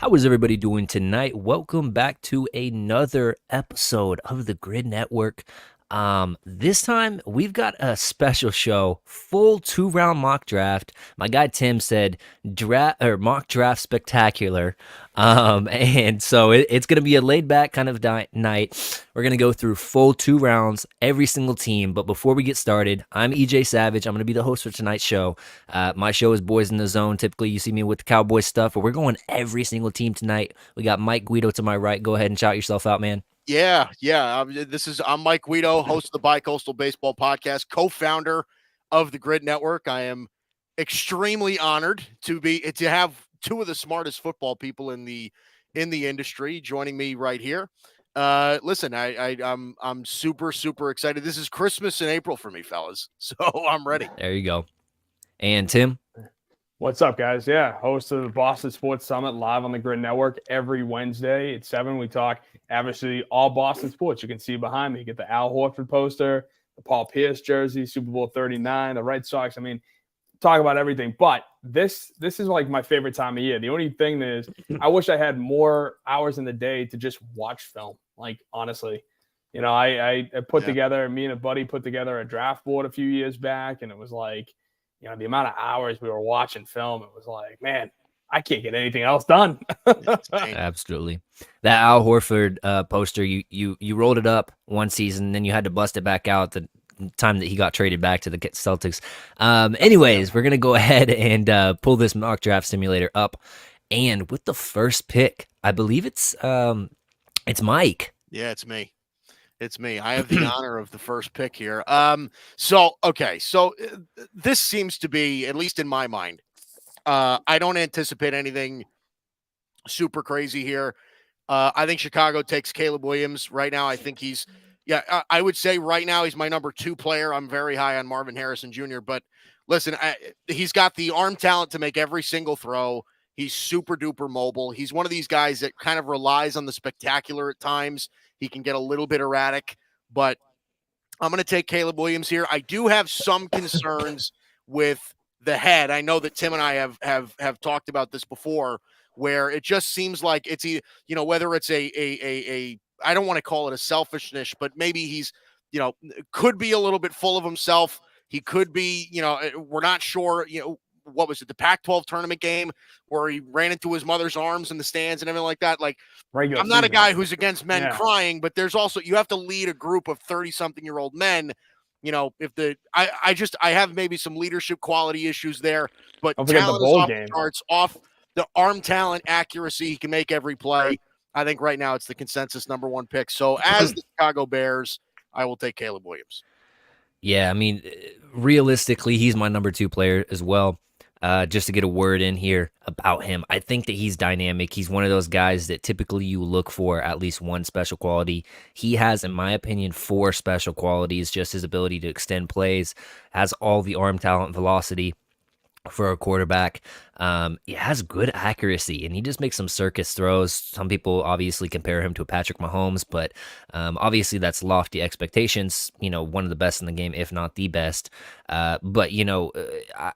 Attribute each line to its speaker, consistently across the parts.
Speaker 1: How is everybody doing tonight? Welcome back to another episode of the GRYD Network. This time we've got a special show, full 2-round mock draft. My guy Tim said mock draft spectacular. And so it's gonna be a laid back kind of night. We're gonna go through full 2 rounds, every single team. But before we get started, I'm EJ Savage. I'm gonna be the host for tonight's show. My show is Boyz in the Zone. Typically, you see me with the Cowboys stuff, but we're going every single team tonight. We got Mike Guido to my right. Go ahead and shout yourself out, man.
Speaker 2: Yeah. I'm Mike Guido, host of the Bi-Coastal Baseball Podcast, co-founder of the GRYD Network. I am extremely honored to have two of the smartest football people in the industry joining me right here. Listen, I'm super excited. This is Christmas in April for me, fellas, so I'm ready.
Speaker 1: There you go. And Tim.
Speaker 3: What's up, guys? Yeah, host of the Boston Sports Summit live on the GRYD Network every Wednesday at 7. We talk obviously all Boston sports. You can see behind me. You get the Al Horford poster, the Paul Pierce jersey, Super Bowl 39, the Red Sox. I mean, talk about everything. But this is like my favorite time of year. The only thing is I wish I had more hours in the day to just watch film. Like, honestly, you know, I put together, me and a buddy put together a draft board a few years back, and it was like, you know, the amount of hours we were watching film, it was like, man, I can't get anything else done.
Speaker 1: Absolutely. That Al Horford poster, you rolled it up one season, then you had to bust it back out the time that he got traded back to the Celtics. Anyways, we're going to go ahead and pull this mock draft simulator up. And with the first pick, I believe it's Mike.
Speaker 2: Yeah, it's me. It's me. I have the honor of the first pick here. So this seems to be, at least in my mind, I don't anticipate anything super crazy here. I think Chicago takes Caleb Williams right now. I think I would say right now he's my number 2 player. I'm very high on Marvin Harrison Jr., but listen, he's got the arm talent to make every single throw. He's super duper mobile. He's one of these guys that kind of relies on the spectacular at times. He can get a little bit erratic, but I'm going to take Caleb Williams here. I do have some concerns with the head. I know that Tim and I have talked about this before, where it just seems like it's, you know, whether it's a I don't want to call it a selfishness, but maybe he's, you know, could be a little bit full of himself. He could be, you know, we're not sure, you know, what was it, the Pac-12 tournament game where he ran into his mother's arms in the stands and everything like that. Like, I'm not a guy who's against men crying, but there's also, you have to lead a group of 30-something-year-old men. You know, if I have maybe some leadership quality issues there, but talent is off the charts, off the arm talent, accuracy, he can make every play. I think right now it's the consensus number 1 pick. So as the Chicago Bears, I will take Caleb Williams.
Speaker 1: Yeah, I mean, realistically, he's my number 2 player as well. Just to get a word in here about him, I think that he's dynamic. He's one of those guys that typically you look for at least one special quality. He has, in my opinion, 4 special qualities. Just his ability to extend plays, has all the arm talent, velocity for a quarterback. He has good accuracy, and he just makes some circus throws. Some people obviously compare him to a Patrick Mahomes, but obviously that's lofty expectations. You know, one of the best in the game, if not the best. But you know,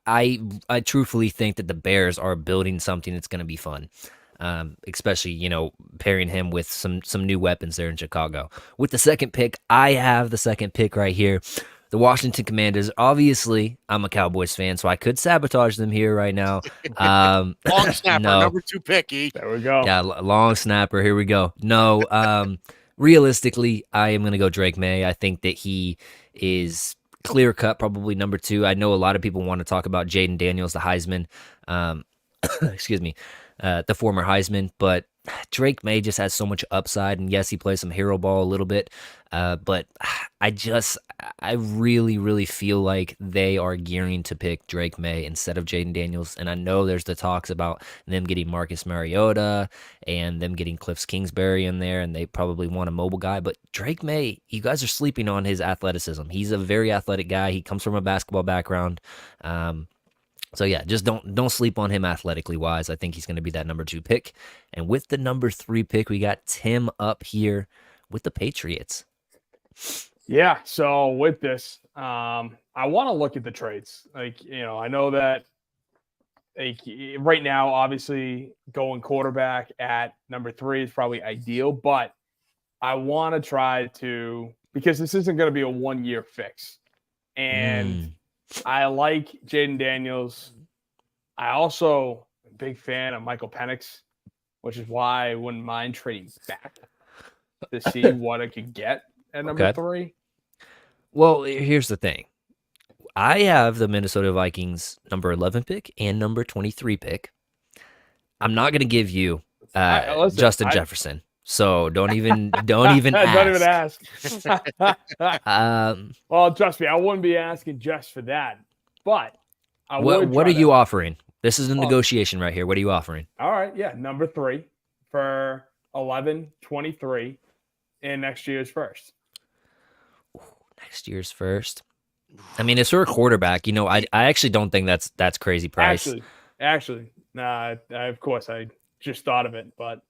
Speaker 1: I truthfully think that the Bears are building something that's going to be fun. Especially, you know, pairing him with some new weapons there in Chicago. With the second pick, I have the second pick right here. The Washington Commanders. Obviously, I'm a Cowboys fan, so I could sabotage them here right now.
Speaker 2: Long snapper, number 2 picky.
Speaker 3: There we go.
Speaker 1: Yeah, long snapper. Here we go. No, realistically, I am going to go Drake May. I think that he is clear cut, probably number 2. I know a lot of people want to talk about Jaden Daniels, the Heisman. Excuse me, the former Heisman, but Drake May just has so much upside, and yes, he plays some hero ball a little bit, but I really feel like they are gearing to pick Drake May instead of Jaden Daniels, and I know there's the talks about them getting Marcus Mariota and them getting Cliff Kingsbury in there, and they probably want a mobile guy, but Drake May, you guys are sleeping on his athleticism. He's a very athletic guy. He comes from a basketball background. So yeah, just don't sleep on him athletically wise. I think he's going to be that number 2 pick. And with the number 3 pick, we got Tim up here with the Patriots.
Speaker 3: Yeah. So with this, I want to look at the trades. Like, you know, I know that like right now, obviously going quarterback at number 3 is probably ideal, but I want to try to, because this isn't going to be a 1-year fix. And I like Jaden Daniels. I also am a big fan of Michael Penix, which is why I wouldn't mind trading back to see what I could get at number 3.
Speaker 1: Well, here's the thing. I have the Minnesota Vikings number 11 pick and number 23 pick. I'm not going to give you Justin Jefferson. So don't even ask.
Speaker 3: Don't even ask. Well, trust me, I wouldn't be asking just for that. But
Speaker 1: what are you offering? This is a negotiation right here. What are you offering?
Speaker 3: All right, yeah, number 3 for 11-23 in next year's first.
Speaker 1: Next year's first. I mean, it's for a quarterback. You know, I actually don't think that's crazy price.
Speaker 3: Actually, nah. Of course, I just thought of it, but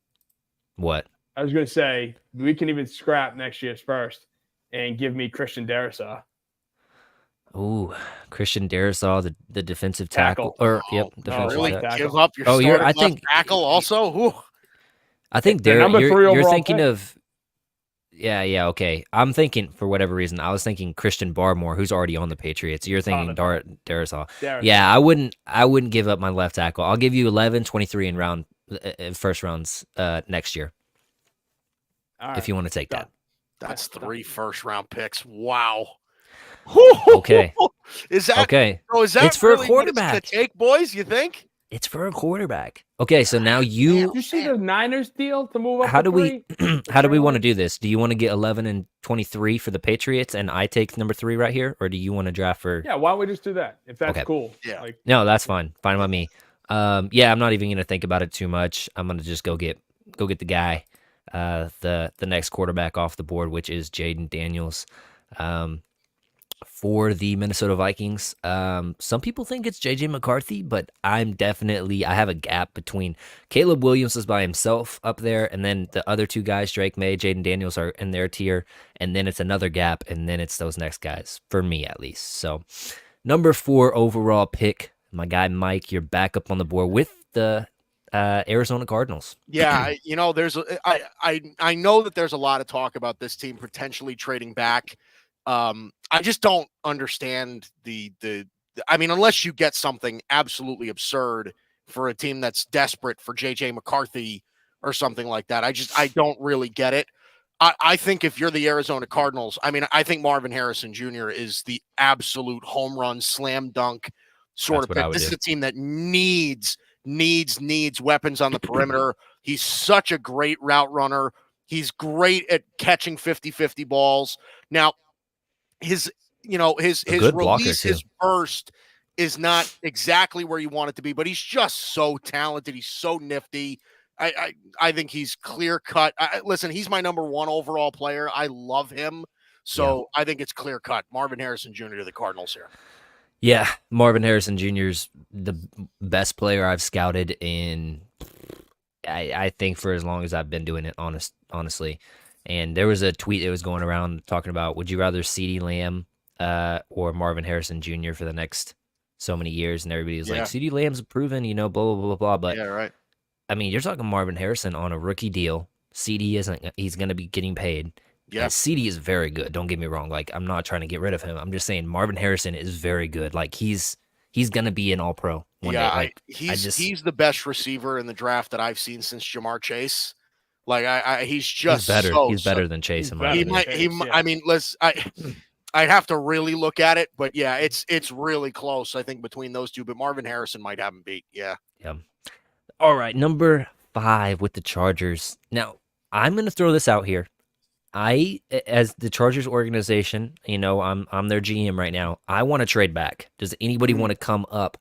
Speaker 1: what?
Speaker 3: I was going to say, we can even scrap next year's first and give me Christian Darrisaw.
Speaker 1: Ooh, Christian Darrisaw, the defensive tackle. Defensive
Speaker 2: tackle. Give up your
Speaker 1: I think
Speaker 2: tackle also? Ooh.
Speaker 1: I think you're thinking of okay. I'm thinking, for whatever reason, I was thinking Christian Barmore, who's already on the Patriots. You're thinking Darrisaw. Yeah, I wouldn't give up my left tackle. I'll give you 11, 23 in first rounds next year. Right. If you want to take that.
Speaker 2: That's 3 first-round picks. Wow.
Speaker 1: Okay.
Speaker 2: Is that
Speaker 1: okay?
Speaker 2: So is that
Speaker 1: it's for
Speaker 2: really
Speaker 1: a quarterback?
Speaker 2: What it's gonna take, boys? You think?
Speaker 1: It's for a quarterback. Okay, so now you
Speaker 3: see the Niners deal to move up.
Speaker 1: How do we want to do this? Do you want to get 11 and 23 for the Patriots, and I take number 3 right here, or do you want to draft for?
Speaker 3: Yeah, why don't we just do that? If that's cool.
Speaker 2: Yeah.
Speaker 1: No, that's fine. Fine by me. I'm not even gonna think about it too much. I'm gonna just go get the guy, the next quarterback off the board, which is Jaden Daniels. For the Minnesota Vikings. Some people think it's JJ McCarthy, but I have a gap between Caleb Williams is by himself up there, and then the other 2 guys, Drake May, Jaden Daniels, are in their tier, and then it's another gap, and then it's those next guys, for me at least. So number 4 overall pick, my guy Mike, you're back up on the board with the Arizona Cardinals.
Speaker 2: Yeah, I know that there's a lot of talk about this team potentially trading back. I just don't understand unless you get something absolutely absurd for a team that's desperate for JJ McCarthy or something like that. I don't really get it. I think if you're the Arizona Cardinals, I think Marvin Harrison Jr. is the absolute home run, slam dunk sort of pick. This is a team that needs weapons on the perimeter. He's such a great route runner. He's great at catching 50-50 balls. Now, his release, his burst is not exactly where you want it to be, but he's just so talented. He's so nifty. I think he's clear cut. Listen, he's my number 1 overall player. I love him. So I think it's clear cut. Marvin Harrison Jr. to the Cardinals here.
Speaker 1: Yeah, Marvin Harrison Jr. is the best player I've scouted in, I think, for as long as I've been doing it, honestly. And there was a tweet that was going around talking about, would you rather CeeDee Lamb or Marvin Harrison Jr. for the next so many years? And everybody was like, CeeDee Lamb's proven, blah, blah, blah, blah. But,
Speaker 2: right.
Speaker 1: You're talking Marvin Harrison on a rookie deal. CeeDee he's going to be getting paid. Yeah. And CeeDee is very good. Don't get me wrong. I'm not trying to get rid of him. I'm just saying Marvin Harrison is very good. He's going to be an all-pro one day.
Speaker 2: He's the best receiver in the draft that I've seen since Jamar Chase. He's
Speaker 1: better. He's better than Chase.
Speaker 2: I have to really look at it, but yeah, it's really close. I think between those two, but Marvin Harrison might have him beat. Yeah.
Speaker 1: All right, number 5 with the Chargers. Now I'm going to throw this out here. As the Chargers organization, I'm their GM right now. I want to trade back. Does anybody want to come up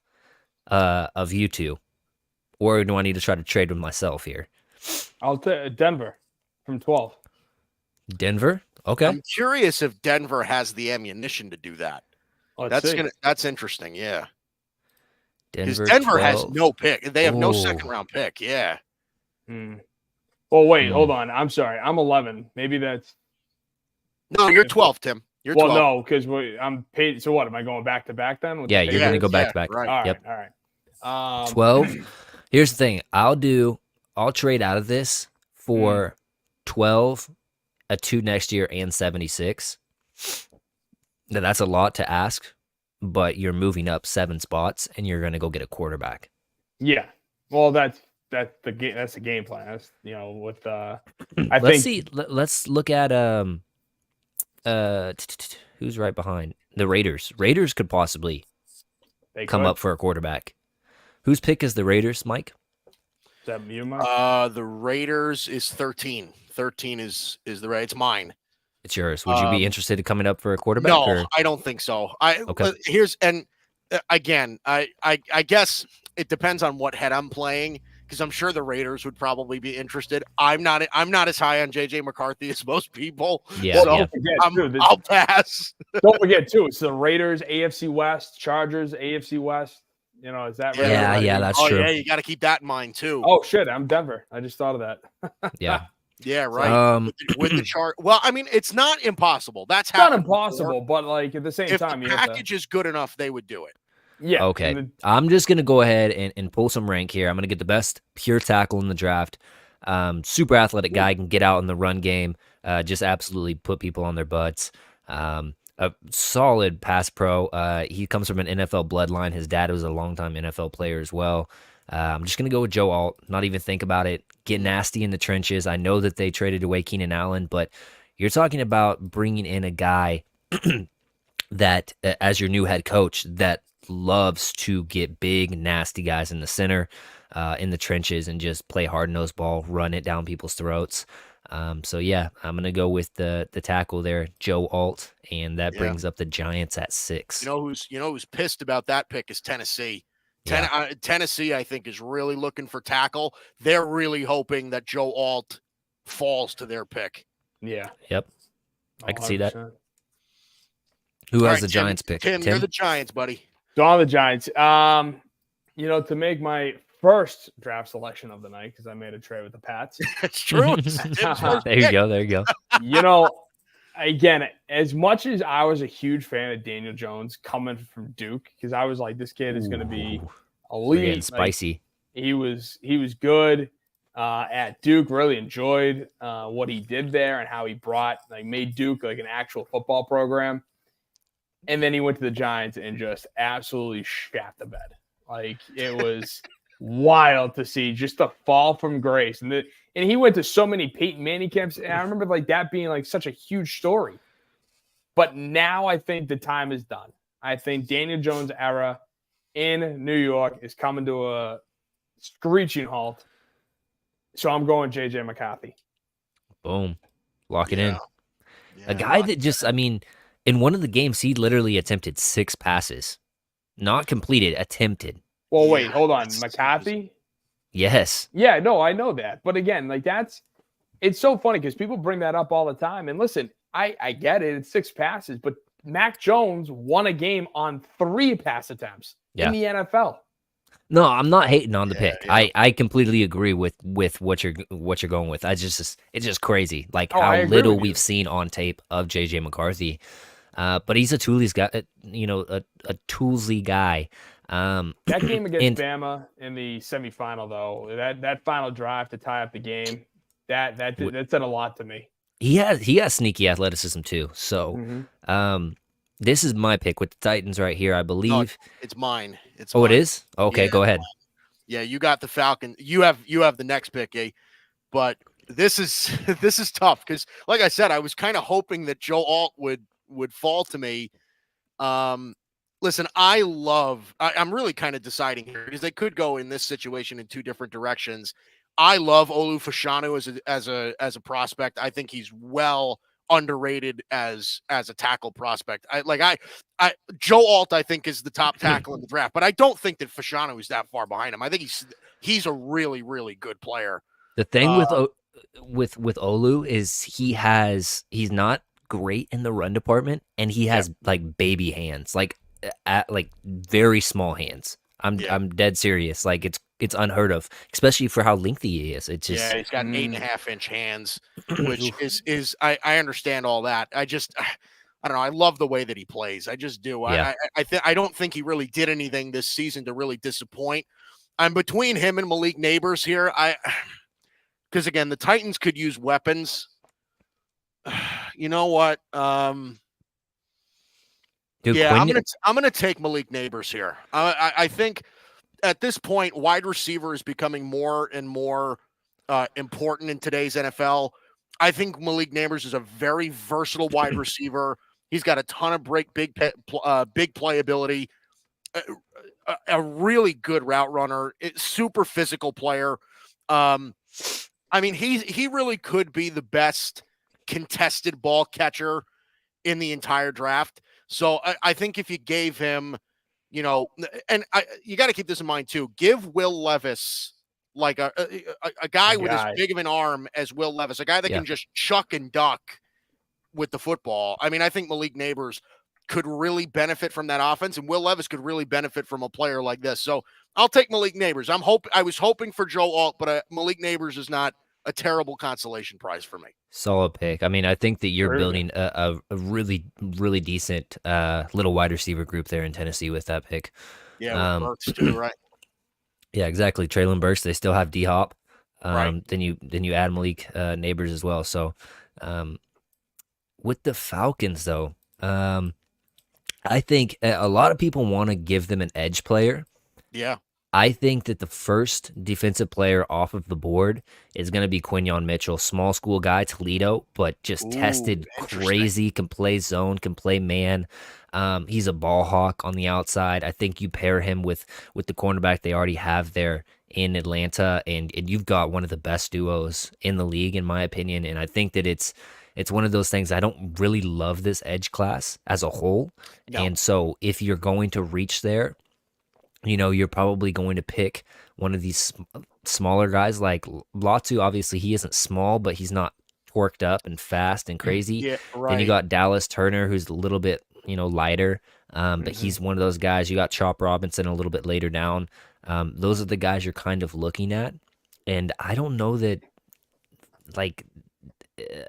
Speaker 1: of you two, or do I need to try to trade with myself here?
Speaker 3: I'll take Denver from 12.
Speaker 1: Denver? Okay.
Speaker 2: I'm curious if Denver has the ammunition to do that. That's interesting. Yeah. Denver has no pick. They have no second-round pick. Yeah.
Speaker 3: Well, wait, hold on. I'm sorry. I'm 11. Maybe that's.
Speaker 2: No, you're 12, Tim. You're 12.
Speaker 3: No, because I'm paid. So what? Am I going back to back then?
Speaker 1: Yeah, you're going to go back to back.
Speaker 3: Right. All right.
Speaker 1: 12. Here's the thing. I'll trade out of this for 12, a 2 next year, and 76. Now, that's a lot to ask, but you're moving up 7 spots, and you're going to go get a quarterback.
Speaker 3: Yeah. Well, that's the game. That's the game plan. That's, with
Speaker 1: Let's look at who's right behind the Raiders. Raiders could possibly come up for a quarterback. Whose pick is the Raiders, Mike?
Speaker 3: Is that you, Mike?
Speaker 2: The Raiders is 13. 13 is the right. It's mine.
Speaker 1: It's yours. Would you be interested in coming up for a quarterback?
Speaker 2: No,
Speaker 1: or?
Speaker 2: I don't think so.
Speaker 1: Okay.
Speaker 2: Again, I guess it depends on what head I'm playing, because I'm sure the Raiders would probably be interested. I'm not as high on JJ McCarthy as most people.
Speaker 1: Yeah.
Speaker 2: So I'll pass.
Speaker 3: Don't forget too, it's the Raiders, AFC West, Chargers, AFC West. Is that right?
Speaker 1: Yeah, that's true.
Speaker 2: Yeah, you got to keep that in mind too.
Speaker 3: Oh shit, I'm Denver. I just thought of that.
Speaker 1: Yeah.
Speaker 2: Yeah, right. With the chart. Well, I mean, it's not impossible. That's not
Speaker 3: impossible, but like at the same time,
Speaker 2: if the package is good enough, they would do it.
Speaker 3: Yeah.
Speaker 1: Okay. I'm just gonna go ahead and pull some rank here. I'm gonna get the best pure tackle in the draft. Super athletic guy, can get out in the run game. Just absolutely put people on their butts. A solid pass pro. He comes from an NFL bloodline. His dad was a longtime NFL player as well. I'm just going to go with Joe Alt, not even think about it. Get nasty in the trenches. I know that they traded away Keenan Allen, but you're talking about bringing in a guy that, as your new head coach, that loves to get big, nasty guys in the center, in the trenches, and just play hard-nosed ball, run it down people's throats. So, yeah, I'm going to go with the tackle there, Joe Alt, and that brings up the Giants at 6.
Speaker 2: You know who's pissed about that pick is Tennessee. Tennessee, I think, is really looking for tackle. They're really hoping that Joe Alt falls to their pick.
Speaker 3: Yeah.
Speaker 1: Yep. I can see that.
Speaker 3: 100%.
Speaker 1: Who has the Giants pick?
Speaker 2: Tim, you're the Giants, buddy.
Speaker 3: So on the Giants. To make my first draft selection of the night, because I made a trade with the Pats.
Speaker 2: It's true.
Speaker 1: There you go.
Speaker 3: Again, as much as I was a huge fan of Daniel Jones coming from Duke, because I was like, this kid is going to be elite,
Speaker 1: spicy.
Speaker 3: He was good at Duke. Really enjoyed what he did there and how he made Duke like an actual football program. And then he went to the Giants and just absolutely shat the bed. Like, it was wild to see just the fall from grace. And he went to so many Peyton Manning camps. And I remember that being like such a huge story. But now I think the time is done. I think Daniel Jones' era in New York is coming to a screeching halt. So I'm going JJ McCarthy.
Speaker 1: Boom. Lock it in. Yeah, a guy that just, in one of the games, he literally attempted 6 passes. Not completed, attempted.
Speaker 3: Well, wait, hold on. McCarthy?
Speaker 1: Yes.
Speaker 3: Yeah, no, I know that. But again, it's so funny because people bring that up all the time. And listen, I get it. It's 6 passes, but Mac Jones won a game on 3 pass attempts in the NFL.
Speaker 1: No, I'm not hating on the pick. Yeah. I completely agree with what you're going with. It's just crazy, like how little we've seen on tape of JJ McCarthy. But he's a toolsy guy, a toolsy guy.
Speaker 3: That game against Bama in the semifinal, though, that final drive to tie up the game, that said a lot to me.
Speaker 1: He has sneaky athleticism too. So, this is my pick with the Titans right here. I believe
Speaker 2: it's mine.
Speaker 1: It is? Okay, go ahead.
Speaker 2: Yeah, you got the Falcon. You have the next pick, but this is tough because, like I said, I was kind of hoping that Joe Alt would fall to me. Listen, I'm really kind of deciding here because they could go in this situation in 2 different directions. I love Olu Fashanu as a prospect. I think he's well underrated as a tackle prospect. Joe Alt, I think, is the top tackle in the draft, but I don't think that Fashanu is that far behind him. I think he's a really, really good player.
Speaker 1: The thing with Olu is he's not great in the run department, and he has like baby hands, like very small hands. I'm dead serious. Like it's unheard of, especially for how lengthy he is. It's just
Speaker 2: he's got 8.5-inch hands, which is I understand all that. I don't know. I love the way that he plays. I just do.
Speaker 1: Yeah.
Speaker 2: I don't think he really did anything this season to really disappoint. I'm between him and Malik Neighbors here. Because again, the Titans could use weapons. You know what?
Speaker 1: Dude,
Speaker 2: Yeah,
Speaker 1: Quinn,
Speaker 2: I'm gonna take Malik Neighbors here. I think at this point, wide receiver is becoming more and more important in today's NFL. I think Malik Neighbors is a very versatile wide receiver. He's got a ton of big playability, a really good route runner, super physical player. I mean, he really could be the best contested ball catcher in the entire draft. So I think if you gave him, you know, and you got to keep this in mind too. Give Will Levis like a guy with as big of an arm as Will Levis, a guy that can just chuck and duck with the football. I mean, I think Malik Neighbors could really benefit from that offense, and Will Levis could really benefit from a player like this. So I'll take Malik Neighbors. I was hoping for Joe Alt, but Malik Neighbors is not a terrible consolation prize for me.
Speaker 1: solid pick. I mean, I think that you're building a really, really decent little wide receiver group there in Tennessee with that pick.
Speaker 2: Yeah, with Burks too, right?
Speaker 1: Yeah, exactly. Traylon Burks. They still have D Hop.
Speaker 2: Right.
Speaker 1: Then you add Malik Neighbors as well. So with the Falcons, though, I think a lot of people want to give them an edge player.
Speaker 2: Yeah.
Speaker 1: I think that the first defensive player off of the board is going to be Quinyon Mitchell, small school guy, Toledo, but just tested crazy, can play zone, can play man. He's a ball hawk on the outside. I think you pair him with the cornerback they already have there in Atlanta, and you've got one of the best duos in the league, in my opinion. And I think that it's one of those things. I don't really love this edge class as a whole. No. And so if you're going to reach there, you know, you're probably going to pick one of these smaller guys like Latu. Obviously, he isn't small, but he's not torqued up and fast and crazy.
Speaker 2: Yeah, right.
Speaker 1: Then you got Dallas Turner, who's a little bit, lighter, but he's one of those guys. You got Chop Robinson a little bit later down. Those are the guys you're kind of looking at. And I don't know that,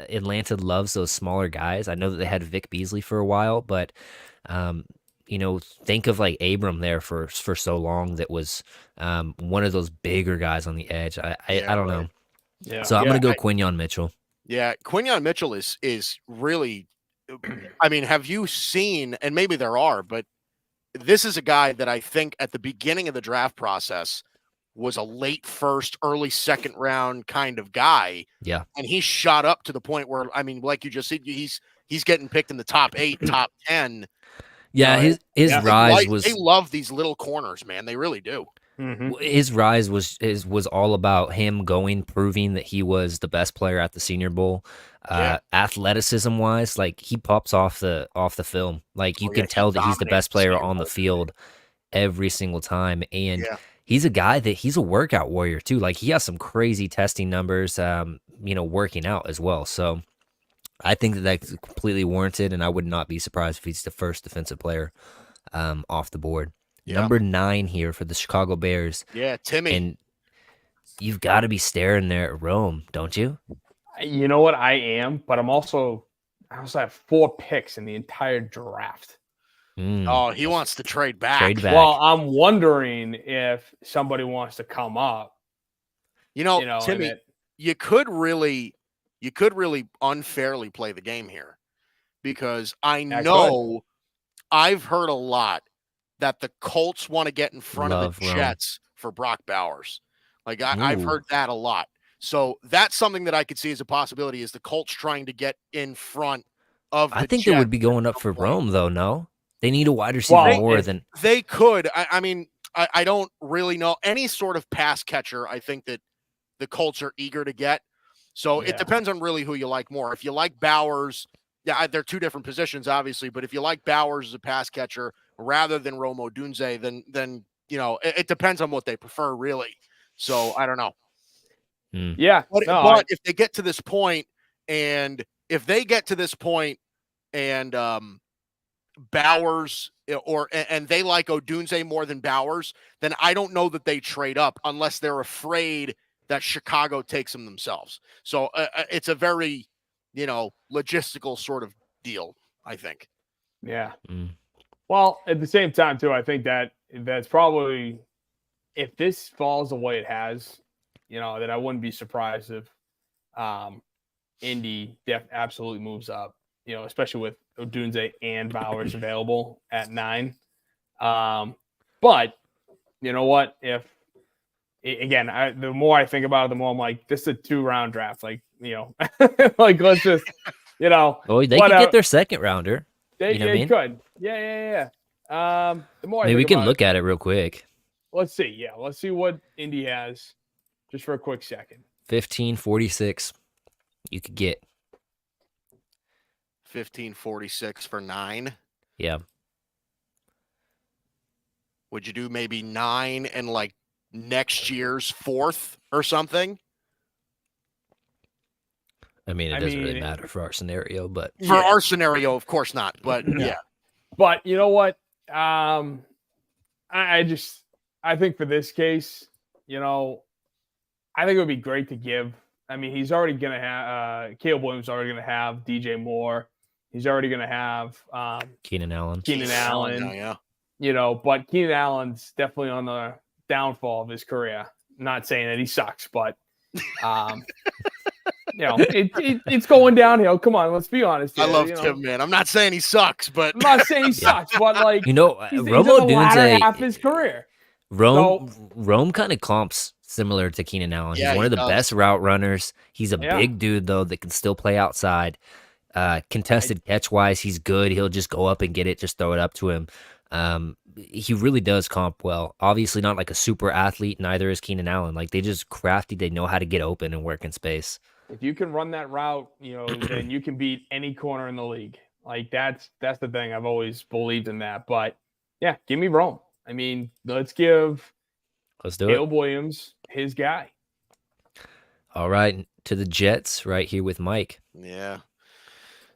Speaker 1: Atlanta loves those smaller guys. I know that they had Vic Beasley for a while, but think of like Abram there for so long. That was one of those bigger guys on the edge. I don't know.
Speaker 3: Yeah.
Speaker 1: So I'm gonna go Quinyon Mitchell.
Speaker 2: Yeah, Quinyon Mitchell is really. I mean, have you seen? And maybe there are, but this is a guy that I think at the beginning of the draft process was a late first, early second round kind of guy.
Speaker 1: Yeah,
Speaker 2: and he shot up to the point where, I mean, like you just said, he's getting picked in the top 8, top 10.
Speaker 1: Yeah, his rise was.
Speaker 2: They love these little corners, man. They really do.
Speaker 1: Mm-hmm. His rise was all about him proving that he was the best player at the Senior Bowl. Athleticism wise, like he pops off the film. Like you can tell that he's the best player on the field every single time. And he's a guy that he's a workout warrior too. Like he has some crazy testing numbers, working out as well. So I think that that's completely warranted, and I would not be surprised if he's the first defensive player off the board. Yeah. Number 9 here for the Chicago Bears.
Speaker 2: Yeah, Timmy.
Speaker 1: And you've got to be staring there at Rome, don't you?
Speaker 3: You know what? I am, but I also have 4 picks in the entire draft.
Speaker 2: Oh, he wants to trade back.
Speaker 3: Well, I'm wondering if somebody wants to come up.
Speaker 2: Timmy, you could really unfairly play the game here, because I've heard a lot that the Colts want to get in front of the Jets for Brock Bowers. Like I've heard that a lot. So that's something that I could see as a possibility, is the Colts trying to get in front of the
Speaker 1: I think
Speaker 2: Jets.
Speaker 1: they would be going up for Rome, though, no? They need a wide receiver more than...
Speaker 2: They could. I mean, I don't really know. Any sort of pass catcher, I think that the Colts are eager to get. So it depends on really who you like more. If you like Bowers, they're 2 different positions, obviously, but if you like Bowers as a pass catcher rather than Rome Odunze, then it depends on what they prefer, really. So I don't know.
Speaker 3: Yeah.
Speaker 2: But if they get to this point, and Bowers and they like Odunze more than Bowers, then I don't know that they trade up unless they're afraid that Chicago takes them themselves. So it's a very, logistical sort of deal. I think.
Speaker 3: Yeah. Well, at the same time, too, I think that's probably, if this falls the way it has, then I wouldn't be surprised if Indy absolutely moves up, especially with Odunze and Bowers available at 9. But you know what? Again, the more I think about it, the more I'm like, this is a 2-round draft. Like, like let's just,
Speaker 1: Oh, they could get their second rounder.
Speaker 3: They could. Yeah. The more I
Speaker 1: maybe
Speaker 3: think
Speaker 1: we can
Speaker 3: about
Speaker 1: look at it real quick.
Speaker 3: Let's see. Yeah, let's see what Indy has, just for a quick second.
Speaker 1: 1546. You could get
Speaker 2: 1546 for 9.
Speaker 1: Yeah.
Speaker 2: Would you do maybe 9 and like next year's 4th or something?
Speaker 1: I mean, it doesn't really matter for our scenario, but
Speaker 2: for our scenario, of course not. But yeah.
Speaker 3: But you know what? I think for this case, I think it would be great to give. I mean, he's already going to have Caleb Williams, already going to have DJ Moore. He's already going to have
Speaker 1: Keenan Allen.
Speaker 3: Yeah. But Keenan Allen's definitely on the downfall of his career. Not saying that he sucks, but it's going downhill. Come on, let's be honest here.
Speaker 2: I love Tim, man. I'm not saying he sucks, but
Speaker 3: I'm not saying he sucks, but like
Speaker 1: Rome
Speaker 3: Odunze half his career.
Speaker 1: Rome kind of comps similar to Keenan Allen. He's one of the best route runners. He's a big dude though that can still play outside. Contested catch wise, he's good. He'll just go up and get it, just throw it up to him. He really does comp well. Obviously not like a super athlete, neither is Keenan Allen. Like they just crafty, they know how to get open and work in space.
Speaker 3: If you can run that route, then you can beat any corner in the league. Like that's the thing. I've always believed in that. But yeah, give me Rome. I mean, let's do Caleb Williams, his guy.
Speaker 1: All right, to the Jets right here with Mike.
Speaker 2: Yeah.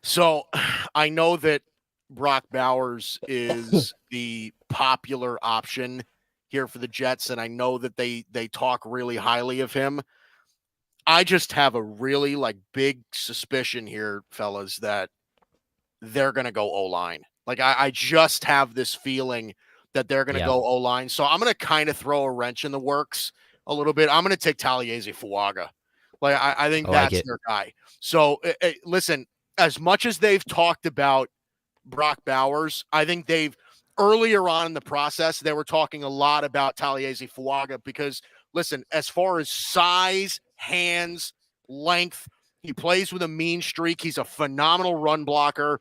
Speaker 2: So I know that Brock Bowers is the popular option here for the Jets, and I know that they talk really highly of him. I just have a really big suspicion here, fellas, that they're going to go O-line. Like I just have this feeling that they're going to go O-line. So I'm going to kind of throw a wrench in the works a little bit. I'm going to take Taliesin Fuaga. I think that's their guy. So listen, as much as they've talked about Brock Bowers, I think earlier on in the process, they were talking a lot about Taliesin Fuaga because, listen, as far as size, hands, length, he plays with a mean streak. He's a phenomenal run blocker.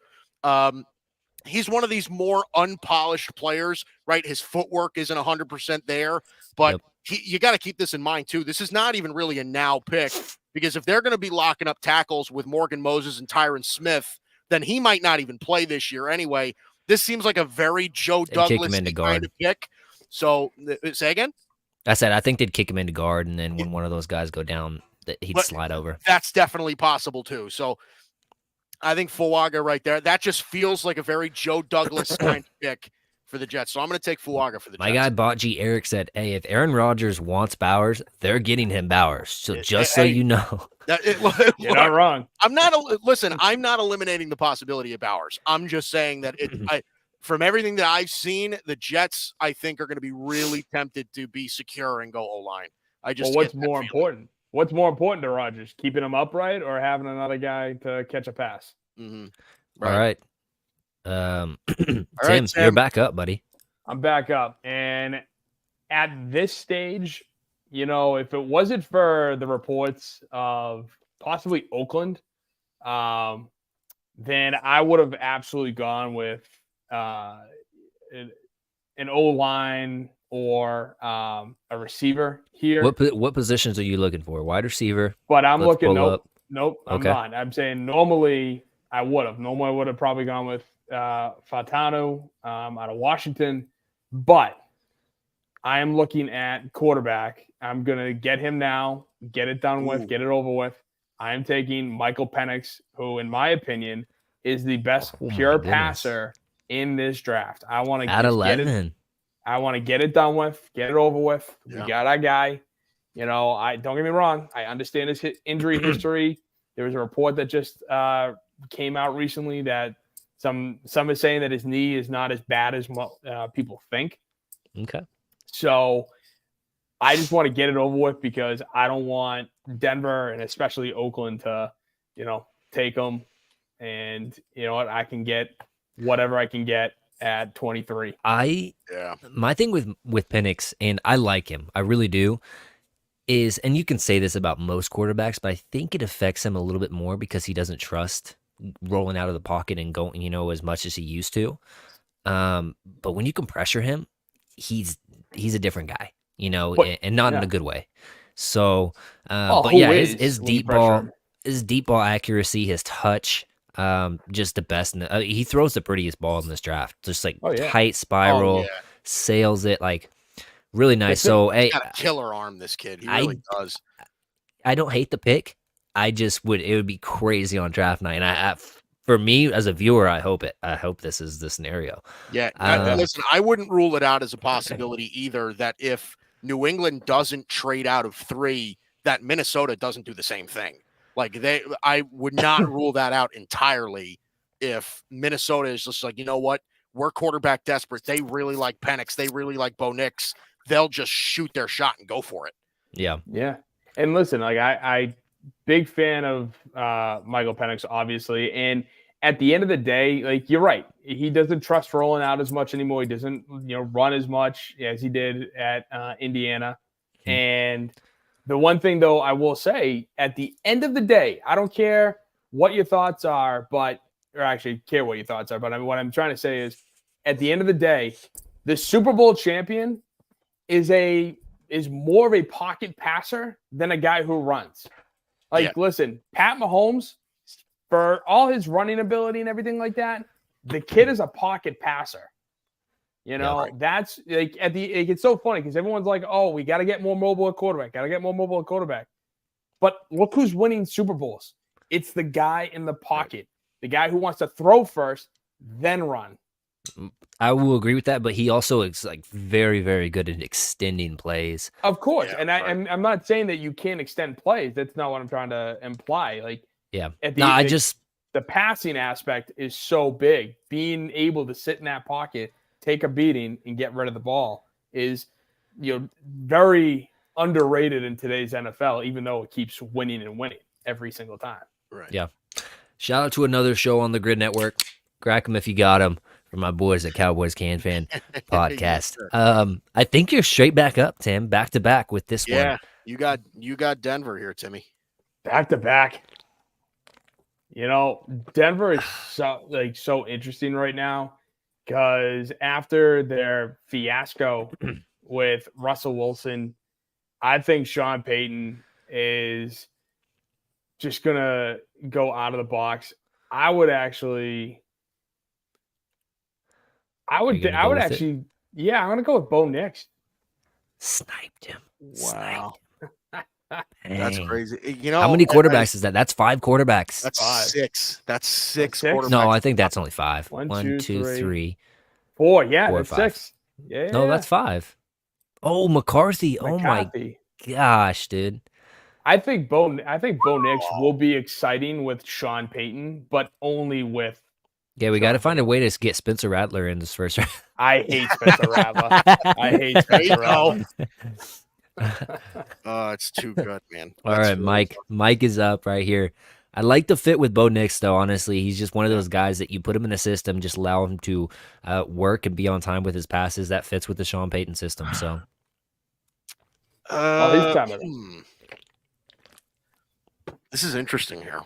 Speaker 2: He's one of these more unpolished players, right? His footwork isn't 100% there, but you got to keep this in mind too. This is not even really a now pick because if they're going to be locking up tackles with Morgan Moses and Tyron Smith, then he might not even play this year anyway. This seems like a very Joe Douglas kind of pick. So say again?
Speaker 1: I said I think they'd kick him into guard, and then when one of those guys go down, that he'd slide over.
Speaker 2: That's definitely possible too. So I think Fuaga right there, that just feels like a very Joe Douglas kind of pick for the Jets. So I'm going to take Fuaga for the Jets.
Speaker 1: My guy Bot G Eric said, hey, if Aaron Rodgers wants Bowers, they're getting him Bowers. So just so you know.
Speaker 3: You're not wrong.
Speaker 2: I'm not eliminating the possibility of Bowers. I'm just saying that from everything that I've seen, the Jets, I think, are going to be really tempted to be secure and go O-line.
Speaker 3: What's more important? What's more important to Rodgers, keeping him upright or having another guy to catch a pass?
Speaker 2: Mm-hmm.
Speaker 1: Right. All right, Tim, you're back up, buddy.
Speaker 3: I'm back up. And at this stage, if it wasn't for the reports of possibly Oakland, then I would have absolutely gone with an O-line or a receiver here.
Speaker 1: What positions are you looking for? Wide receiver?
Speaker 3: But I'm looking. Nope. I'm not. I'm saying normally I would have. Normally I would have probably gone with Fatano out of Washington, but I am looking at quarterback. I'm gonna get him now. Get it done with. Get it over with. I am taking Michael Penix, who, in my opinion, is the best pure passer in this draft. I want to
Speaker 1: at 11.
Speaker 3: I want to get it done with, get it over with. We got our guy. I don't get me wrong. I understand his injury history. There was a report that just came out recently that Some are saying that his knee is not as bad as people think.
Speaker 1: Okay.
Speaker 3: So I just want to get it over with because I don't want Denver and especially Oakland to, take him. And you know what? I can get whatever I can get at 23.
Speaker 1: My thing with Penix, and I like him, I really do, is, and you can say this about most quarterbacks, but I think it affects him a little bit more because he doesn't trust rolling out of the pocket and going, as much as he used to. But when you can pressure him, he's a different guy, and not in a good way. So, but yeah, his deep ball accuracy, his touch, just the best. He throws the prettiest ball in this draft, just like tight spiral, sails it like really nice. So,
Speaker 2: he's got a killer arm, this kid. He really does.
Speaker 1: I don't hate the pick. I just it would be crazy on draft night. And for me as a viewer, I hope this is the scenario.
Speaker 2: Yeah. Listen, I wouldn't rule it out as a possibility either that if New England doesn't trade out of 3, that Minnesota doesn't do the same thing. Like I would not rule that out entirely if Minnesota is just like, you know what? We're quarterback desperate. They really like Penix. They really like Bo Nix. They'll just shoot their shot and go for it.
Speaker 1: Yeah.
Speaker 3: Yeah. And listen, like I big fan of Michael Penix, obviously. And at the end of the day, like you're right. He doesn't trust rolling out as much anymore. He doesn't, run as much as he did at Indiana. Mm-hmm. And the one thing, though, I will say, at the end of the day, I don't care what your thoughts are, or actually care what your thoughts are, but what I'm trying to say is, at the end of the day, the Super Bowl champion is more of a pocket passer than a guy who runs. Listen, Pat Mahomes, for all his running ability and everything like that, the kid is a pocket passer. That's like it's so funny because everyone's like, oh, we got to get more mobile at quarterback. But look who's winning Super Bowls. It's the guy in the pocket, the guy who wants to throw first, then run.
Speaker 1: I will agree with that, but he also is like very, very good at extending plays.
Speaker 3: Of course. I'm not saying that you can't extend plays. That's not what I'm trying to imply. The passing aspect is so big. Being able to sit in that pocket, take a beating, and get rid of the ball is, very underrated in today's NFL, even though it keeps winning and winning every single time.
Speaker 2: Right.
Speaker 1: Yeah. Shout out to another show on the GRYD Network. Crack 'em if you got 'em. For my boys at Cowboys Can Fan podcast. I think you're straight back up, Tim, back to back with this one.
Speaker 2: Yeah, you got Denver here, Timmy.
Speaker 3: Back to back. Denver is so interesting right now because after their fiasco with Russell Wilson, I think Sean Payton is just gonna go out of the box. I'm gonna go with Bo Nix.
Speaker 1: Sniped him.
Speaker 2: Wow. That's crazy.
Speaker 1: How many quarterbacks is that? That's 5 quarterbacks.
Speaker 2: That's 5. That's six quarterbacks.
Speaker 1: No, I think that's only 5.
Speaker 3: 1, 2,
Speaker 1: 3,
Speaker 3: 4. Yeah,
Speaker 1: 4
Speaker 3: that's
Speaker 1: 5.
Speaker 3: 6. Yeah.
Speaker 1: No, that's 5. Oh, McCarthy. Oh my gosh, dude.
Speaker 3: I think Bo Nix will be exciting with Sean Payton, but only with.
Speaker 1: Yeah, we got to find a way to get Spencer Rattler in this first round.
Speaker 3: I hate Spencer Rattler.
Speaker 2: It's too good, man.
Speaker 1: All right, really Mike. Fun. Mike is up right here. I like the fit with Bo Nix, though, honestly. He's just one of those guys that you put him in a system, just allow him to work and be on time with his passes. That fits with the Sean Payton system. So,
Speaker 2: this is interesting here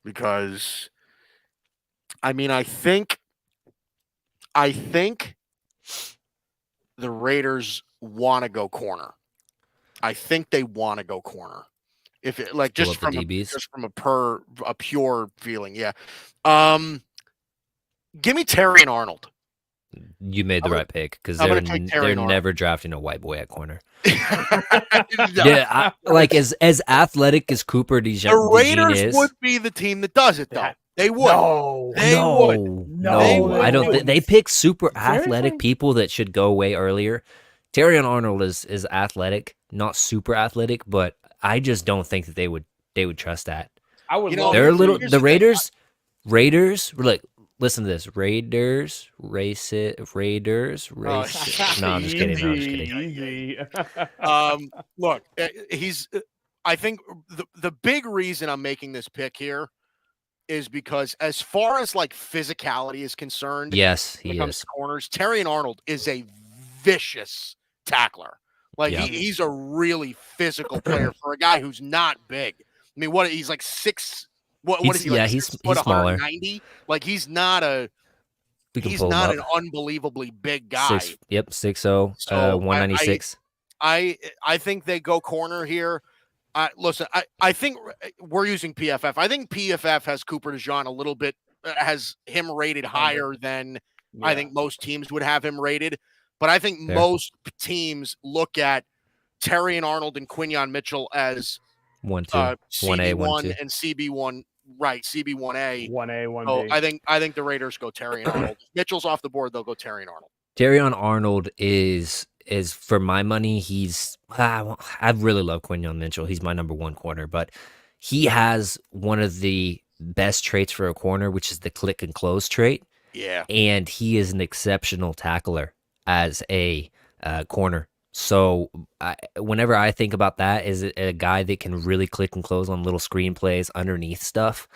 Speaker 2: because, I think the Raiders want to go corner. I think they want to go corner. If it just from a pure feeling, yeah. Give me Terry and Arnold.
Speaker 1: You made the right pick because they're never drafting a white boy at corner. Yeah, as athletic as Cooper DeJean
Speaker 2: the Raiders
Speaker 1: is,
Speaker 2: would be the team that does it though. They would.
Speaker 1: No, I don't think they pick super athletic people that should go way earlier. Terry and Arnold is athletic, not super athletic, but I just don't think that they would trust that.
Speaker 3: I would.
Speaker 1: They're a little. The Raiders. Like listen to this. Raiders. Race it. Raiders.
Speaker 2: Oh,
Speaker 1: Race it. No, I'm just kidding. No, I'm just kidding.
Speaker 3: Easy.
Speaker 2: Look, I think the big reason I'm making this pick here is because as far as like physicality is concerned,
Speaker 1: Yes,
Speaker 2: when
Speaker 1: he
Speaker 2: it comes
Speaker 1: is.
Speaker 2: to corners, Terrion Arnold is a vicious tackler. Like
Speaker 1: Yeah.
Speaker 2: he's a really physical player for a guy who's not big. I mean, he's like six. What is he like?
Speaker 1: Yeah,
Speaker 2: 6
Speaker 1: he's
Speaker 2: foot,
Speaker 1: smaller.
Speaker 2: 190. Like he's not an unbelievably big guy.
Speaker 1: 6'0",
Speaker 2: So
Speaker 1: 196.
Speaker 2: I think they go corner here. Listen, I think we're using PFF. I think PFF has Cooper DeJean a little bit, has him rated higher than I think most teams would have him rated. But I think most teams look at Terrion Arnold and Quinyon Mitchell as
Speaker 1: 1-2,
Speaker 2: CB1
Speaker 1: 1A,
Speaker 2: and CB1, right? CB1A,
Speaker 3: 1A, 1B.
Speaker 2: So I think the Raiders go Terrion Arnold. If Mitchell's off the board, they'll go Terrion Arnold.
Speaker 1: Terrion Arnold is for my money. I really love Quinyon Mitchell. He's my number one corner, but he has one of the best traits for a corner, which is the click and close trait.
Speaker 2: Yeah,
Speaker 1: and he is an exceptional tackler as a corner. So whenever I think about that, is a guy that can really click and close on little screenplays underneath stuff.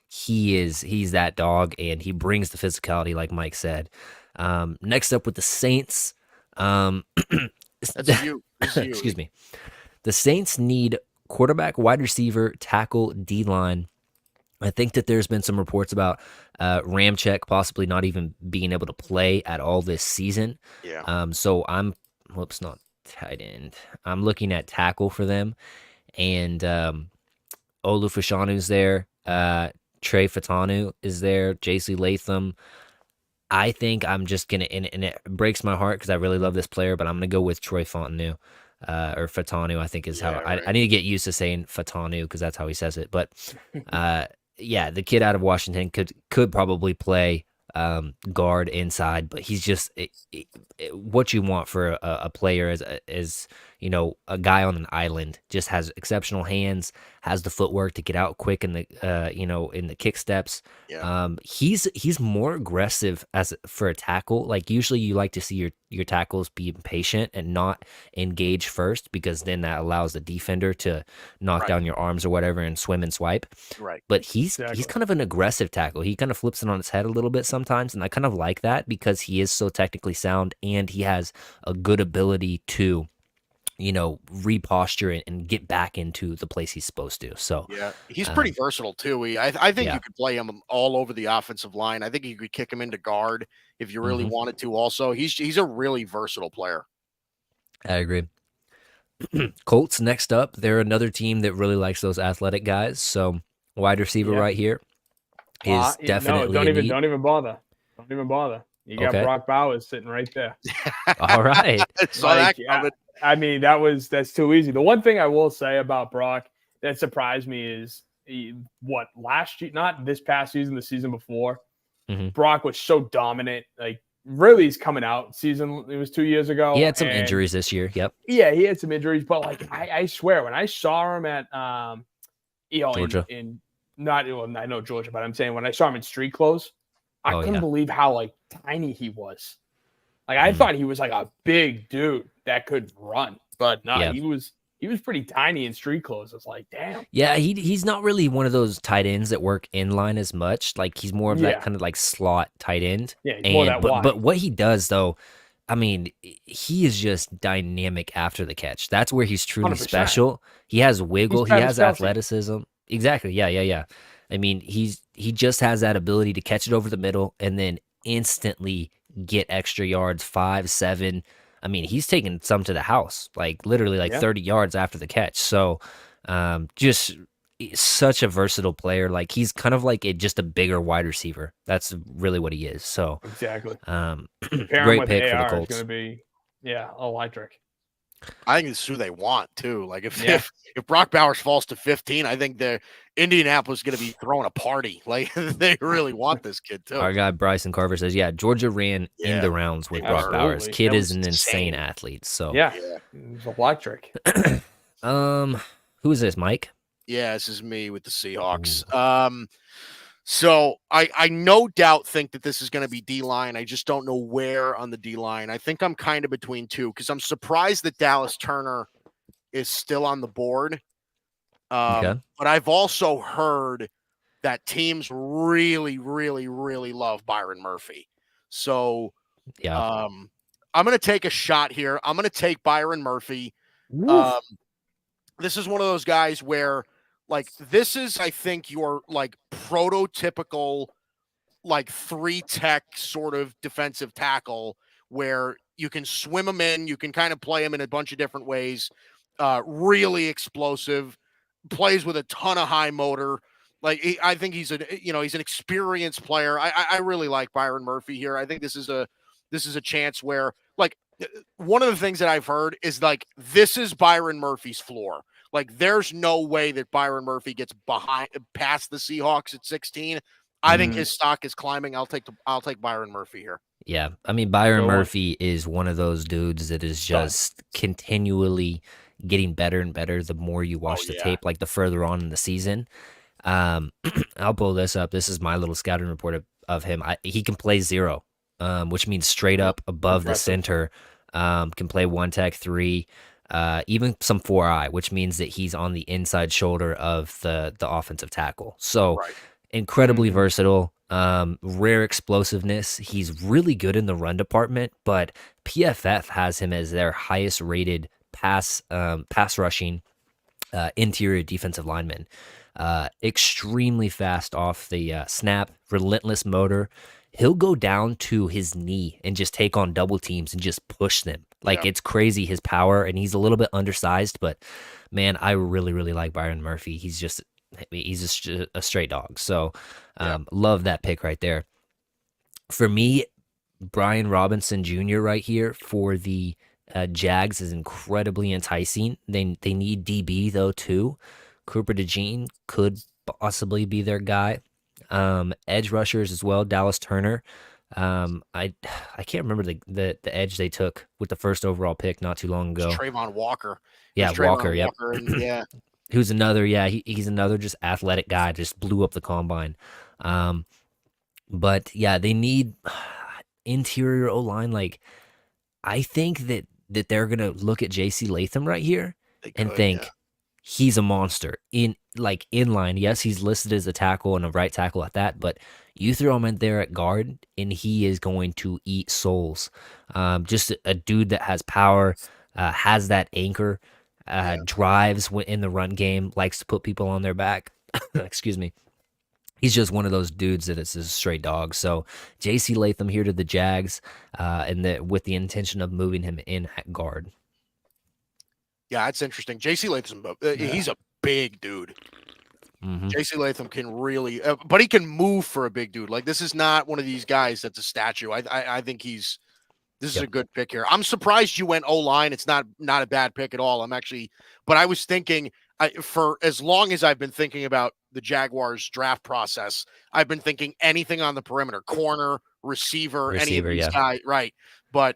Speaker 1: He's that dog, and he brings the physicality, like Mike said. Next up with the Saints.
Speaker 2: that's you.
Speaker 1: Excuse me. The Saints need quarterback, wide receiver, tackle, D-line. I think that there's been some reports about Ramczyk possibly not even being able to play at all this season.
Speaker 2: Yeah.
Speaker 1: So not tight end. I'm looking at tackle for them, and Olufashanu's there. Trey Fatanu is there. J.C. Latham. I think I'm just gonna, and it breaks my heart because I really love this player, but I'm gonna go with Troy Fontenot. Or Fatanu, I think is how I need to get used to saying Fatanu because that's how he says it. But yeah, the kid out of Washington could probably play guard inside, but he's just what you want for a player as a guy on an island. Just has exceptional hands, has the footwork to get out quick in the in the kick steps.
Speaker 2: Yeah.
Speaker 1: He's more aggressive for a tackle. Like usually you like to see your tackles be patient and not engage first, because then that allows the defender to knock down your arms or whatever and swim and swipe.
Speaker 2: Right.
Speaker 1: But he's kind of an aggressive tackle. He kind of flips it on its head a little bit sometimes, and I kind of like that because he is so technically sound and he has a good ability to reposture and get back into the place he's supposed to. So
Speaker 2: yeah, he's pretty versatile too. I think you could play him all over the offensive line. I think you could kick him into guard if you really wanted to. Also, he's a really versatile player.
Speaker 1: I agree. Colts next up. They're another team that really likes those athletic guys. So wide receiver right here is definitely
Speaker 3: don't even bother. Don't even bother. You got Brock Bowers sitting right there.
Speaker 1: All right.
Speaker 3: I mean, that's too easy. The one thing I will say about Brock that surprised me is last year, not this past season, the season before, Brock was so dominant. Like really, he's coming out season. It was 2 years ago.
Speaker 1: He had some injuries this year. Yep.
Speaker 3: Yeah, he had some injuries, but like I swear, when I saw him at
Speaker 1: Georgia,
Speaker 3: I know Georgia, but I'm saying when I saw him in street clothes, I couldn't believe how like tiny he was. Like I thought he was like a big dude that could run, but no, he was pretty tiny in street clothes. It's like, damn.
Speaker 1: Yeah, he's not really one of those tight ends that work in line as much. Like he's more of that kind of like slot tight end.
Speaker 3: Yeah, he's more that wide.
Speaker 1: But what he does though, I mean, he is just dynamic after the catch. That's where he's truly 100%. Special. He has wiggle. He has athleticism. Exactly. Yeah. I mean, he just has that ability to catch it over the middle and then instantly get extra yards, 5, 7. I mean, he's taken some to the house, like literally 30 yards after the catch. So just such a versatile player. Like he's kind of like just a bigger wide receiver. That's really what he is. So
Speaker 3: exactly.
Speaker 1: Great pick for the Colts.
Speaker 3: Going to be electric.
Speaker 2: I think it's who they want too. Like if Brock Bowers falls to 15, I think the Indianapolis is going to be throwing a party. Like they really want this kid too.
Speaker 1: Our guy Bryson Carver says, Georgia ran in the rounds with Brock Bowers. Kid is an insane athlete. So
Speaker 3: he's electric.
Speaker 1: Who is this, Mike?
Speaker 2: Yeah, this is me with the Seahawks. So I no doubt think that this is going to be D-line. I just don't know where on the D-line. I think I'm kind of between two because I'm surprised that Dallas Turner is still on the board.
Speaker 1: Okay.
Speaker 2: But I've also heard that teams really, really, really love Byron Murphy. So
Speaker 1: Yeah.
Speaker 2: I'm going to take a shot here. I'm going to take Byron Murphy. This is one of those guys where, like, this is, I think, your, like, prototypical, like, 3-tech sort of defensive tackle where you can swim him in, you can kind of play him in a bunch of different ways. Really explosive, plays with a ton of high motor. Like, I think he's he's an experienced player. I really like Byron Murphy here. I think this is a chance where, like, one of the things that I've heard is, like, this is Byron Murphy's floor. Like, there's no way that Byron Murphy gets past the Seahawks at 16. I think his stock is climbing. I'll take Byron Murphy here.
Speaker 1: Yeah. I mean, Byron Murphy is one of those dudes that is just continually getting better and better the more you watch the tape, like the further on in the season. I'll pull this up. This is my little scouting report of him. He can play 0, which means straight up above the center. Can play 1-tech 3, even some 4-eye, which means that he's on the inside shoulder of the offensive tackle. So incredibly versatile, rare explosiveness. He's really good in the run department, but PFF has him as their highest rated pass rushing interior defensive lineman. Extremely fast off the snap, relentless motor. He'll go down to his knee and just take on double teams and just push them. Like, it's crazy, his power, and he's a little bit undersized, but man, I really, really like Byron Murphy. He's just a straight dog. So love that pick right there. For me, Brian Robinson Jr. right here for the Jags is incredibly enticing. They need DB though too. Cooper DeJean could possibly be their guy. Edge rushers as well. Dallas Turner. I can't remember the edge they took with the first overall pick not too long ago.
Speaker 2: Trayvon Walker.
Speaker 1: Yeah, Walker. Yep.
Speaker 2: Yeah.
Speaker 1: Who's another? Yeah, he's another just athletic guy. Just blew up the combine. But yeah, they need interior O-line. Like, I think that they're gonna look at J.C. Latham right here and think he's a monster in line. Yes, he's listed as a tackle and a right tackle at that, but you throw him in there at guard and he is going to eat souls. Just a dude that has power, has that anchor, drives in the run game, likes to put people on their back. Excuse me. He's just one of those dudes that is a straight dog. So J.C. Latham here to the Jags, and with the intention of moving him in at guard.
Speaker 2: Yeah, that's interesting. J.C. Latham, he's a big dude. J.C. Latham can really, but he can move for a big dude. Like, this is not one of these guys that's a statue. I think this is a good pick here. I'm surprised you went O-line. It's not a bad pick at all. But I was thinking, for as long as I've been thinking about the Jaguars draft process, I've been thinking anything on the perimeter, corner, receiver, any of these guys, right? But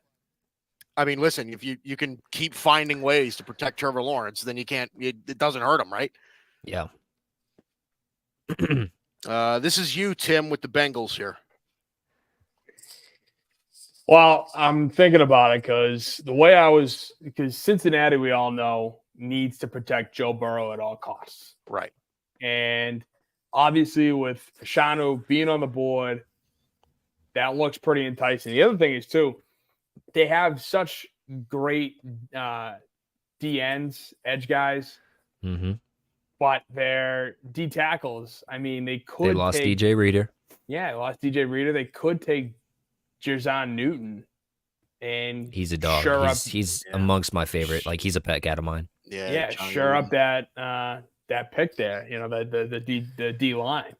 Speaker 2: I mean, listen, if you can keep finding ways to protect Trevor Lawrence, then it doesn't hurt him, right?
Speaker 1: Yeah.
Speaker 2: This is you, Tim, with the Bengals here.
Speaker 3: Well, I'm thinking about it because Cincinnati, we all know, needs to protect Joe Burrow at all costs.
Speaker 2: Right.
Speaker 3: And obviously with Fashanu being on the board, that looks pretty enticing. The other thing is, too, they have such great DNs, edge guys, but their D tackles, I mean, they
Speaker 1: lost DJ Reader.
Speaker 3: Yeah, they lost DJ Reader. They could take Jerzon Newton, and
Speaker 1: he's a dog. He's amongst my favorite. Like, he's a pet cat of mine.
Speaker 3: Yeah, sure up that pick there. You know, the D line.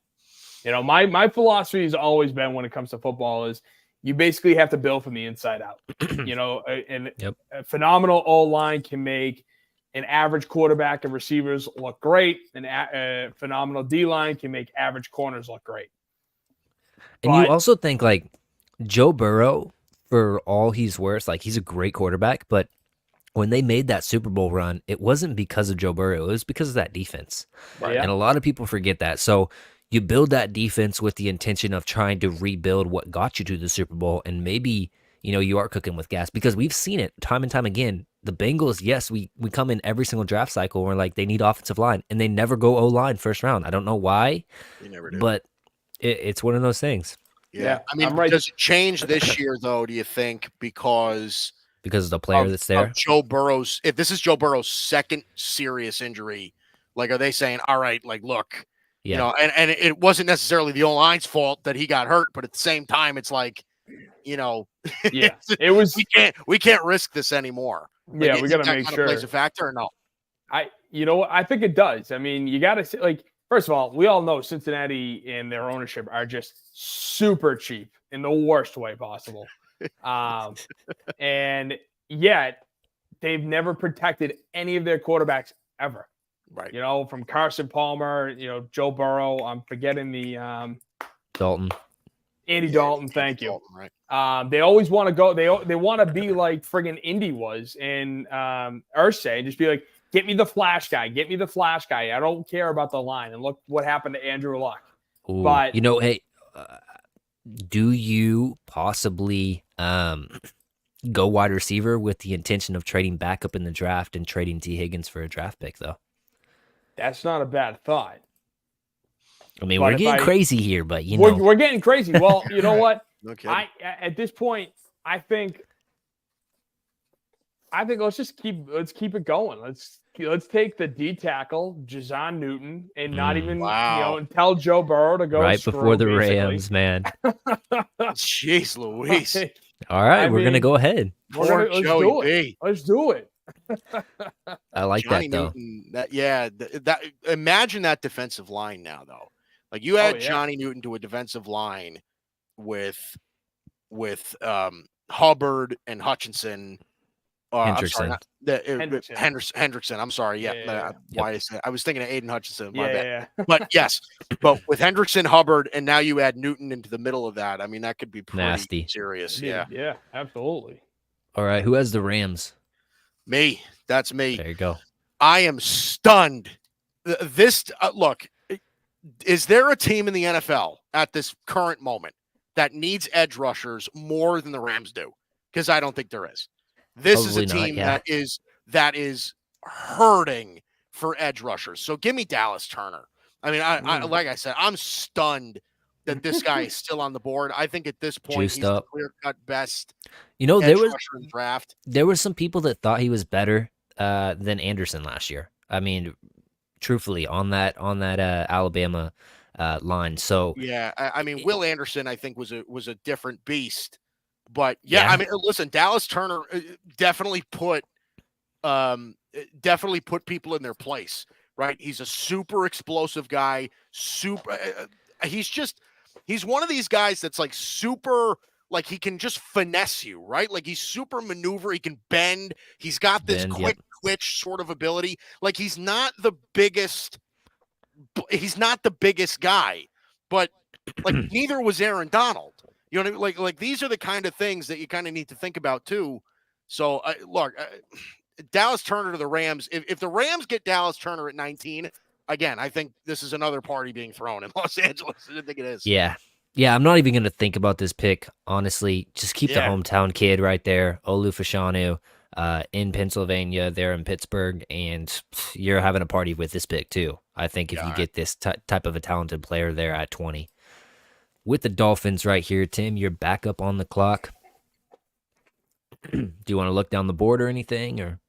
Speaker 3: You know, my philosophy has always been when it comes to football is you basically have to build from the inside out. You know, a phenomenal O-line can make an average quarterback and receivers look great. A phenomenal D-line can make average corners look great.
Speaker 1: And you also think, like, Joe Burrow, for all he's worth, like, he's a great quarterback, but when they made that Super Bowl run, it wasn't because of Joe Burrow. It was because of that defense. Right. And a lot of people forget that. So you build that defense with the intention of trying to rebuild what got you to the Super Bowl, and maybe you are cooking with gas, because we've seen it time and time again. The Bengals, yes, we come in every single draft cycle and we're like, they need offensive line, and they never go O-line first round. I don't know why,
Speaker 2: They never do.
Speaker 1: but it's one of those things.
Speaker 2: Yeah. I mean, does it change this year though? Do you think because
Speaker 1: of the player that's there?
Speaker 2: Of Joe Burrow's, if this is Joe Burrow's second serious injury, like, are they saying, all right, like, look, and it wasn't necessarily the O-line's fault that he got hurt, but at the same time, it's like,
Speaker 3: yeah, it was.
Speaker 2: We can't risk this anymore. Like,
Speaker 3: yeah, we got to make sure.
Speaker 2: Plays a factor or no?
Speaker 3: I think it does. I mean, you got to say, like, first of all, we all know Cincinnati and their ownership are just super cheap in the worst way possible. And yet they've never protected any of their quarterbacks ever.
Speaker 2: Right.
Speaker 3: From Carson Palmer, Joe Burrow. I'm forgetting the
Speaker 1: Dalton.
Speaker 3: Andy Dalton, thank you.
Speaker 2: Dalton, right.
Speaker 3: They always want to go. They want to be like friggin' Indy was in Irsay, and just be like, get me the flash guy. Get me the flash guy. I don't care about the line. And look what happened to Andrew Luck.
Speaker 1: Ooh,
Speaker 3: but
Speaker 1: hey, do you possibly go wide receiver with the intention of trading back up in the draft and trading T. Higgins for a draft pick, though?
Speaker 3: That's not a bad thought.
Speaker 1: I mean, we're getting crazy here, but
Speaker 3: we're getting crazy. Well, you know what?
Speaker 2: Okay.
Speaker 3: At this point, I think let's keep it going. Let's take the D tackle, Jazon Newton, and not even and tell Joe Burrow to go
Speaker 1: right before the
Speaker 3: basically.
Speaker 1: Rams, man.
Speaker 2: Jeez Louise.
Speaker 1: All right, we're gonna go ahead.
Speaker 3: Let's do it. Let's do it.
Speaker 1: I like
Speaker 2: Johnny
Speaker 1: that though.
Speaker 2: Newton, imagine that defensive line now, though. Like, you add Johnny Newton to a defensive line with Hubbard and Hutchinson.
Speaker 1: Hendrickson.
Speaker 2: Hendrickson. I'm sorry. Yeah. Why I was thinking of Aiden Hutchinson. My bad.
Speaker 3: Yeah.
Speaker 2: But yes, but with Hendrickson, Hubbard, and now you add Newton into the middle of that. I mean, that could be pretty
Speaker 1: nasty.
Speaker 2: Serious.
Speaker 3: Yeah, absolutely.
Speaker 1: All right, who has the Rams?
Speaker 2: Me. That's me.
Speaker 1: There you go.
Speaker 2: I am stunned. This look. Is there a team in the NFL at this current moment that needs edge rushers more than the Rams do? Because I don't think there is. This
Speaker 1: Probably
Speaker 2: is a team
Speaker 1: not,
Speaker 2: that is hurting for edge rushers. So give me Dallas Turner. I mean, I like I said, I'm stunned that this guy is still on the board. I think at this point he's the clear-cut best. Edge rusher in the draft.
Speaker 1: There were some people that thought he was better than Anderson last year. I mean, truthfully, on that Alabama line. So
Speaker 2: yeah, I mean, Will Anderson, I think was a different beast. But I mean, listen, Dallas Turner definitely put people in their place, right? He's a super explosive guy. He's one of these guys that's like super, like he can just finesse you, right? Like he's super maneuver. He can bend. He's got this quick twitch sort of ability. Like he's not the biggest guy, but like neither was Aaron Donald. You know what I mean? Like these are the kind of things that you kind of need to think about too. So look, Dallas Turner to the Rams. If the Rams get Dallas Turner at 19, again, I think this is another party being thrown in Los Angeles. I didn't think it is.
Speaker 1: Yeah. I'm not even going to think about this pick, honestly. Just keep the hometown kid right there, Olu Fashanu, in Pennsylvania, there in Pittsburgh, and you're having a party with this pick too. I think if you get this type of a talented player there at 20. With the Dolphins right here, Tim, you're back up on the clock. Do you want to look down the board or anything, or?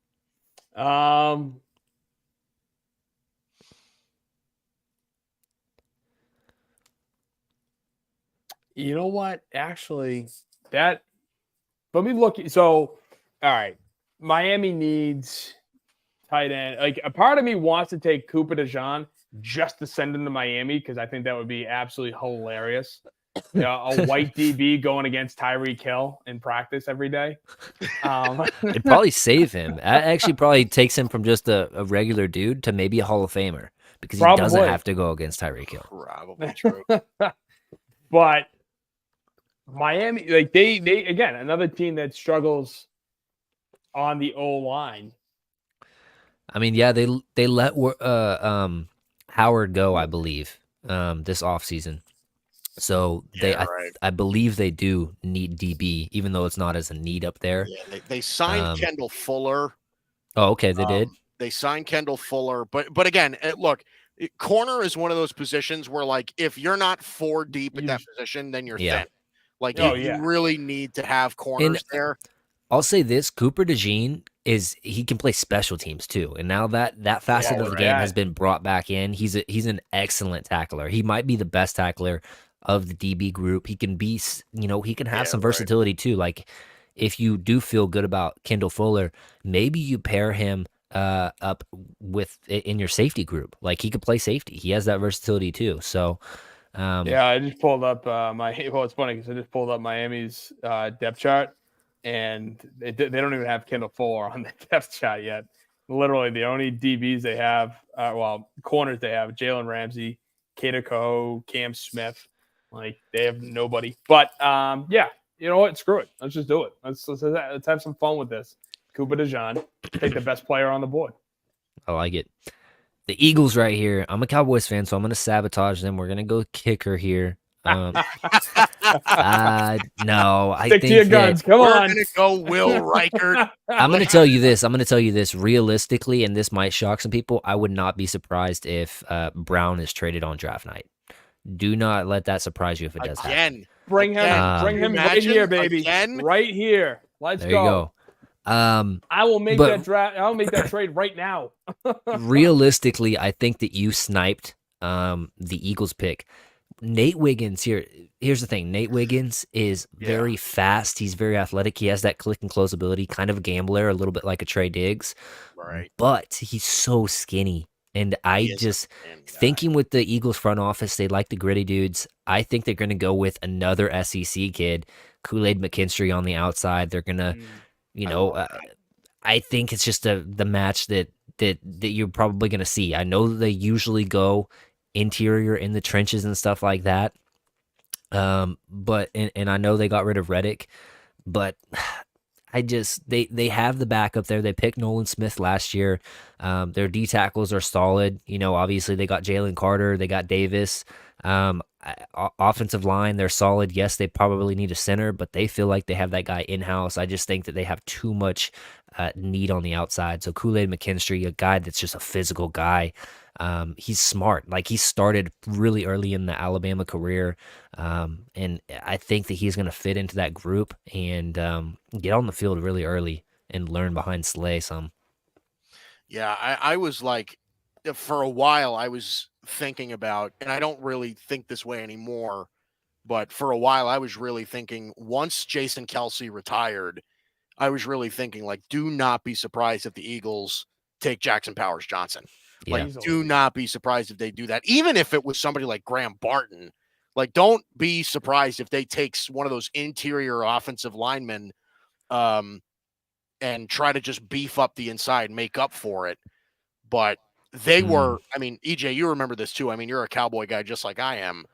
Speaker 3: You know what? Actually, let me look. So, all right, Miami needs tight end. Like a part of me wants to take Cooper DeJean just to send him to Miami because I think that would be absolutely hilarious. A white DB going against Tyreek Hill in practice every day.
Speaker 1: It'd probably save him. That actually probably takes him from just a regular dude to maybe a Hall of Famer because he doesn't have to go against Tyreek Hill.
Speaker 2: Probably true.
Speaker 3: But Miami, like they again, another team that struggles on the O line.
Speaker 1: I mean, they let Howard go, I believe. this offseason. So
Speaker 2: Yeah, right.
Speaker 1: I believe they do need DB, even though it's not as a need up there.
Speaker 2: Yeah, they signed Kendall Fuller.
Speaker 1: Oh, okay, they did.
Speaker 2: They signed Kendall Fuller, but again, look, corner is one of those positions where, like, if you're not 4 deep at that position, then you're thin. Like, you really need to have corners there.
Speaker 1: I'll say this: Cooper DeJean he can play special teams too, and now that facet of the game has been brought back in. He's an excellent tackler. He might be the best tackler of the DB group. He can be, he can have some versatility too. Like, if you do feel good about Kendall Fuller, maybe you pair him up with in your safety group. Like, he could play safety. He has that versatility too. So,
Speaker 3: I just pulled up it's funny because I just pulled up Miami's depth chart, and they don't even have Kendall Fuller on the depth chart yet. Literally, the only DBs they have, corners they have, Jalen Ramsey, Kato Koho, Cam Smith. Like, they have nobody. But you know what? Screw it. Let's just do it. Let's have some fun with this. Cooper DeJean, take the best player on the board.
Speaker 1: I like it. The Eagles right here. I'm a Cowboys fan, so I'm going to sabotage them. We're going to go kicker here. No, I
Speaker 3: Stick
Speaker 1: think
Speaker 3: to your guns. Come
Speaker 2: we're
Speaker 3: on.
Speaker 2: going to go Will Reichert.
Speaker 1: I'm going to tell you this. Realistically, and this might shock some people, I would not be surprised if Brown is traded on draft night. Do not let that surprise you if it does happen.
Speaker 3: Bring him right here, baby.
Speaker 2: Again?
Speaker 3: Right here. Let's
Speaker 1: there you go.
Speaker 3: I will make that draft. I'll make that trade right now.
Speaker 1: Realistically, I think that you sniped the Eagles pick. Nate Wiggins here's the thing. Nate Wiggins is very fast. He's very athletic. He has that click and close ability, kind of a gambler, a little bit like a Trey Diggs.
Speaker 2: Right.
Speaker 1: But he's so skinny. And thinking with the Eagles front office, they like the gritty dudes. I think they're going to go with another SEC kid, Kool-Aid McKinstry on the outside. They're going to, I think it's just the match that you're probably going to see. I know they usually go interior in the trenches and stuff like that. But I know they got rid of Reddick, but they have the backup there. They picked Nolan Smith last year. Their D tackles are solid. Obviously they got Jalen Carter, they got Davis. Offensive line, they're solid. Yes, they probably need a center, but they feel like they have that guy in-house. I just think that they have too much need on the outside. So Kool-Aid McKinstry, a guy that's just a physical guy. He's smart. Like, he started really early in the Alabama career. And I think that he's going to fit into that group and get on the field really early and learn behind Slay some.
Speaker 2: Yeah, I was like, for a while, I was thinking about, and I don't really think this way anymore, but for a while, I was really thinking, once Jason Kelsey retired, I was really thinking, like, do not be surprised if the Eagles take Jackson Powers Johnson.
Speaker 1: Yeah.
Speaker 2: Like, do not be surprised if they do that. Even if it was somebody like Graham Barton, like, don't be surprised if they take one of those interior offensive linemen and try to just beef up the inside, make up for it. But they were, I mean, EJ, you remember this too. I mean, you're a Cowboy guy just like I am.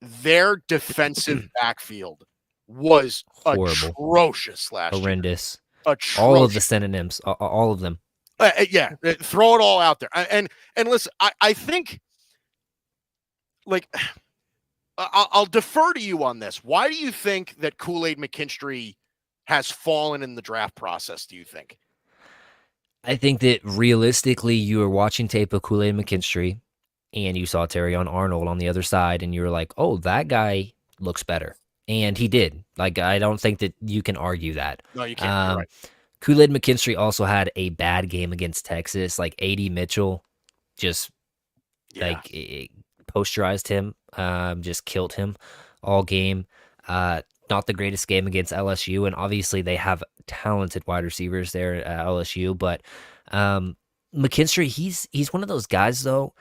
Speaker 2: Their defensive backfield was
Speaker 1: horrible,
Speaker 2: atrocious last
Speaker 1: horrendous.
Speaker 2: Year.
Speaker 1: All of the synonyms, all of them.
Speaker 2: Throw it all out there. And listen, I think, like, I'll defer to you on this. Why do you think that Kool-Aid McKinstry has fallen in the draft process, do you think?
Speaker 1: I think that realistically, you were watching tape of Kool-Aid McKinstry, and you saw Terrion Arnold on the other side, and you were like, oh, that guy looks better. And he did. Like, I don't think that you can argue that.
Speaker 2: No, you can't. You're right.
Speaker 1: Kool-Aid McKinstry also had a bad game against Texas. Like, A.D. Mitchell just, posterized him, just killed him all game. Not the greatest game against LSU, and obviously they have talented wide receivers there at LSU, but McKinstry, he's one of those guys, though.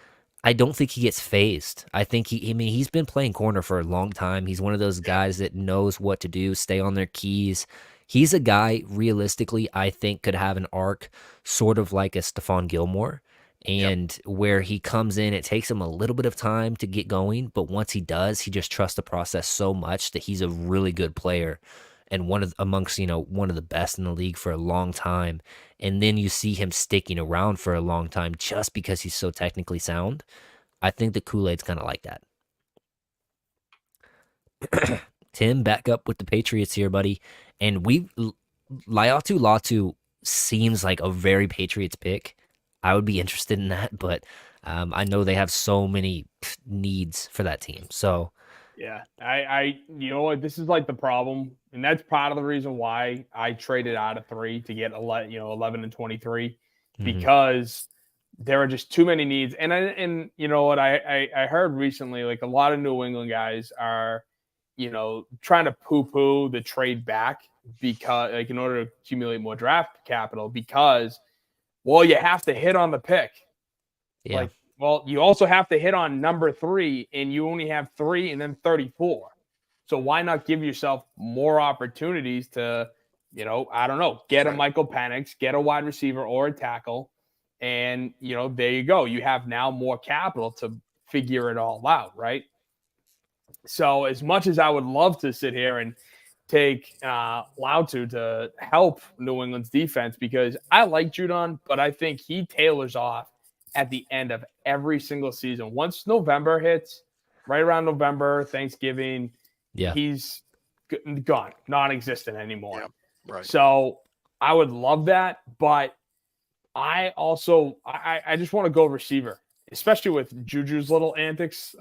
Speaker 1: I don't think he gets phased. I think he's been playing corner for a long time. He's one of those guys that knows what to do, stay on their keys. He's a guy, realistically, I think could have an arc sort of like a Stephon Gilmore, and where he comes in, it takes him a little bit of time to get going, but once he does, he just trusts the process so much that he's a really good player and amongst one of the best in the league for a long time. And then you see him sticking around for a long time just because he's so technically sound. I think the Kool-Aid's kind of like that. Tim, back up with the Patriots here, buddy. And Latu seems like a very Patriots pick. I would be interested in that, but I know they have so many needs for that team. So
Speaker 3: yeah, you know what, this is like the problem, and that's part of the reason why I traded out of 3 to get 11 and 23, because there are just too many needs. And you know what, I heard recently, like a lot of New England guys are, trying to poo-poo the trade back because, like, in order to accumulate more draft capital, because, well, you have to hit on the pick.
Speaker 1: Yeah.
Speaker 3: Like, well, you also have to hit on number 3, and you only have 3 and then 34. So why not give yourself more opportunities to, I don't know, get a Michael Penix, get a wide receiver or a tackle, and, there you go. You have now more capital to figure it all out, right? So as much as I would love to sit here and take Latu to help New England's defense, because I like Judon, but I think he tailors off at the end of every single season. Once November hits, right around November, Thanksgiving, he's gone, non-existent anymore.
Speaker 2: Yeah, right.
Speaker 3: So I would love that, but I just want to go receiver, especially with Juju's little antics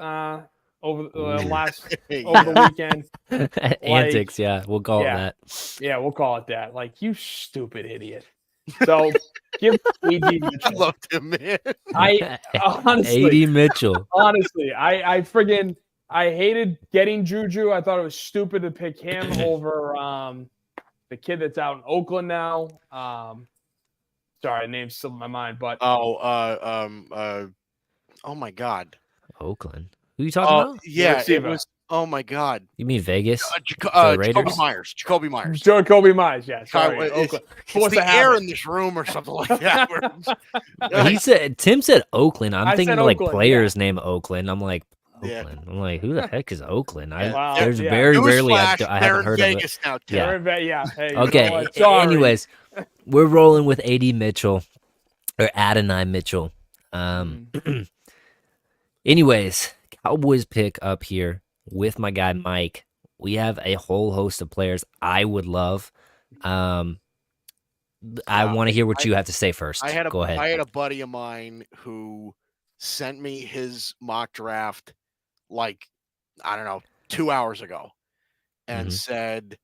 Speaker 3: over the weekend.
Speaker 1: Antics, we'll call it that.
Speaker 3: Yeah, we'll call it that. Like, you stupid idiot. So give AD Mitchell.
Speaker 2: I loved him, man.
Speaker 3: I honestly,
Speaker 1: AD Mitchell.
Speaker 3: Honestly, I hated getting Juju. I thought it was stupid to pick him over the kid that's out in Oakland now. Sorry, name's still in my mind, but
Speaker 2: oh my God,
Speaker 1: Oakland. Who are you talking about?
Speaker 2: Yeah, it was. Oh my God.
Speaker 1: You mean Vegas?
Speaker 2: Jacoby Myers. Jacoby
Speaker 3: Myers. Yeah. Sorry.
Speaker 2: It's the air in this room or something like that.
Speaker 1: Tim said Oakland. I'm thinking of like
Speaker 3: Oakland,
Speaker 1: players named Oakland. I'm like, Oakland. I'm like, who the heck is Oakland? There's very rarely I haven't heard
Speaker 2: Vegas
Speaker 1: of it.
Speaker 2: Now,
Speaker 3: yeah. Hey,
Speaker 1: okay. Anyways, we're rolling with AD Mitchell or Adonai Mitchell. Anyways, Cowboys pick up here with my guy Mike. We have a whole host of players I would love. I want to hear what you have to say first. Go ahead.
Speaker 2: I had a buddy of mine who sent me his mock draft, like, I don't know, 2 hours ago, and said,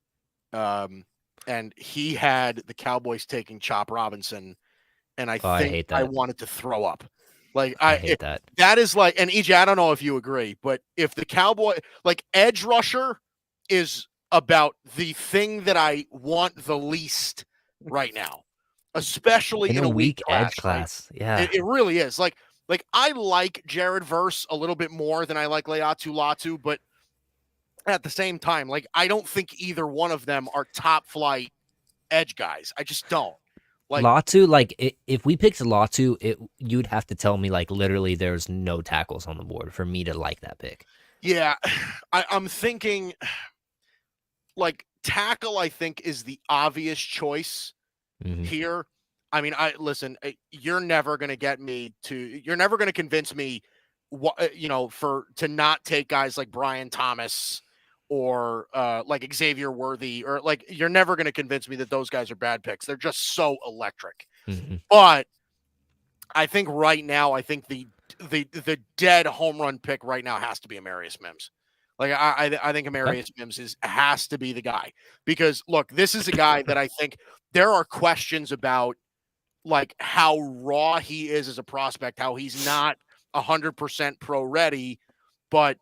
Speaker 2: and he had the Cowboys taking Chop Robinson, and I think I wanted to throw up. Like,
Speaker 1: I hate that.
Speaker 2: That is like, and EJ, I don't know if you agree, but if the Cowboy, like, edge rusher is about the thing that I want the least right now, especially in a weak
Speaker 1: edge class.
Speaker 2: Right?
Speaker 1: Yeah,
Speaker 2: it really is. Like I like Jared Verse a little bit more than I like Latu, but at the same time, like, I don't think either one of them are top flight edge guys. I just don't. Like
Speaker 1: Latu, like, if we picked Latu, you'd have to tell me, like, literally there's no tackles on the board for me to like that pick.
Speaker 2: Yeah, I'm thinking, like, tackle, I think, is the obvious choice here. I mean, listen, you're never going to convince me, to not take guys like Brian Thomas or like Xavier Worthy, or like, you're never going to convince me that those guys are bad picks. They're just so electric. But I think right now, the dead home run pick right now has to be Amarius Mims. Like, I think Amarius Mims has to be the guy, because look, this is a guy that I think there are questions about, like, how raw he is as a prospect, how he's not 100% pro ready, but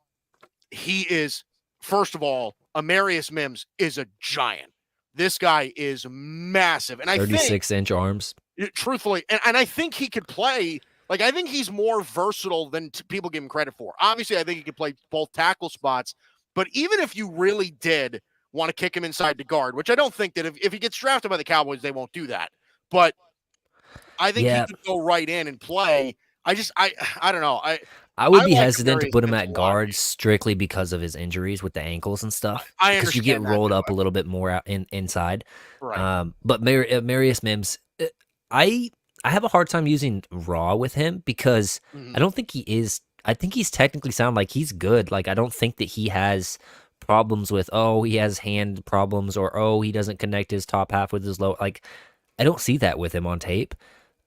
Speaker 2: he is. First of all, Amarius Mims is a giant. This guy is massive. And I
Speaker 1: 36-inch arms.
Speaker 2: Truthfully, and I think he could play. Like, I think he's more versatile than people give him credit for. Obviously, I think he could play both tackle spots. But even if you really did want to kick him inside the guard, which I don't think that if he gets drafted by the Cowboys, they won't do that. But I think he could go right in and play. I don't know.
Speaker 1: I would be hesitant to put him at guard strictly because of his injuries with the ankles and stuff. Because you get rolled up a little bit more out inside.
Speaker 2: Right.
Speaker 1: But Marius Mims, I have a hard time using raw with him because I don't think he is. I think he's technically sound. Like, he's good. Like, I don't think that he has problems with, oh, he has hand problems, or oh, he doesn't connect his top half with his low. Like, I don't see that with him on tape.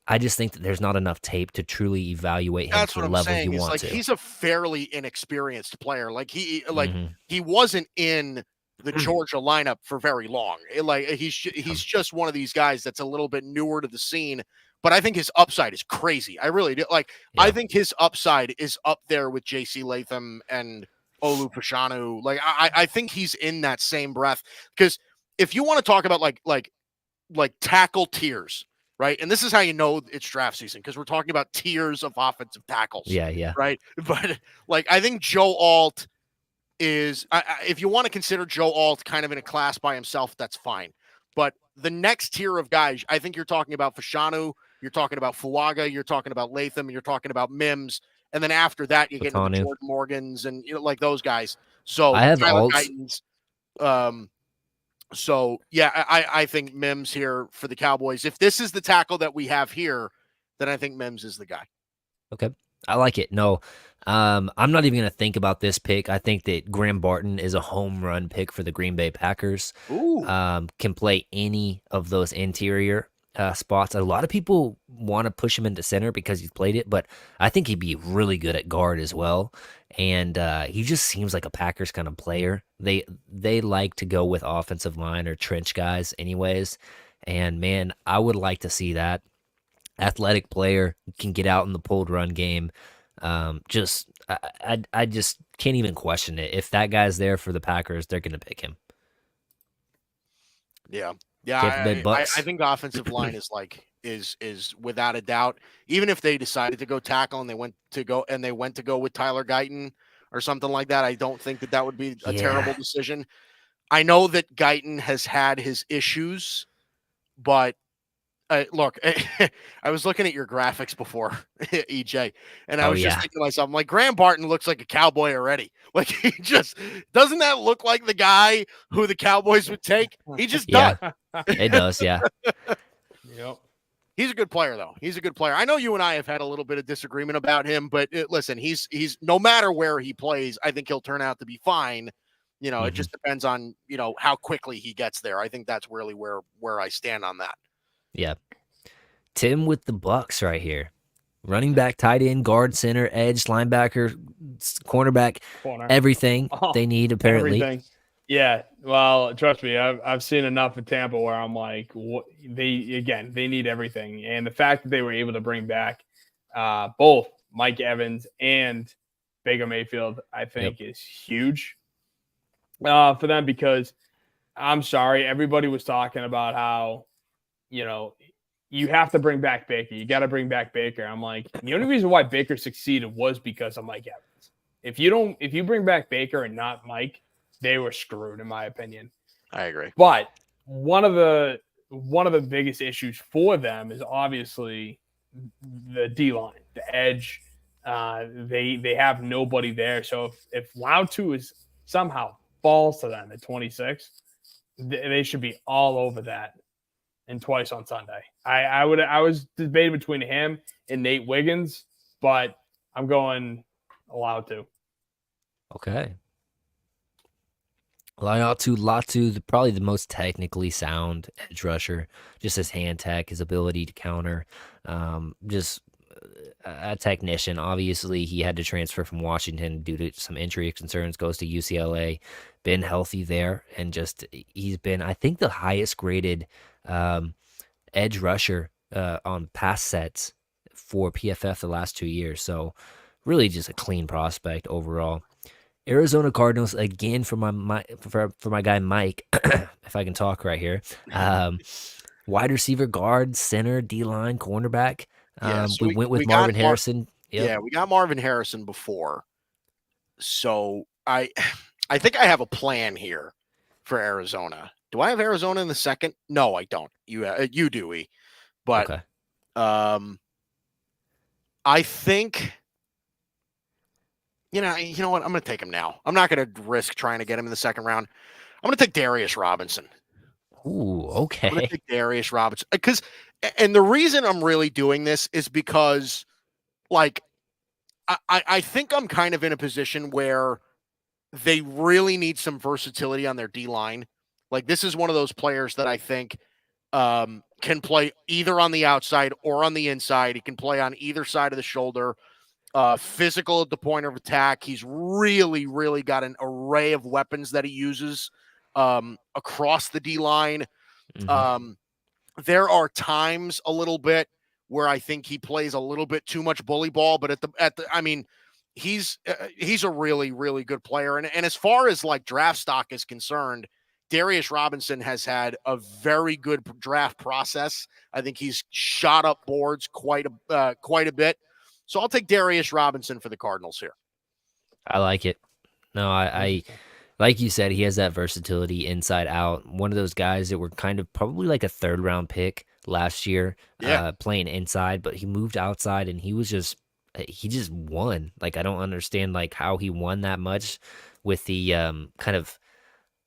Speaker 1: I just think that there's not enough tape to truly evaluate him
Speaker 2: That's
Speaker 1: to
Speaker 2: what
Speaker 1: the
Speaker 2: I'm
Speaker 1: level you
Speaker 2: saying is
Speaker 1: want
Speaker 2: like
Speaker 1: to.
Speaker 2: he's a fairly inexperienced player. Like
Speaker 1: Mhm.
Speaker 2: he wasn't in the Georgia lineup for very long. He's just one of these guys that's a little bit newer to the scene, but I think his upside is crazy. I really do. Like I
Speaker 1: Yeah.
Speaker 2: think his upside is up there with JC Latham and Olu Fashanu. Like I think he's in that same breath, because if you want to talk about like tackle tiers, right? And this is how you know it's draft season, because we're talking about tiers of offensive tackles,
Speaker 1: Yeah, yeah.
Speaker 2: right? But like I think Joe Alt is, if you want to consider Joe Alt kind of in a class by himself, that's fine. But the next tier of guys, I think you're talking about Fashanu, you're talking about Fuaga, you're talking about Latham, you're talking about Mims, and then after that you get into the
Speaker 1: Patanu.
Speaker 2: Jordan Morgans and like those guys. So
Speaker 1: I have
Speaker 2: Tyler
Speaker 1: alts.
Speaker 2: Guyton's, so yeah, I think Mims here for the Cowboys. If this is the tackle that we have here, then I think Mims is the guy.
Speaker 1: Okay. I like it. No, I'm not even going to think about this pick. I think that Graham Barton is a home run pick for the Green Bay Packers.
Speaker 2: Ooh.
Speaker 1: Can play any of those interior spots. A lot of people want to push him into center because he's played it, but I think he'd be really good at guard as well. And he just seems like a Packers kind of player. They like to go with offensive line or trench guys anyways. And man, I would like to see that. Athletic player, can get out in the pulled run game. I just can't even question it. If that guy's there for the Packers, they're going to pick him.
Speaker 2: Yeah.
Speaker 1: I
Speaker 2: I think offensive line is without a doubt. Even if they decided to go tackle and they went to go with Tyler Guyton or something like that, I don't think that would be a terrible decision. I know that Guyton has had his issues, but look, I was looking at your graphics before, EJ, and I was just thinking to myself, I'm like, Graham Barton looks like a Cowboy already. Like, he just doesn't that look like the guy who the Cowboys would take? He just does.
Speaker 1: It does, yeah.
Speaker 3: Yep.
Speaker 2: He's a good player, though. He's a good player. I know you and I have had a little bit of disagreement about him, but listen, he's no matter where he plays, I think he'll turn out to be fine. You know, It just depends on, how quickly he gets there. I think that's really where I stand on that.
Speaker 1: Yeah. Tim with the Bucks right here. Running back, tight end, guard, center, edge, linebacker, cornerback, everything they need apparently.
Speaker 3: Everything. Yeah. Well, trust me, I've seen enough of Tampa where I'm like, they need everything. And the fact that they were able to bring back both Mike Evans and Baker Mayfield, I think is huge for them, because I'm sorry, everybody was talking about how, you have to bring back Baker. You got to bring back Baker. I'm like, the only reason why Baker succeeded was because of Mike Evans. If you bring back Baker and not Mike, they were screwed, in my opinion.
Speaker 2: I agree.
Speaker 3: But one of the biggest issues for them is obviously the D line, the edge. They have nobody there. So if Lautu is somehow falls to them at 26, they should be all over that. And twice on Sunday. I was debating between him and Nate Wiggins, but I'm going Lautu.
Speaker 1: Okay. Latu, probably the most technically sound edge rusher. Just his hand tech, his ability to counter. Just a technician. Obviously, he had to transfer from Washington due to some injury concerns, goes to UCLA, been healthy there, and just he's been, I think, the highest graded edge rusher on pass sets for PFF the last 2 years. So really just a clean prospect overall. Arizona Cardinals, again, for my guy Mike, if I can talk right here. Wide receiver, guard, center, D-line, cornerback. We went with Marvin Harrison.
Speaker 2: Yep. Yeah, we got Marvin Harrison before. So I think I have a plan here for Arizona. Do I have Arizona in the second? No, I don't. You do, E. But
Speaker 1: okay.
Speaker 2: I think, you know what? I'm going to take him now. I'm not going to risk trying to get him in the second round. I'm going to take Darius Robinson.
Speaker 1: Ooh, okay.
Speaker 2: I'm going to take Darius Robinson. And the reason I'm really doing this is because, like, I think I'm kind of in a position where they really need some versatility on their D line. Like this is one of those players that I think can play either on the outside or on the inside. He can play on either side of the shoulder. Physical at the point of attack. He's really, really got an array of weapons that he uses across the D line.
Speaker 1: Mm-hmm.
Speaker 2: There are times a little bit where I think he plays a little bit too much bully ball, but I mean, he's a really, really good player. And as far as like draft stock is concerned, Darius Robinson has had a very good draft process. I think he's shot up boards quite a bit. So I'll take Darius Robinson for the Cardinals here.
Speaker 1: I like it. No, I like you said, he has that versatility inside out. One of those guys that were kind of probably like a 3rd round pick last year, playing inside, but he moved outside and he just won. Like I don't understand like how he won that much with the kind of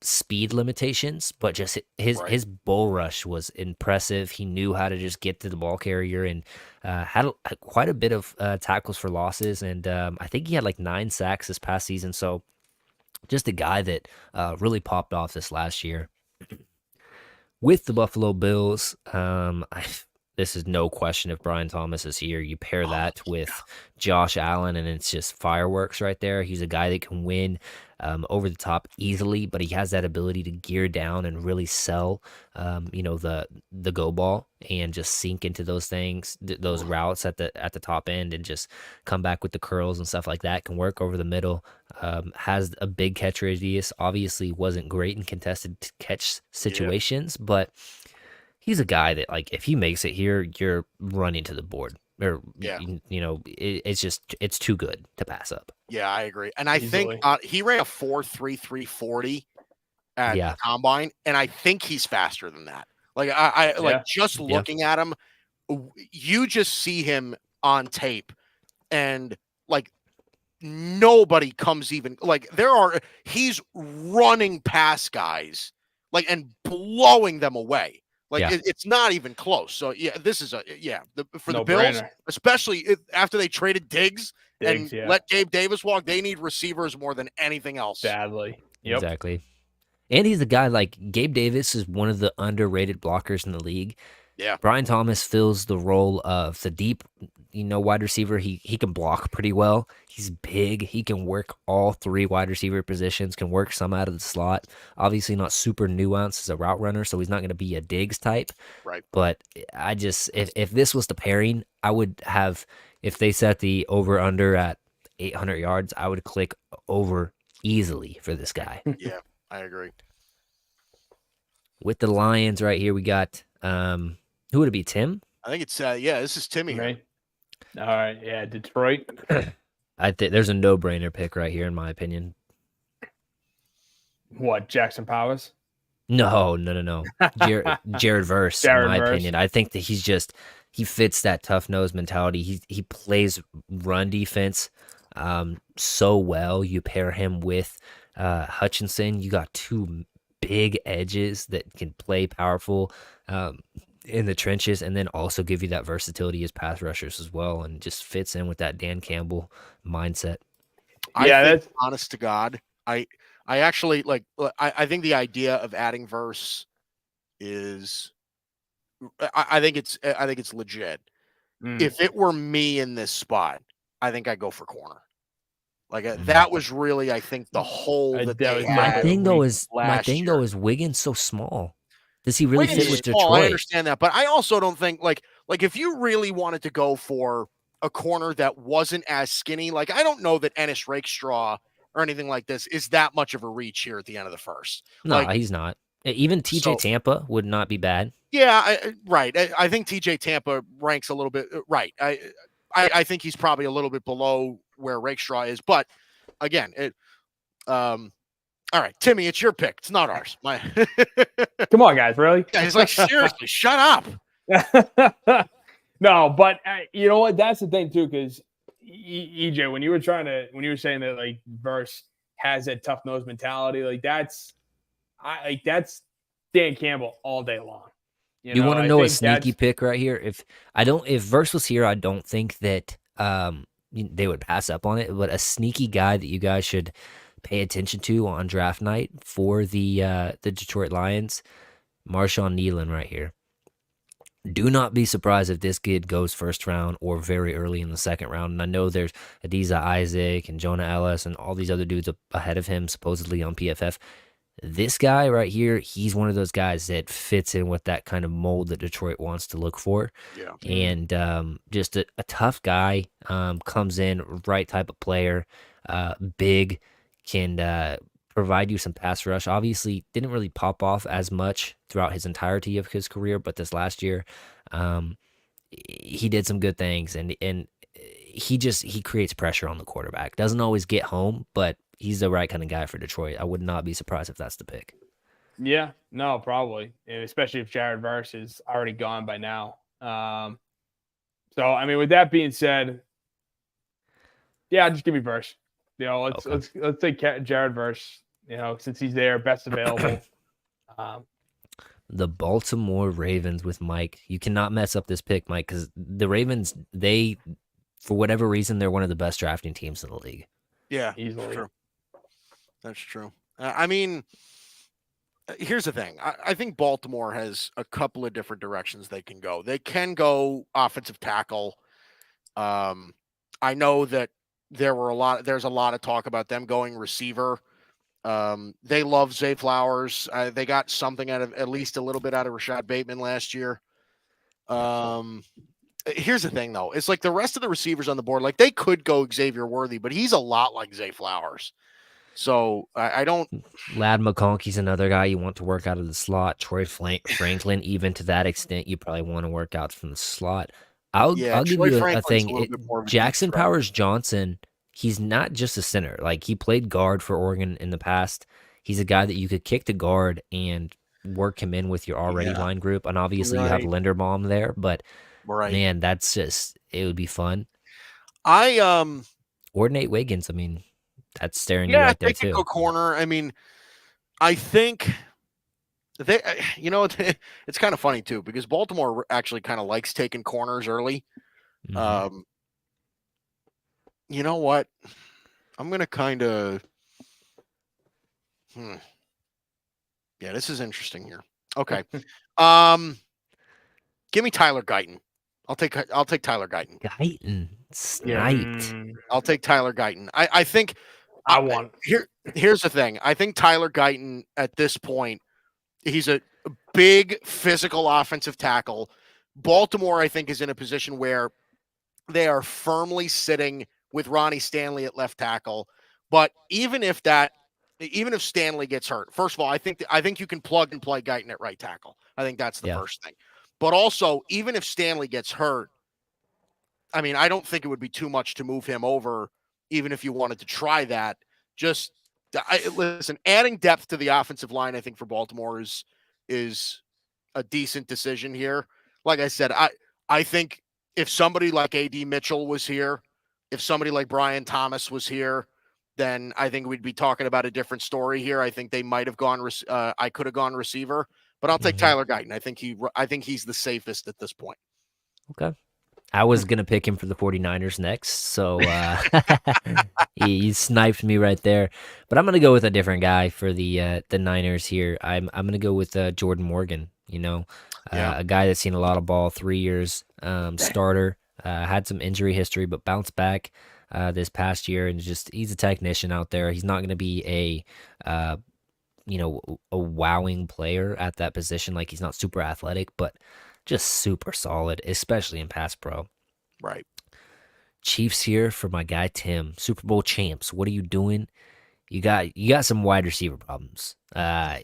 Speaker 1: speed limitations, but just his bull rush was impressive. He knew how to just get to the ball carrier and had quite a bit of tackles for losses, and I think he had like 9 sacks this past season. So just a guy that really popped off this last year. With the Buffalo Bills, this is no question if Brian Thomas is here. You pair that with Josh Allen, and it's just fireworks right there. He's a guy that can win over the top easily, but he has that ability to gear down and really sell, the go ball and just sink into those things, those routes at the top end, and just come back with the curls and stuff like that. Can work over the middle. Has a big catch radius. Obviously, wasn't great in contested catch situations, but he's a guy that, like, if he makes it here, you're running to the board. Or, it's too good to pass up.
Speaker 2: Yeah, I agree. And I think he ran a 4.33 40 at the combine, and I think he's faster than that. Like, looking at him, you just see him on tape, and, like, nobody comes even, like, he's running past guys, like, and blowing them away. Like, it's not even close. So, this is for the Bills, especially after they traded Diggs and let Gabe Davis walk, they need receivers more than anything else.
Speaker 3: Badly.
Speaker 1: Yep. Exactly. And he's a guy, like, Gabe Davis is one of the underrated blockers in the league.
Speaker 2: Yeah.
Speaker 1: Brian Thomas fills the role of the deep, wide receiver. He can block pretty well. He's big. He can work all 3 wide receiver positions, can work some out of the slot. Obviously not super nuanced as a route runner, so he's not going to be a Diggs type.
Speaker 2: Right.
Speaker 1: But I just, if this was the pairing, I would have, if they set the over-under at 800 yards, I would click over easily for this guy.
Speaker 2: Yeah, I agree.
Speaker 1: With the Lions right here, we got, who would it be, Tim?
Speaker 2: I think it's, this is Timmy.
Speaker 3: Right. All right, yeah, Detroit.
Speaker 1: I think there's a no-brainer pick right here, in my opinion.
Speaker 3: What, Jackson Powers?
Speaker 1: No. Jared Verse, in my opinion. I think that he fits that tough nose mentality. He plays run defense so well. You pair him with Hutchinson, you got 2 big edges that can play powerful in the trenches, and then also give you that versatility as pass rushers as well, and just fits in with that Dan Campbell mindset.
Speaker 2: That's honest to God. I actually I think the idea of adding Verse is, I think it's legit. If it were me in this spot, I think I'd go for corner. Like that was really, I think, the hole that they had.
Speaker 1: My thing though is Wiggins so small. Does he really fit with Detroit?
Speaker 2: I understand that, but I also don't think like if you really wanted to go for a corner that wasn't as skinny, like I don't know that Ennis Rakestraw or anything like this is that much of a reach here at the end of the first.
Speaker 1: No, he's not. Even TJ Tampa would not be bad.
Speaker 2: Yeah, right. I think TJ Tampa ranks a little bit right. I think he's probably a little bit below where Rakestraw is, but again, all right, Timmy, it's your pick. It's not ours.
Speaker 3: Come on, guys, really?
Speaker 2: Yeah, he's like, seriously, shut up.
Speaker 3: No, but you know what? That's the thing too, because EJ, when you were saying that like Verse has that tough nose mentality, like that's Dan Campbell all day long.
Speaker 1: You want to know a sneaky pick right here? If Verse was here, I don't think that they would pass up on it. But a sneaky guy that you guys should pay attention to on draft night for the Detroit Lions, Marshawn Nealon right here. Do not be surprised if this kid goes first round or very early in the second round. And I know there's Adiza Isaac and Jonah Ellis and all these other dudes ahead of him, supposedly on PFF. This guy right here, he's one of those guys that fits in with that kind of mold that Detroit wants to look for.
Speaker 2: Yeah.
Speaker 1: And just a tough guy, comes in, right type of player, big, can provide you some pass rush. Obviously, didn't really pop off as much throughout his entirety of his career, but this last year, he did some good things, and he creates pressure on the quarterback. Doesn't always get home, but he's the right kind of guy for Detroit. I would not be surprised if that's the pick.
Speaker 3: Yeah, no, probably, and especially if Jared Verse is already gone by now. So I mean, with that being said, yeah, just give me Verse. Let's take Jared Verse. Since he's there, best available.
Speaker 1: The Baltimore Ravens with Mike. You cannot mess up this pick, Mike, because the Ravens, for whatever reason, they're one of the best drafting teams in the league.
Speaker 2: Yeah,
Speaker 3: easily.
Speaker 2: True. That's true. I mean, here's the thing. I think Baltimore has a couple of different directions they can go. They can go offensive tackle. I know that there's a lot of talk about them going receiver. They love Zay Flowers. They got something at least a little bit out of Rashad Bateman last year. Here's the thing, though. It's like the rest of the receivers on the board, like they could go Xavier Worthy, but he's a lot like Zay Flowers. So I don't.
Speaker 1: Lad McConkey's another guy you want to work out of the slot. Troy Franklin, even to that extent, you probably want to work out from the slot. I'll give you a thing. Jackson Powers Johnson, he's not just a center. Like, he played guard for Oregon in the past. He's a guy that you could kick to guard and work him in with your already line group. And obviously you have Linderbaum there, but man, that's just, it would be fun. Or Nate Wiggins. I mean, that's staring you right there too.
Speaker 2: Go corner. I mean, I think they, it's kind of funny too, because Baltimore actually kind of likes taking corners early. Mm-hmm. You know what? I'm going to kind of, yeah, this is interesting here. Okay. Give me Tyler Guyton. I'll take Tyler Guyton.
Speaker 1: Guyton. Sniped.
Speaker 2: I'll take Tyler Guyton. I think here's the thing. I think Tyler Guyton at this point, he's a big physical offensive tackle. Baltimore, I think, is in a position where they are firmly sitting with Ronnie Stanley at left tackle. But even if Stanley gets hurt, first of all, I think you can plug and play Guyton at right tackle. I think that's the first thing. But also, even if Stanley gets hurt, I mean, I don't think it would be too much to move him over, even if you wanted to try that. Listen, adding depth to the offensive line, I think, for Baltimore is a decent decision here. Like I said, I think if somebody like A.D. Mitchell was here, if somebody like Brian Thomas was here, then I think we'd be talking about a different story here. I think they might have gone. I could have gone receiver, but I'll take Tyler Guyton. I think he's the safest at this point.
Speaker 1: Okay. I was going to pick him for the 49ers next, so he sniped me right there. But I'm going to go with a different guy for the Niners here. I'm going to go with Jordan Morgan, a guy that's seen a lot of ball, 3 years, starter, had some injury history, but bounced back this past year, and he's a technician out there. He's not going to be a wowing player at that position. Like, he's not super athletic, but just super solid, especially in pass pro.
Speaker 2: Right.
Speaker 1: Chiefs here for my guy Tim. Super Bowl champs. What are you doing? You got some wide receiver problems.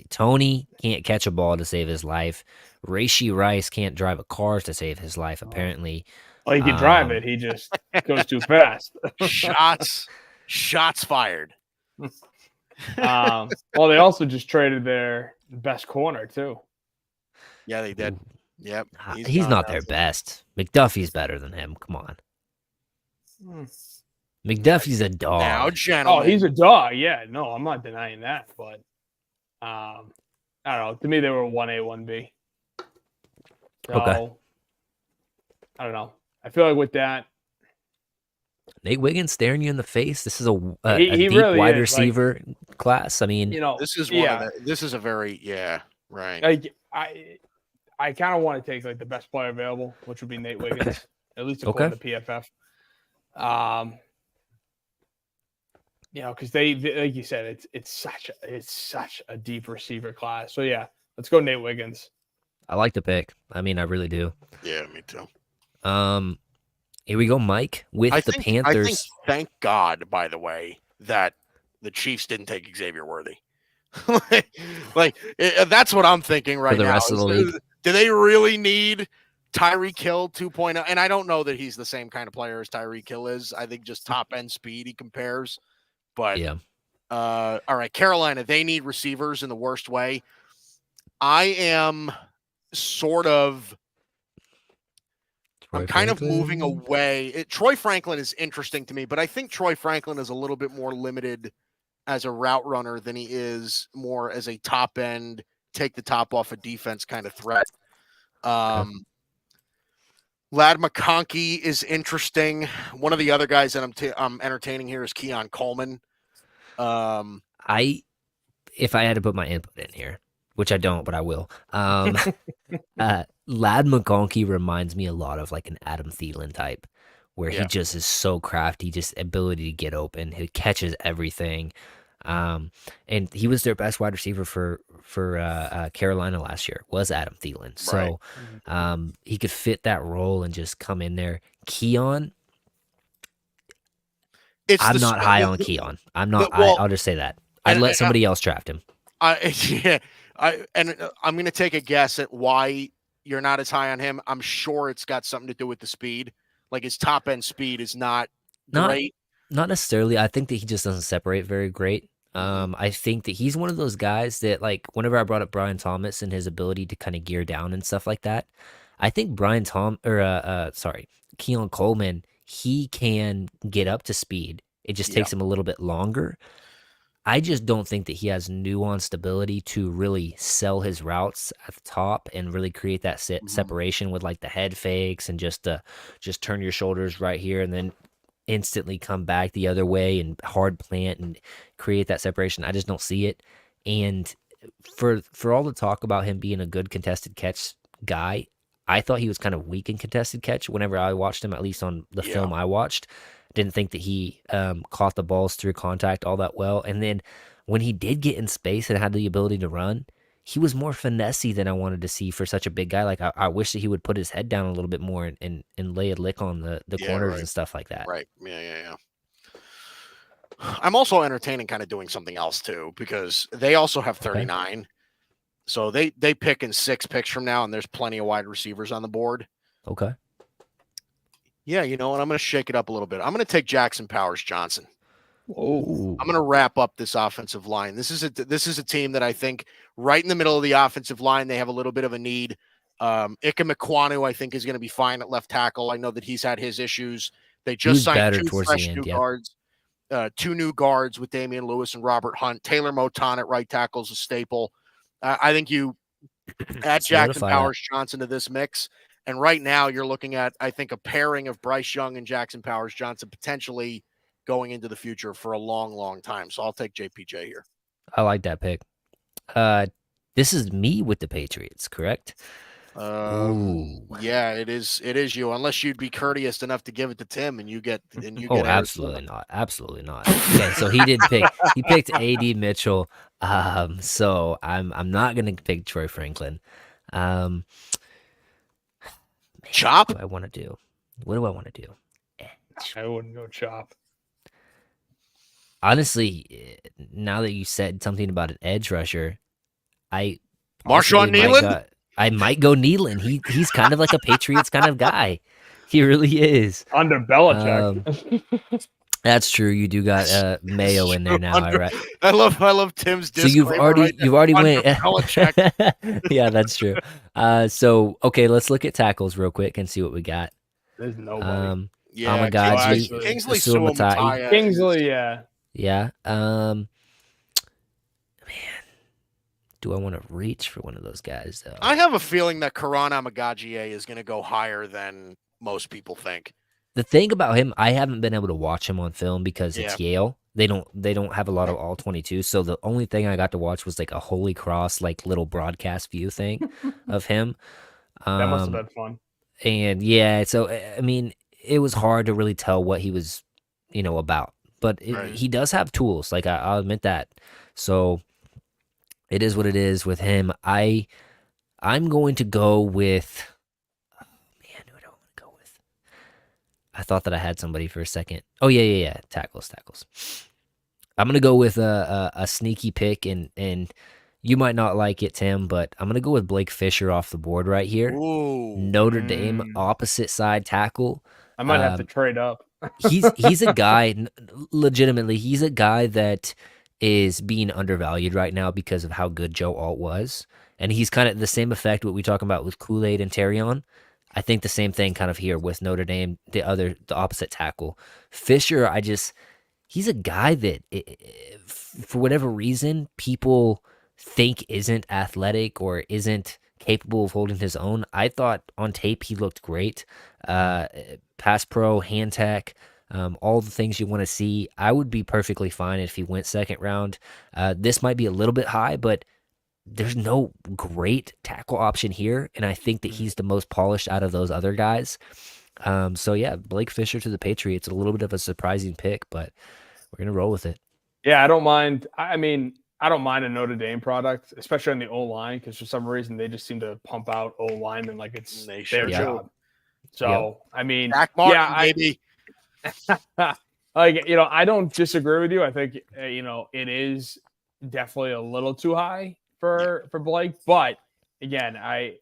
Speaker 1: Tony can't catch a ball to save his life. Rashee Rice can't drive a car to save his life, apparently.
Speaker 3: Well, he can drive it. He just goes too fast.
Speaker 2: Shots fired.
Speaker 3: Well, they also just traded their best corner, too.
Speaker 2: Yeah, they did. Yep.
Speaker 1: He's not their best. McDuffie's better than him. Come on. McDuffie's a dog.
Speaker 2: Now, gentlemen.
Speaker 3: Oh, he's a dog. Yeah, no, I'm not denying that. But I don't know. To me, they were 1A, 1B. So,
Speaker 1: okay.
Speaker 3: I don't know. I feel like with that,
Speaker 1: Nate Wiggins staring you in the face. This is a
Speaker 3: He
Speaker 1: deep
Speaker 3: really
Speaker 1: wide
Speaker 3: is. Like,
Speaker 1: receiver class. I mean,
Speaker 2: This is one of the. This is a very right.
Speaker 3: Like I kind of want to take like the best player available, which would be Nate Wiggins, at least according to PFF. Because they like you said, it's such a deep receiver class. So yeah, let's go Nate Wiggins.
Speaker 1: I like the pick. I mean, I really do.
Speaker 2: Yeah, me too.
Speaker 1: Here we go, Mike, with the Panthers.
Speaker 2: I think, thank God, by the way, that the Chiefs didn't take Xavier Worthy. That's what I'm thinking right now.
Speaker 1: For the rest of the league.
Speaker 2: Do they really need Tyreek Hill 2.0? And I don't know that he's the same kind of player as Tyreek Hill is. I think just top end speed he compares. But
Speaker 1: yeah.
Speaker 2: All right, Carolina, they need receivers in the worst way. I am sort of. I'm kind of moving away. Troy Franklin is interesting to me, but I think Troy Franklin is a little bit more limited as a route runner than he is more as a top end, take the top off a defense kind of threat. Lad McConkey is interesting. One of the other guys that I'm entertaining here is Keon Coleman.
Speaker 1: If I had to put my input in here, which I don't, but I will. Lad McConkey reminds me a lot of like an Adam Thielen type, where he just is so crafty, just ability to get open. He catches everything. And he was their best wide receiver for Carolina last year, was Adam Thielen. So he could fit that role and just come in there. Keon, I'm not high on Keon. I'm not. I'll just say that. I'd let somebody else draft him.
Speaker 2: I'm going to take a guess at why you're not as high on him. I'm sure it's got something to do with the speed. Like his top end speed is not great.
Speaker 1: Not necessarily. I think that he just doesn't separate very great. I think that he's one of those guys that, like, whenever I brought up Brian Thomas and his ability to kind of gear down and stuff like that, I think Keon Coleman, he can get up to speed. It just takes him a little bit longer. I just don't think that he has nuanced ability to really sell his routes at the top and really create that separation with like the head fakes and just turn your shoulders right here and then instantly come back the other way and hard plant and create that separation. I just don't see it. And for all the talk about him being a good contested catch guy, I thought he was kind of weak in contested catch whenever I watched him, at least on the film I watched. Didn't think that he caught the balls through contact all that well. And then when he did get in space and had the ability to run, he was more finessey than I wanted to see for such a big guy. Like I wish that he would put his head down a little bit more and lay a lick on the corners and stuff like that.
Speaker 2: Right. Yeah. I'm also entertaining kind of doing something else too, because they also have 39. Okay. So they pick in 6 picks from now, and there's plenty of wide receivers on the board.
Speaker 1: Okay.
Speaker 2: Yeah, you know what? I'm going to shake it up a little bit. I'm going to take Jackson Powers Johnson.
Speaker 1: Oh,
Speaker 2: I'm going to wrap up this offensive line. This is a team that I think right in the middle of the offensive line, they have a little bit of a need. Ike Mekwonu, I think, is going to be fine at left tackle. I know that he's had his issues. They just signed 2 fresh new guards, 2 new guards with Damian Lewis and Robert Hunt. Taylor Moton at right tackle is a staple. I think you add Jackson Powers Johnson to this mix. And right now you're looking at, I think, a pairing of Bryce Young and Jackson Powers Johnson potentially going into the future for a long, long time. So I'll take JPJ here.
Speaker 1: I like that pick. This is me with the Patriots, correct?
Speaker 2: Yeah, it is you, unless you'd be courteous enough to give it to Tim and you get
Speaker 1: absolutely not. Okay, so he picked AD Mitchell. So I'm not gonna pick Troy Franklin.
Speaker 2: Chop?
Speaker 1: What do I want to do? Edge.
Speaker 3: I wouldn't go chop.
Speaker 1: Honestly, now that you said something about an edge rusher,
Speaker 2: Marshawn Nealon?
Speaker 1: I might go Nealon. He's kind of like a Patriots kind of guy. He really is.
Speaker 3: Under Belichick.
Speaker 1: That's true. You do got Mayo in there now, right?
Speaker 2: I love Tim's disclaimer.
Speaker 1: So you've already went.
Speaker 2: Belichick.
Speaker 1: Yeah, that's true. So okay, let's look at tackles real quick and see what we got.
Speaker 3: There's nobody.
Speaker 2: Kingsley Suamataia.
Speaker 3: Kingsley, yeah.
Speaker 1: Yeah. Man, do I want to reach for one of those guys though?
Speaker 2: I have a feeling that Karan Amagagie is going to go higher than most people think.
Speaker 1: The thing about him, I haven't been able to watch him on film because
Speaker 2: Yeah.
Speaker 1: it's Yale. They don't have a lot of all 22. So the only thing I got to watch was like a Holy Cross like little broadcast view thing of him.
Speaker 3: That must have been fun.
Speaker 1: And yeah, so I mean, it was hard to really tell what he was, about. But he does have tools. Like I'll admit that. So it is what it is with him. I'm going to go with. Oh man, who do I want to go with? I thought that I had somebody for a second. Oh yeah. Tackles. I'm gonna go with a sneaky pick, and you might not like it, Tim, but I'm gonna go with Blake Fisher off the board right here.
Speaker 2: Ooh.
Speaker 1: Notre Dame opposite side tackle.
Speaker 3: I might have to trade up.
Speaker 1: he's a guy. Legitimately, he's a guy that is being undervalued right now because of how good Joe Alt was, and he's kind of the same effect what we talk about with Kool-Aid and Terrion. I think the same thing kind of here with Notre Dame, the opposite tackle. Fisher, he's a guy that, for whatever reason, people think isn't athletic or isn't capable of holding his own. I thought on tape he looked great. Pass pro, hand tech, all the things you want to see. I would be perfectly fine if he went second round. This might be a little bit high, but there's no great tackle option here, and I think that he's the most polished out of those other guys. So yeah, Blake Fisher to the Patriots, a little bit of a surprising pick, but we're gonna roll with it.
Speaker 3: Yeah, I don't mind. I mean, I don't mind a Notre Dame product, especially on the O line, because for some reason they just seem to pump out O linemen like it's their job. So I mean,
Speaker 2: Zach Martin, maybe.
Speaker 3: Like, I don't disagree with you. I think it is definitely a little too high for Blake, but again,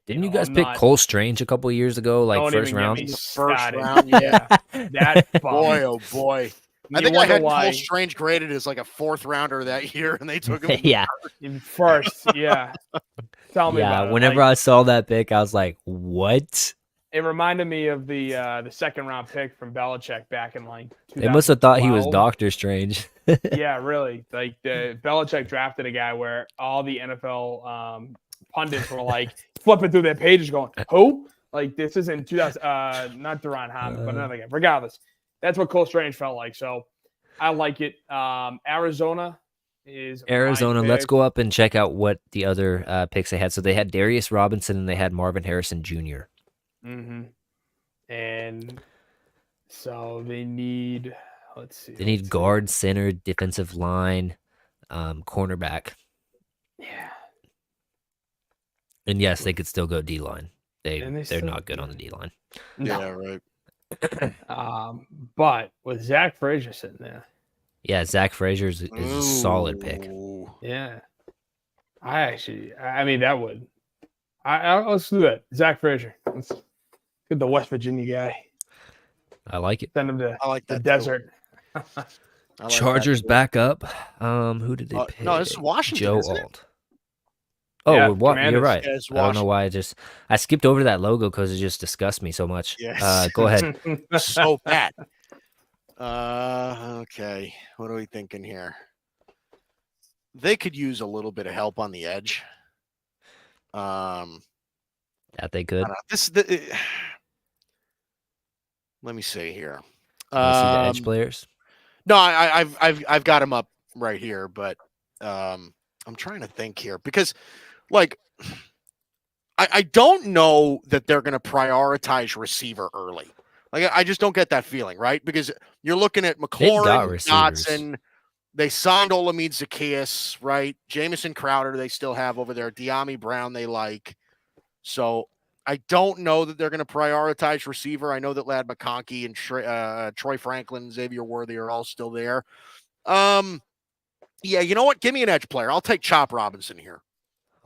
Speaker 1: didn't you guys pick Cole Strange a couple years ago, like first round?
Speaker 2: First round, yeah.
Speaker 3: That
Speaker 2: boy, oh boy. I think I had Cole Strange graded as like a fourth rounder that year, and they took him.
Speaker 1: Yeah,
Speaker 3: first. Yeah, tell me about it.
Speaker 1: Whenever I saw that pick, I was like, "What?"
Speaker 3: It reminded me of the second round pick from Belichick back in like.
Speaker 1: They must have thought he was Doctor Strange.
Speaker 3: Yeah, really. Like Belichick drafted a guy where all the NFL pundits were like flipping through their pages, going, "Who?" Like this isn't 2000. Not Duron Harmon, but another guy. Regardless, that's what Cole Strange felt like. So I like it. Arizona.
Speaker 1: Let's go up and check out what the other picks they had. So they had Darius Robinson and they had Marvin Harrison Jr.
Speaker 3: Mm-hmm. And so they need, let's see.
Speaker 1: They need guard, center, defensive line, cornerback.
Speaker 3: Yeah.
Speaker 1: And yes, they could still go D-line. They're not good on the D-line.
Speaker 2: No. Yeah, right.
Speaker 3: But with Zach Frazier sitting there.
Speaker 1: Yeah, Zach Frazier is a solid pick.
Speaker 3: Yeah. I mean, that would. Let's do that. Zach Frazier. Let's get the West Virginia guy.
Speaker 1: I like it.
Speaker 3: Send him to the desert.
Speaker 1: Chargers back up. Who did they pick?
Speaker 2: No, this is Washington.
Speaker 1: Joe Alt. Oh,
Speaker 3: yeah,
Speaker 1: you're right. Yeah, I don't know why I skipped over that logo because it just disgusts me so much.
Speaker 2: Yes.
Speaker 1: Go ahead.
Speaker 2: So bad. Okay. What are we thinking here? They could use a little bit of help on the edge.
Speaker 1: That they could.
Speaker 2: Let me see here.
Speaker 1: See the edge players?
Speaker 2: No, I've got them up right here, but I'm trying to think here because, like, I don't know that they're going to prioritize receiver early. Like, I just don't get that feeling, right? Because you're looking at McLaurin, Dotson. They signed Olamide Zaccheaus, right? Jamison Crowder they still have over there. De'Ami Brown they like. So I don't know that they're going to prioritize receiver. I know that Ladd McConkey and Troy Franklin, Xavier Worthy are all still there. Yeah, you know what? Give me an edge player. I'll take Chop Robinson here.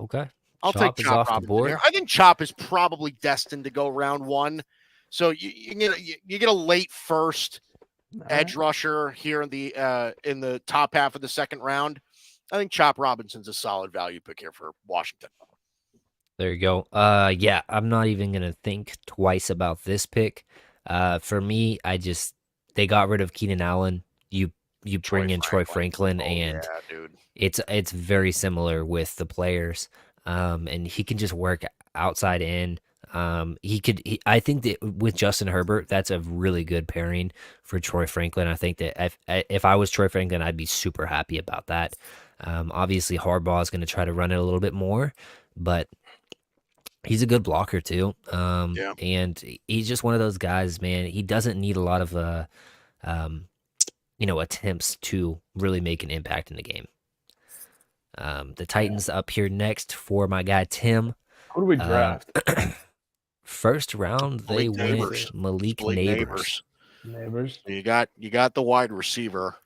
Speaker 1: Okay.
Speaker 2: I'll take Chop Robinson here. I think Chop is probably destined to go round one. So you get a late first edge rusher here in the top half of the second round. I think Chop Robinson's a solid value pick here for Washington.
Speaker 1: There you go. Yeah, I'm not even gonna think twice about this pick. For me, they got rid of Keenan Allen. You bring in Troy Franklin, and it's very similar with the players. And he can just work outside in. I think that with Justin Herbert, that's a really good pairing for Troy Franklin. I think that if I was Troy Franklin, I'd be super happy about that. Obviously, Harbaugh is going to try to run it a little bit more, but he's a good blocker too.
Speaker 2: Yeah.
Speaker 1: And he's just one of those guys, man. He doesn't need a lot of attempts to really make an impact in the game. The Titans up here next for my guy Tim.
Speaker 3: Who do we draft?
Speaker 1: First round, they went Malik
Speaker 2: Neighbors.
Speaker 3: Neighbors.
Speaker 2: You got the wide receiver.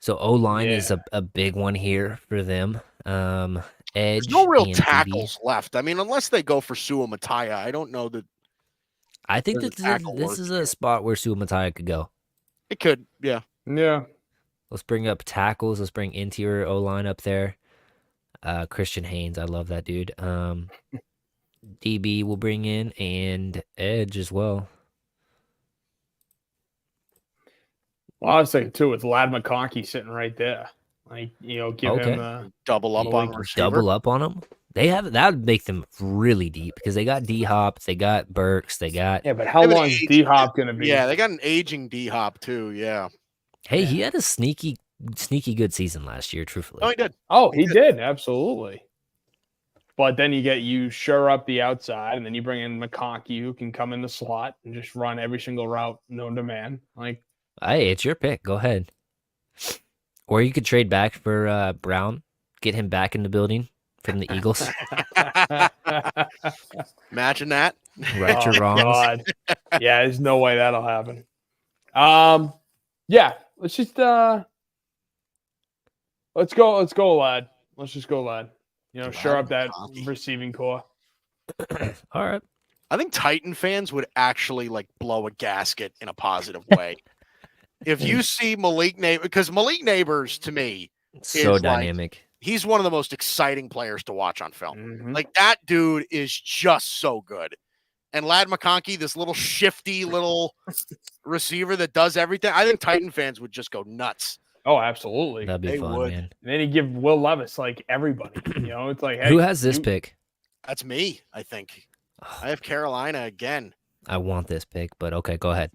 Speaker 1: So O-line is a big one here for them. Edge.
Speaker 2: There's no real
Speaker 1: and
Speaker 2: tackles left. I mean, unless they go for Sua Mataya, I don't know that.
Speaker 1: I think that this is a spot where Sua Mataya could go.
Speaker 2: It could, yeah.
Speaker 3: Yeah.
Speaker 1: Let's bring up tackles. Let's bring interior O-line up there. Christian Haynes, I love that dude. DB will bring in and edge as well.
Speaker 3: Well, I was thinking too with Lad McConkey sitting right there, like give him a
Speaker 2: double up on receiver.
Speaker 1: Double up on him. That would make them really deep because they got D Hop, they got Burks, they got.
Speaker 3: Yeah, but how long is D Hop going to be?
Speaker 2: Yeah, they got an aging D Hop too. Yeah.
Speaker 1: Hey, he had a sneaky good season last year. Truthfully.
Speaker 2: Oh, he did.
Speaker 3: Oh, he did absolutely. But then you sure up the outside, and then you bring in McConkey, who can come in the slot and just run every single route known to man. Like,
Speaker 1: hey, it's your pick. Go ahead. Or you could trade back for Brown, get him back in the building from the Eagles.
Speaker 2: Imagine that.
Speaker 1: Right your wrongs.
Speaker 3: God. Yeah, there's no way that'll happen. Yeah, let's just let's go, lad. Let's just go, lad. Sure up that receiving core.
Speaker 1: All right.
Speaker 2: I think Titan fans would actually blow a gasket in a positive way. If you see Malik Neighbors, because Malik Neighbors to me
Speaker 1: so dynamic.
Speaker 2: He's one of the most exciting players to watch on film.
Speaker 3: Mm-hmm.
Speaker 2: That dude is just so good. And Lad McConkey, this little shifty little receiver that does everything. I think Titan fans would just go nuts.
Speaker 3: Oh, absolutely.
Speaker 1: That'd be fun, man.
Speaker 3: And then you give Will Levis everybody. It's like, hey,
Speaker 1: who has this pick?
Speaker 2: That's me, I think. I have Carolina again.
Speaker 1: I want this pick, but okay, go ahead.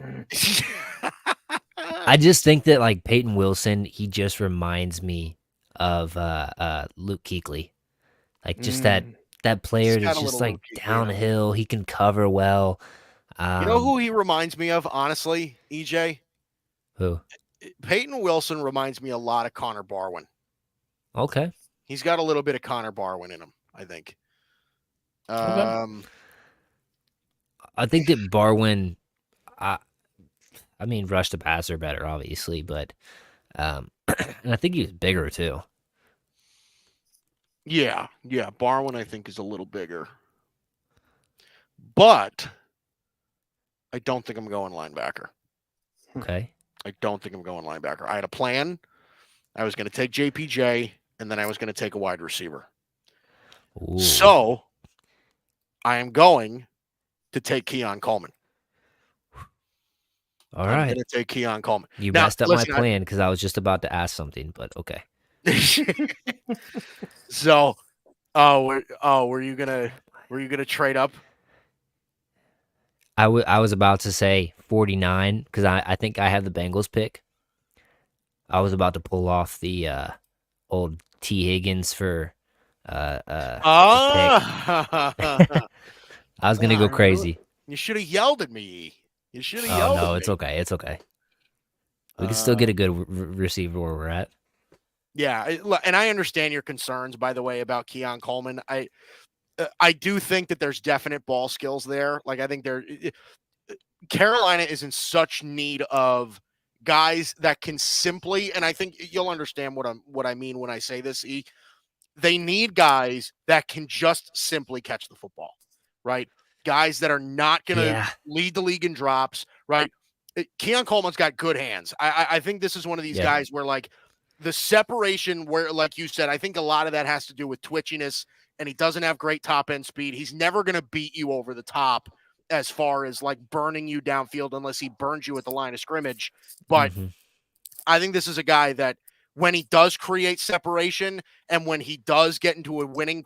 Speaker 1: I just think that Peyton Wilson, he just reminds me of Luke Kuechly. Just that player that's just downhill. He can cover well.
Speaker 2: You know who he reminds me of, honestly, EJ?
Speaker 1: Who?
Speaker 2: Peyton Wilson reminds me a lot of Connor Barwin.
Speaker 1: Okay.
Speaker 2: He's got a little bit of Connor Barwin in him, I think.
Speaker 1: Okay. I think that Barwin, rush the passer better, obviously, but and I think he's bigger too.
Speaker 2: Yeah, Barwin I think is a little bigger, but I don't think I'm going linebacker.
Speaker 1: Okay.
Speaker 2: I don't think I'm going linebacker. I had a plan. I was going to take JPJ, and then I was going to take a wide receiver.
Speaker 1: Ooh.
Speaker 2: So I am going to take Keon Coleman.
Speaker 1: All right.
Speaker 2: I'm going to take Keon Coleman.
Speaker 1: You messed up my plan because I was just about to ask something, but okay.
Speaker 2: So, were you gonna trade up?
Speaker 1: I was about to say 49 because I think I have the Bengals pick. I was about to pull off the old T. Higgins for pick. I was gonna go crazy.
Speaker 2: You should have yelled at me. You should have yelled.
Speaker 1: No, it's okay. It's okay. We can still get a good receiver where we're at.
Speaker 2: Yeah, and I understand your concerns, by the way, about Keon Coleman. I do think that there's definite ball skills there. I think Carolina is in such need of guys that can simply, and I think you'll understand what I mean when I say this. They need guys that can just simply catch the football, right? Guys that are not going to lead the league in drops, right? Keon Coleman's got good hands. I think this is one of these guys where the separation where, like you said, I think a lot of that has to do with twitchiness, and he doesn't have great top end speed. He's never going to beat you over the top as far as burning you downfield unless he burns you at the line of scrimmage. But I think this is a guy that when he does create separation and when he does get into a winning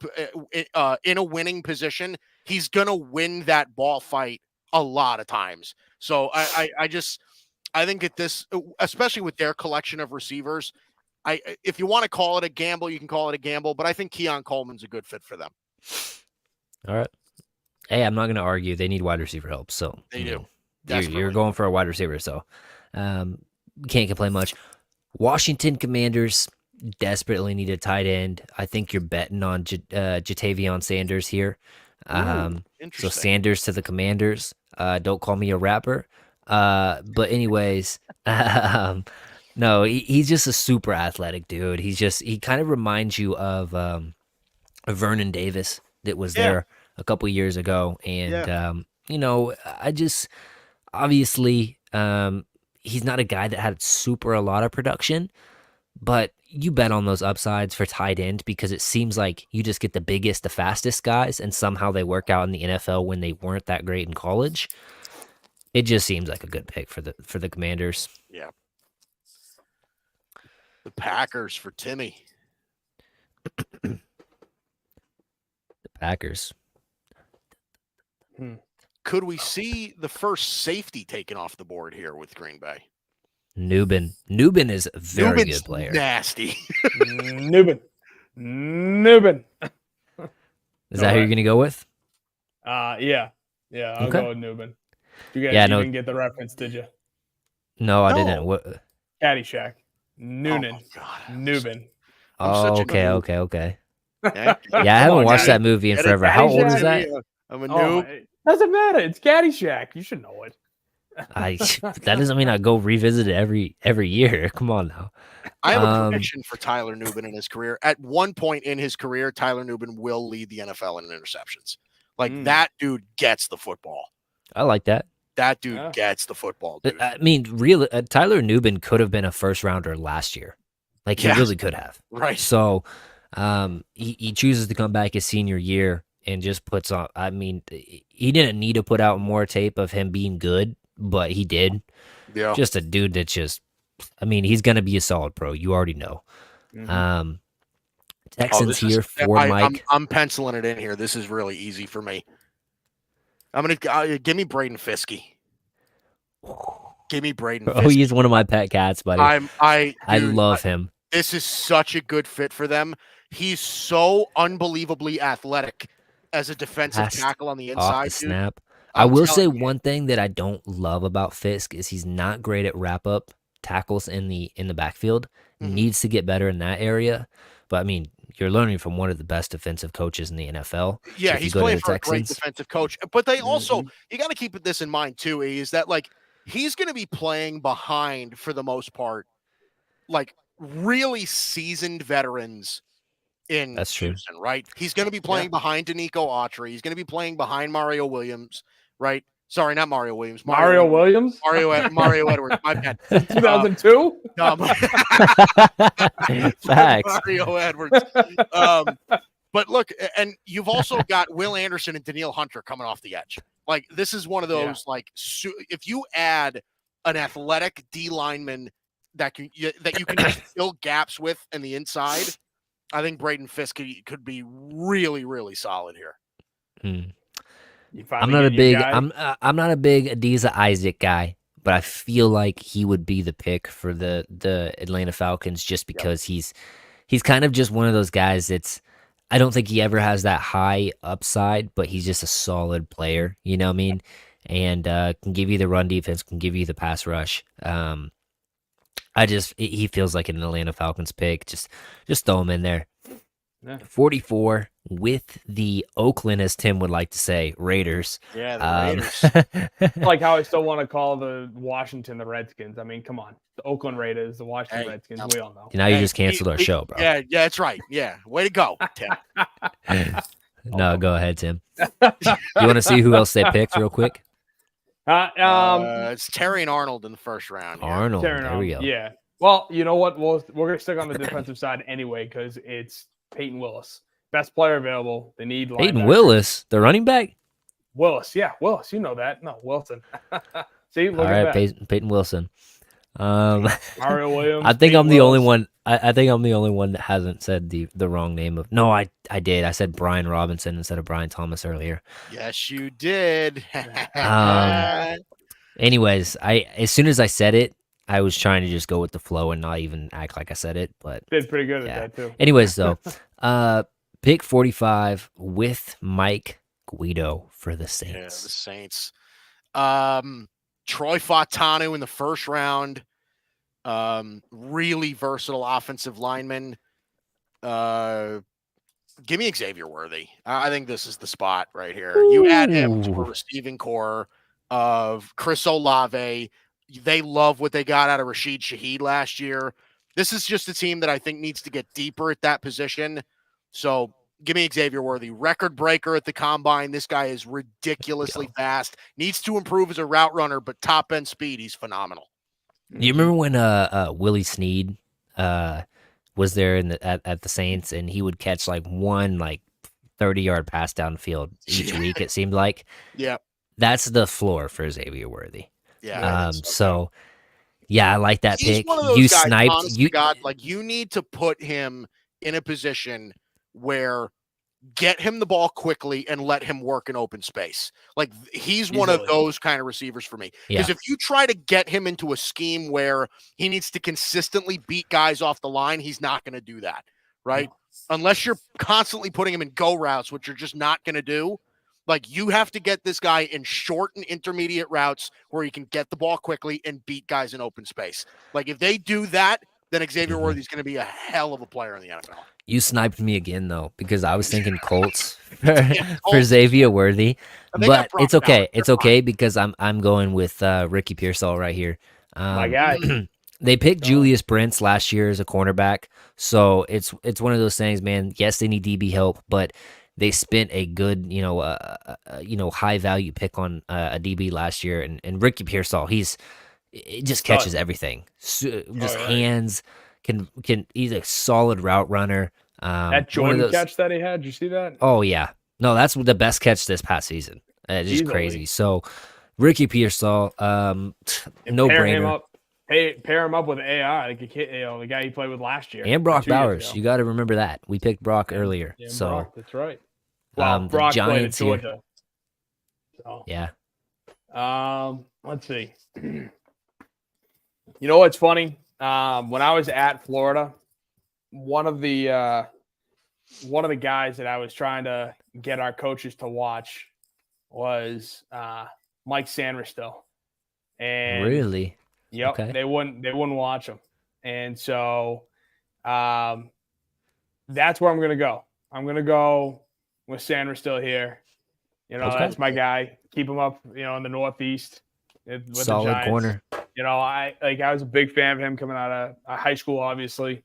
Speaker 2: position, he's going to win that ball fight a lot of times. So I think at this, especially with their collection of receivers, if you want to call it a gamble, you can call it a gamble, but I think Keon Coleman's a good fit for them.
Speaker 1: All right. Hey, I'm not going to argue. They need wide receiver help. So
Speaker 2: they do.
Speaker 1: You're going for a wide receiver. So can't complain much. Washington Commanders desperately need a tight end. I think you're betting on Jatavion Sanders here. So Sanders to the Commanders. Don't call me a rapper. But anyways, no, he's just a super athletic dude. He kind of reminds you of Vernon Davis that was there a couple years ago. And, obviously, he's not a guy that had a lot of production, but you bet on those upsides for tight end because it seems like you just get the biggest, the fastest guys, and somehow they work out in the NFL when they weren't that great in college. It just seems like a good pick for the Commanders.
Speaker 2: Yeah. The Packers for Timmy.
Speaker 1: The Packers.
Speaker 2: Could we see the first safety taken off the board here with Green Bay?
Speaker 1: Newbin. Newbin is a very good player.
Speaker 2: Nasty.
Speaker 3: Newbin.
Speaker 1: Is that who you're going to go with?
Speaker 3: Yeah. I'll go with Newbin. You guys didn't get the reference, did you?
Speaker 1: No, I didn't. What?
Speaker 3: Caddyshack. Noonan. Newbin.
Speaker 1: Oh, okay. Yeah, I haven't watched that movie in forever. How old is that?
Speaker 2: I'm a noob.
Speaker 3: Doesn't matter. It's Caddyshack. You should know it.
Speaker 1: That doesn't mean I go revisit it every year. Come on now.
Speaker 2: I have a prediction for Tyler Newbin in his career. At one point in his career, Tyler Newbin will lead the NFL in interceptions. That dude gets the football.
Speaker 1: I like that.
Speaker 2: That dude gets the football, dude.
Speaker 1: I mean, really, Tyler Newbin could have been a first rounder last year. He really could have.
Speaker 2: Right.
Speaker 1: So he chooses to come back his senior year and just puts on. I mean, he didn't need to put out more tape of him being good, but he did.
Speaker 2: Yeah.
Speaker 1: Just a dude that he's going to be a solid pro. You already know.
Speaker 3: Mm-hmm.
Speaker 1: Texans here for Mike.
Speaker 2: I'm penciling it in here. This is really easy for me. I'm going to give me Braden Fiske. Give me Braden Fiske.
Speaker 1: Oh, he's one of my pet cats, buddy. I love him.
Speaker 2: This is such a good fit for them. He's so unbelievably athletic as a defensive tackle on the inside.
Speaker 1: Off the snap. I will say one thing that I don't love about Fisk is he's not great at wrap up tackles in the backfield. Mm-hmm. Needs to get better in that area. But I mean, you're learning from one of the best defensive coaches in the NFL.
Speaker 2: Yeah, he's playing for a great defensive coach. But they also, you got to keep this in mind too, is that he's going to be playing behind for the most part, really seasoned veterans in Houston, right? He's going to be playing behind Danico Autry. He's going to be playing behind Mario Williams, right? Sorry, not Mario Williams.
Speaker 3: Mario Williams?
Speaker 2: Mario Edwards. My bad.
Speaker 3: 2002?
Speaker 1: Facts.
Speaker 2: Mario Edwards. But look, and you've also got Will Anderson and Daniil Hunter coming off the edge. This is one of those, if you add an athletic D lineman that you can just fill gaps with in the inside, I think Braden Fiske could be really, really solid here.
Speaker 1: I'm not a big Adiza Isaac guy, but I feel like he would be the pick for the Atlanta Falcons just because he's kind of just one of those guys that's, I don't think he ever has that high upside, but he's just a solid player, you know what I mean? And can give you the run defense, can give you the pass rush. He feels like an Atlanta Falcons pick. Just throw him in there. Yeah. 44 with the Oakland, as Tim would like to say, Raiders.
Speaker 2: Yeah, the Raiders.
Speaker 3: Like how I still want to call the Washington the Redskins. I mean, come on. The Oakland Raiders, the Washington Redskins, we all know.
Speaker 1: Now you just canceled our show, bro.
Speaker 2: Yeah, that's right. Yeah, way to go, Tim.
Speaker 1: No, go ahead, Tim. You want to see who else they picked real quick?
Speaker 2: It's Terry and Arnold in the first round. Yeah.
Speaker 1: Arnold, there we go.
Speaker 3: Yeah. Well, you know what? We're going to stick on the defensive side anyway because it's Peyton Willis. Best player available. They need
Speaker 1: Peyton Willis, the running back?
Speaker 3: Willis. You know that. No, Wilson. See, look
Speaker 1: at
Speaker 3: that.
Speaker 1: Peyton Wilson.
Speaker 3: Mario Williams.
Speaker 1: I think
Speaker 3: Pete
Speaker 1: I'm the only
Speaker 3: Willis.
Speaker 1: one. I think I'm the only one that hasn't said the wrong name of. No, I did. I said Brian Robinson instead of Brian Thomas earlier.
Speaker 2: Yes, you did.
Speaker 1: Anyways, as soon as I said it, I was trying to just go with the flow and not even act like I said it. But
Speaker 3: Did pretty good
Speaker 1: yeah.
Speaker 3: at that too.
Speaker 1: Anyways, though, pick 45 with Mike Guido for the Saints.
Speaker 2: Yeah, the Saints. Troy Fautanu in the first round. Really versatile offensive lineman. Give me Xavier Worthy. I think this is the spot right here. You add him to a receiving core of Chris Olave. They love what they got out of Rashid Shaheed last year. This is just a team that I think needs to get deeper at that position. So give me Xavier Worthy. Record breaker at the combine. This guy is ridiculously fast. Needs to improve as a route runner, but top end speed, he's phenomenal.
Speaker 1: You remember when Willie Snead was there at the Saints, and he would catch like one 30-yard pass down the field each week, it seemed like.
Speaker 2: Yeah.
Speaker 1: That's the floor for Xavier Worthy.
Speaker 2: Yeah.
Speaker 1: So yeah, I like that
Speaker 2: He's
Speaker 1: pick.
Speaker 2: one of those
Speaker 1: You
Speaker 2: guys,
Speaker 1: sniped.
Speaker 2: honest to God, you need to put him in a position where get him the ball quickly and let him work in open space. He's one of those kind of receivers for me. Because if you try to get him into a scheme where he needs to consistently beat guys off the line, he's not going to do that, right? No. Unless you're constantly putting him in go routes, which you're just not going to do. You have to get this guy in short and intermediate routes where he can get the ball quickly and beat guys in open space. If they do that, then Xavier Worthy's going to be a hell of a player in the NFL.
Speaker 1: You sniped me again, though, because I was thinking Colts for Xavier Worthy. But it's okay. It's okay because I'm going with Ricky Pearsall right here.
Speaker 3: My guy.
Speaker 1: They picked Julius Brents last year as a cornerback. So it's one of those things, man. Yes, they need DB help, but they spent a good, high value pick on a DB last year, and Ricky Pearsall, he just catches everything, hands. He's a solid route runner.
Speaker 3: That Jordan catch that he had, did you see that?
Speaker 1: Oh yeah, no, that's the best catch this past season. It's just crazy. So Ricky Pearsall, no brainer.
Speaker 3: Pair him up with AI, the guy he played with last year,
Speaker 1: and Brock Bowers. You got to remember that we picked Brock earlier.
Speaker 3: Yeah,
Speaker 1: so
Speaker 3: Brock, that's right. Well, Brock played at Georgia. So.
Speaker 1: Yeah.
Speaker 3: Let's see. You know what's funny? When I was at Florida, one of the guys that I was trying to get our coaches to watch was Mike Sanderstill. And
Speaker 1: really?
Speaker 3: Yep. Okay. They wouldn't watch him. And so that's where I'm gonna go. I'm gonna go with Sanderstill here. That's my guy. Keep him up, in the Northeast. With
Speaker 1: solid
Speaker 3: the Giants.
Speaker 1: Corner.
Speaker 3: I was a big fan of him coming out of high school, obviously.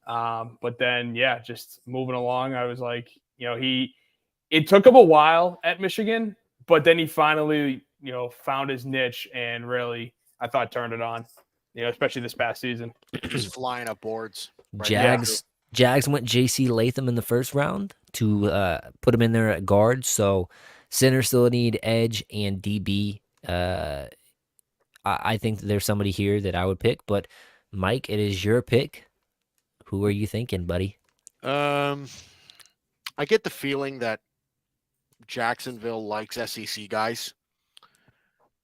Speaker 3: But then, just moving along, I was like, it took him a while at Michigan, but then he finally, found his niche and really, I thought, turned it on, especially this past season.
Speaker 2: Just flying up boards.
Speaker 1: Right? Jags went J.C. Latham in the first round to put him in there at guard. So center still need edge and DB. I think that there's somebody here that I would pick, but Mike, it is your pick. Who are you thinking, buddy?
Speaker 2: I get the feeling that Jacksonville likes SEC guys.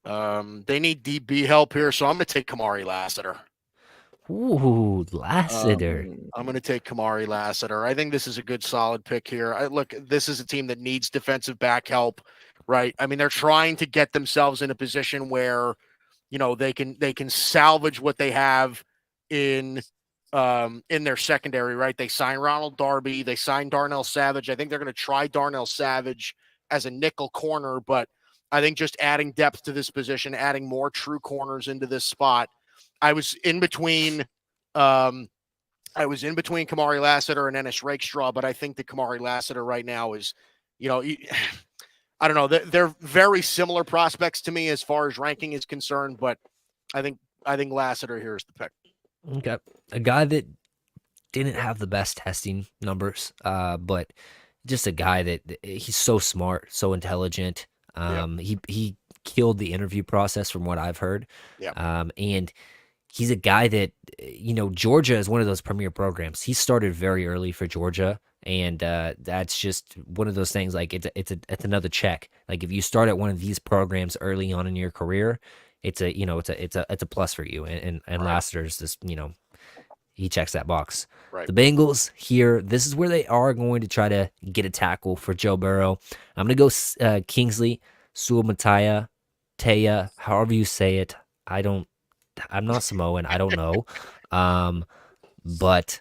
Speaker 2: They need DB help here, so I'm going to take Kamari Lassiter.
Speaker 1: Ooh, Lassiter.
Speaker 2: I'm going to take Kamari Lassiter. I think this is a good, solid pick here. This is a team that needs defensive back help, right? I mean, they're trying to get themselves in a position where they can salvage what they have in their secondary, right? They signed Ronald Darby, they signed Darnell Savage. I think they're going to try Darnell Savage as a nickel corner, but I think just adding depth to this position, adding more true corners into this spot. I was in between Kamari Lassiter and Ennis Rakestraw, but I think that Kamari Lassiter right now is, I don't know. They're very similar prospects to me as far as ranking is concerned, but I think Lassiter here is the pick.
Speaker 1: Okay. A guy that didn't have the best testing numbers, but just a guy that he's so smart, so intelligent. He killed the interview process from what I've heard.
Speaker 2: Yep.
Speaker 1: And he's a guy that Georgia is one of those premier programs. He started very early for Georgia, and that's just one of those things. Like it's another check. Like if you start at one of these programs early on in your career, it's a plus for you. And
Speaker 2: Right.
Speaker 1: Lassiter's just he checks that box.
Speaker 2: Right.
Speaker 1: The Bengals here, this is where they are going to try to get a tackle for Joe Burrow. I'm going to go Kingsley Suamataya, Taya, however you say it. I'm not Samoan. I don't know. But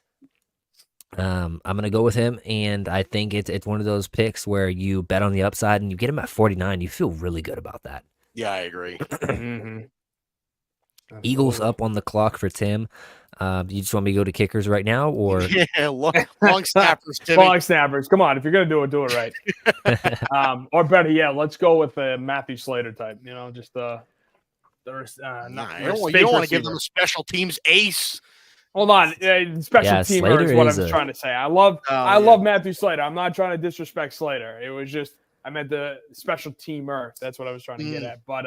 Speaker 1: I'm going to go with him, and I think it's one of those picks where you bet on the upside and you get him at 49. You feel really good about that.
Speaker 2: Yeah, I agree.
Speaker 1: Eagles up on the clock for Tim. You just want me to go to kickers right now, or
Speaker 2: Yeah, long snappers, Timmy.
Speaker 3: Long snappers. Come on, if you're gonna do it right. Or better, let's go with a Matthew Slater type. Just you don't
Speaker 2: want to give them a special teams ace.
Speaker 3: Hold on, special teamer
Speaker 1: Slater
Speaker 3: is what I was trying to say. I love Matthew Slater. I'm not trying to disrespect Slater. It was just I meant the special teamer. That's what I was trying to get at. But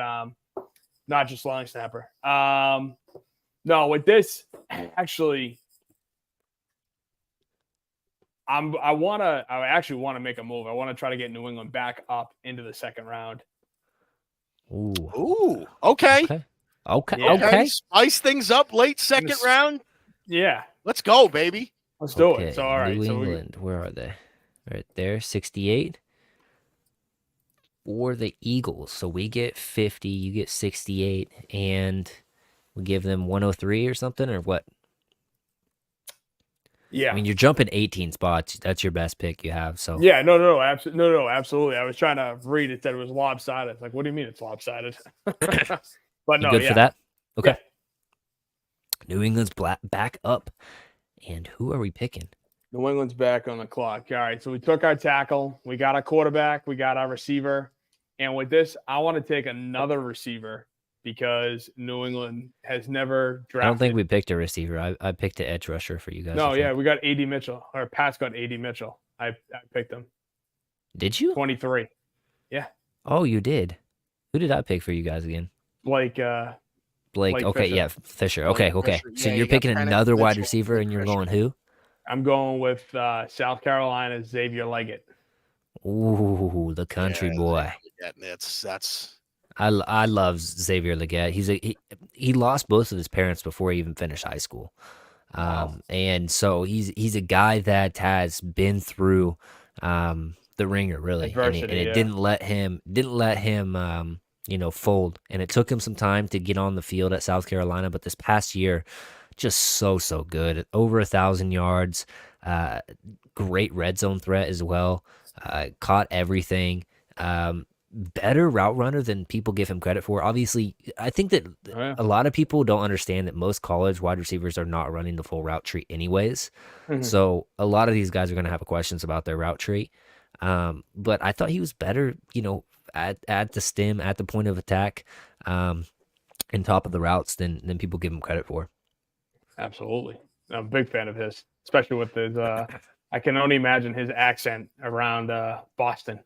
Speaker 3: not just long snapper. No, with this, actually, I actually want to make a move. I want to try to get New England back up into the second round.
Speaker 2: Ooh. Okay.
Speaker 1: Okay.
Speaker 2: Spice things up late second round.
Speaker 3: Yeah.
Speaker 2: Let's go, baby.
Speaker 3: Let's do it. So, all right.
Speaker 1: New England, where are they? Right there, 68. For the Eagles. So we get 50, you get 68, and we give them 103 or something, or what?
Speaker 3: Yeah.
Speaker 1: I mean, you're jumping 18 spots. That's your best pick you have. So
Speaker 3: yeah, no, absolutely. I was trying to read it that it was lopsided. It's like, what do you mean it's lopsided? But no,
Speaker 1: you good for that? Okay.
Speaker 3: Yeah.
Speaker 1: New England's back up, and who are we picking?
Speaker 3: New England's back on the clock. All right, so we took our tackle, we got our quarterback, we got our receiver, and with this, I want to take another receiver because New England has never drafted.
Speaker 1: I don't think we picked a receiver. I picked an edge rusher for you guys.
Speaker 3: No, we got A.D. Mitchell, or Pat's got A.D. Mitchell. I picked him.
Speaker 1: Did you?
Speaker 3: 23. Yeah.
Speaker 1: Oh, you did. Who did I pick for you guys again?
Speaker 3: Blake.
Speaker 1: Okay,
Speaker 3: Fisher.
Speaker 1: Yeah, Fisher. Okay.
Speaker 2: Fisher.
Speaker 1: So
Speaker 2: Yeah,
Speaker 1: you're
Speaker 2: you
Speaker 1: picking
Speaker 2: got
Speaker 1: another wide
Speaker 2: Mitchell,
Speaker 1: receiver, and you're
Speaker 2: Fisher.
Speaker 1: going who?
Speaker 3: I'm going with South Carolina's Xavier Leggett.
Speaker 1: Ooh, the country boy.
Speaker 2: That's.
Speaker 1: I love Xavier Leggett. He lost both of his parents before he even finished high school, and so he's a guy that has been through the ringer really, and it didn't let him fold, and it took him some time to get on the field at South Carolina, but this past year, just so good, over 1,000 yards, great red zone threat as well, caught everything. Better route runner than people give him credit for. Obviously, I think that a lot of people don't understand that most college wide receivers are not running the full route tree anyways.
Speaker 3: Mm-hmm.
Speaker 1: So a lot of these guys are going to have questions about their route tree. But I thought he was better, at the stem, at the point of attack, and top of the routes than people give him credit for.
Speaker 3: Absolutely. I'm a big fan of his, especially with his, I can only imagine his accent around Boston.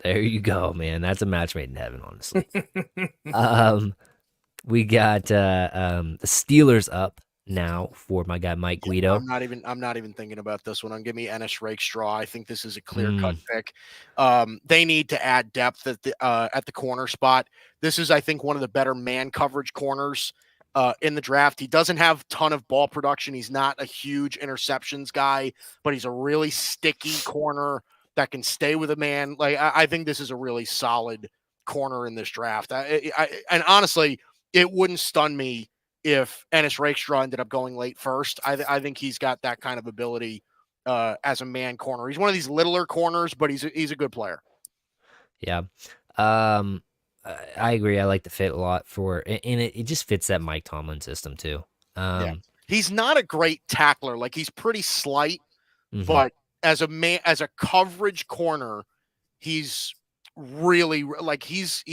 Speaker 1: There you go, man. That's a match made in heaven, honestly. We got the Steelers up now for my guy Mike Guido.
Speaker 2: I'm not even thinking about this one. Give me Ennis Rakestraw. I think this is a clear-cut pick. They need to add depth at the corner spot. This is, I think, one of the better man coverage corners in the draft. He doesn't have a ton of ball production. He's not a huge interceptions guy, but he's a really sticky corner that can stay with a man. Like I think this is a really solid corner in this draft. And honestly, it wouldn't stun me if Ennis Rakestraw ended up going late first. I think he's got that kind of ability as a man corner. He's one of these littler corners, but he's a good player.
Speaker 1: Yeah. I agree. I like the fit a lot and it just fits that Mike Tomlin system too.
Speaker 2: He's not a great tackler. Like he's pretty slight, but as a coverage corner, he's really like he's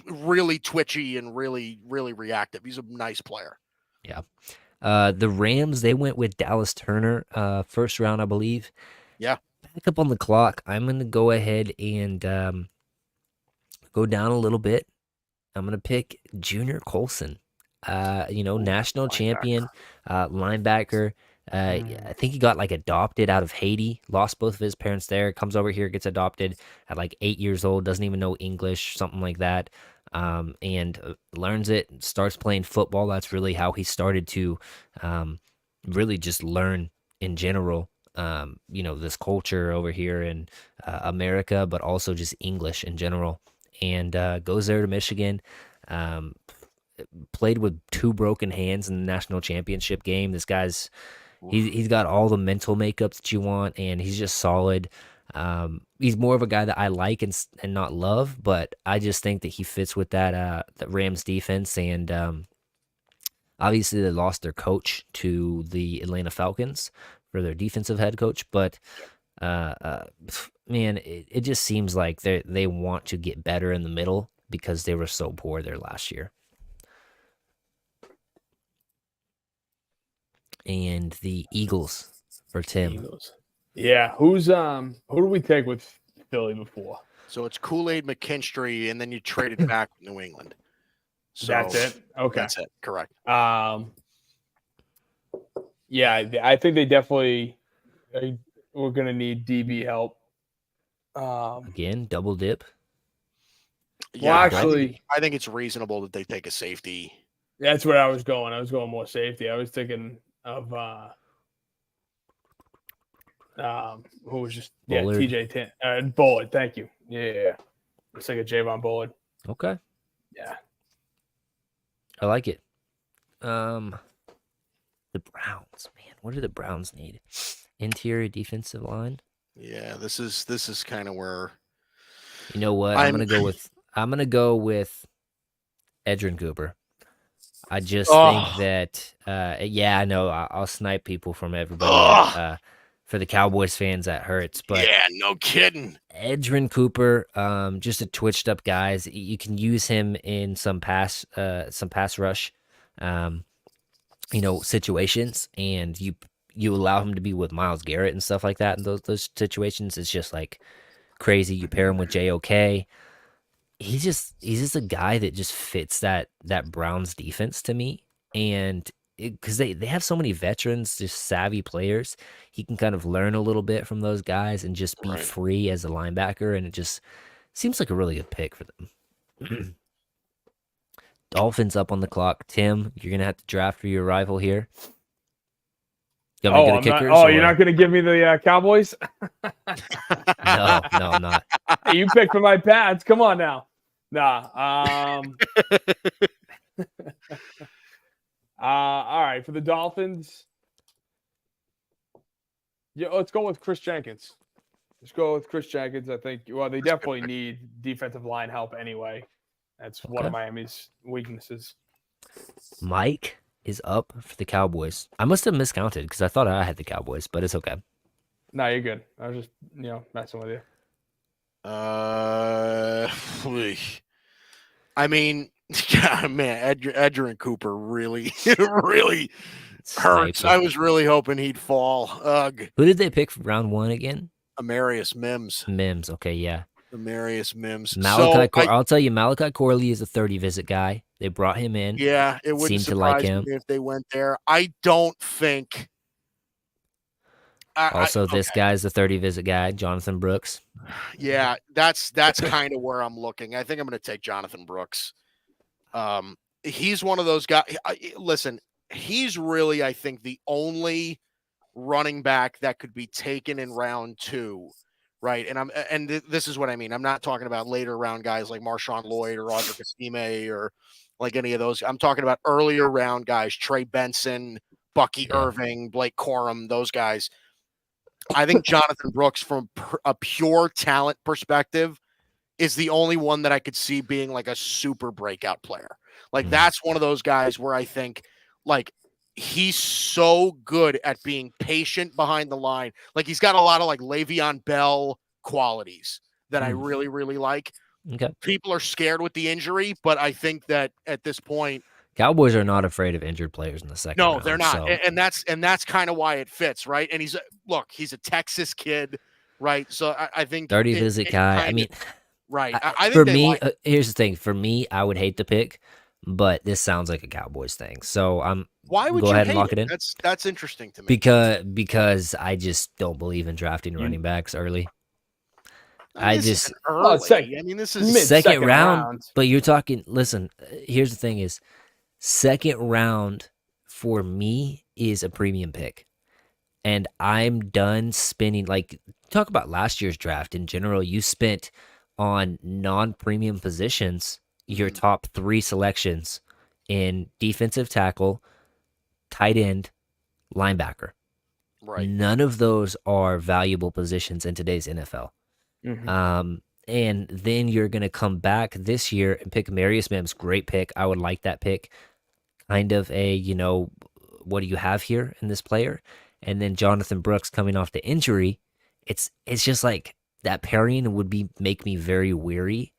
Speaker 2: really twitchy and really reactive. He's a nice player.
Speaker 1: Yeah. The Rams, they went with Dallas Turner, first round, I believe.
Speaker 2: Yeah.
Speaker 1: Back up on the clock. I'm going to go ahead and go down a little bit. I'm gonna pick Junior Colson. National champion, linebacker. I think he got like adopted out of Haiti. Lost both of his parents there. Comes over here, gets adopted at like 8 years old. Doesn't even know English, something like that. And learns it. Starts playing football. That's really how he started to, really just learn in general. This culture over here in America, but also just English in general. And goes there to Michigan. Played with 2 broken hands in the national championship game. This guy's he's got all the mental makeup that you want, and he's just solid. He's more of a guy that I like and not love, but I just think that he fits with that Rams defense. And obviously they lost their coach to the Atlanta Falcons for their defensive head coach, but man, it just seems like they want to get better in the middle because they were so poor there last year. And the Eagles for Tim.
Speaker 3: Eagles. Yeah, who do we take with Philly before?
Speaker 2: So it's Kool-Aid McKinstry, and then you traded back with New England. So
Speaker 3: that's it. Okay,
Speaker 2: that's it. Correct.
Speaker 3: Yeah, I think they definitely we're gonna need DB help.
Speaker 1: Again, double dip.
Speaker 2: Yeah,
Speaker 3: well, actually,
Speaker 2: I think it's reasonable that they take a safety.
Speaker 3: That's where I was going. I was going more safety. I was thinking of who was just
Speaker 1: Bullard.
Speaker 3: TJ Bullard. Thank you. Yeah. It's like a Javon Bullard.
Speaker 1: Okay.
Speaker 3: Yeah.
Speaker 1: I like it. The Browns, man. What do the Browns need? Interior defensive line.
Speaker 2: Yeah, this is kind of where.
Speaker 1: You know what? I'm gonna go with Edgerrin Cooper. I just think that, I know I'll snipe people from everybody. For the Cowboys fans, that hurts. But
Speaker 2: yeah, no kidding.
Speaker 1: Edgerrin Cooper, just a twitched up guy. You can use him in some pass rush, situations, and you allow him to be with Myles Garrett and stuff like that. In those situations, it's just like crazy. You pair him with JOK. He's just a guy that just fits that Browns defense to me, and because they have so many veterans, just savvy players, he can kind of learn a little bit from those guys and just be free as a linebacker, and it just seems like a really good pick for them. Dolphins up on the clock. Tim, you're gonna have to draft for your rival here. You want me to get the kickers,
Speaker 3: you're not gonna give me the Cowboys?
Speaker 1: No, I'm not.
Speaker 3: Hey, you picked for my Pats. Come on now. Nah. All right, for the Dolphins. Yeah, let's go with Chris Jenkins. Let's go with Chris Jenkins. I think, they definitely need defensive line help anyway. That's one of Miami's weaknesses.
Speaker 1: Mike is up for the Cowboys. I must have miscounted because I thought I had the Cowboys, but it's okay.
Speaker 3: No, you're good. I was just, messing with you.
Speaker 2: I mean, man, Edgerrin Cooper really hurts. I was really hoping he'd fall. Ugh.
Speaker 1: Who did they pick for round 1 again?
Speaker 2: Amarius Mims.
Speaker 1: Okay, yeah.
Speaker 2: Amarius Mims.
Speaker 1: I'll tell you, Malachi Corley is a 30 visit guy. They brought him in.
Speaker 2: Yeah, it wouldn't surprise me if they went there. I don't think.
Speaker 1: This guy's a 30 visit guy, Jonathan Brooks.
Speaker 2: Yeah, that's kind of where I'm looking. I think I'm going to take Jonathan Brooks. He's one of those guys. Listen, he's really, I think, the only running back that could be taken in round 2, right? And this is what I mean. I'm not talking about later round guys like Marshawn Lloyd or Roger Castime or like any of those. I'm talking about earlier round guys, Trey Benson, Bucky Irving, Blake Corum, those guys. I think Jonathan Brooks, from a pure talent perspective, is the only one that I could see being like a super breakout player. Like that's one of those guys where I think like he's so good at being patient behind the line. Like he's got a lot of like Le'Veon Bell qualities that I really, really like.
Speaker 1: Okay.
Speaker 2: People are scared with the injury, but I think that at this point,
Speaker 1: Cowboys are not afraid of injured players in the second round.
Speaker 2: No, they're not. So. And that's kind of why it fits, right? And he's a Texas kid, right? So I think
Speaker 1: 30 visit guy. I mean,
Speaker 2: Right. I
Speaker 1: For
Speaker 2: think they
Speaker 1: me,
Speaker 2: like.
Speaker 1: here's the thing. For me, I would hate the pick, but this sounds like a Cowboys thing. So
Speaker 2: Why would
Speaker 1: go
Speaker 2: you
Speaker 1: ahead and
Speaker 2: hate
Speaker 1: lock
Speaker 2: it?
Speaker 1: it in.
Speaker 2: That's interesting to me.
Speaker 1: Because I just don't believe in drafting
Speaker 3: You-
Speaker 1: running backs early.
Speaker 2: I mean,
Speaker 1: I
Speaker 2: this
Speaker 1: just
Speaker 2: isn't
Speaker 3: Well, it's like
Speaker 2: early. I mean, this is
Speaker 3: mid
Speaker 1: second
Speaker 3: second
Speaker 1: round,
Speaker 3: round.
Speaker 1: but you're talking. Listen, here's the thing: is second round for me is a premium pick, and I'm done spending. Like talk about last year's draft in general. You spent on non-premium positions your top 3 selections in defensive tackle, tight end, linebacker.
Speaker 2: right.
Speaker 1: None of those are valuable positions in today's NFL.
Speaker 3: Mhm.
Speaker 1: And then you're going to come back this year and pick Marius Mims. Great pick. I would like that pick. Kind of a, what do you have here in this player? And then Jonathan Brooks coming off the injury. It's just like that pairing would make me very weary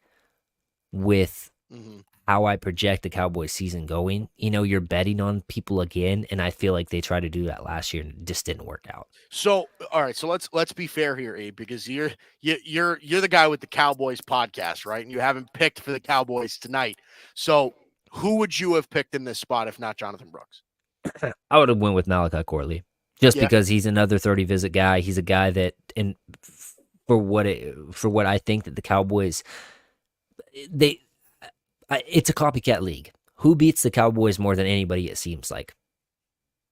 Speaker 1: with
Speaker 2: Hmm.
Speaker 1: how I project the Cowboys season going. You're betting on people again, and I feel like they tried to do that last year and it just didn't work out.
Speaker 2: So, all right. So let's be fair here, Abe, because you're the guy with the Cowboys podcast, right? And you haven't picked for the Cowboys tonight. So, who would you have picked in this spot if not Jonathan Brooks?
Speaker 1: I would have went with Malachi Corley just
Speaker 2: Yeah.
Speaker 1: because he's another 30 visit guy. He's a guy that, and for what I think that the Cowboys, it's a copycat league. Who beats the Cowboys more than anybody? It seems like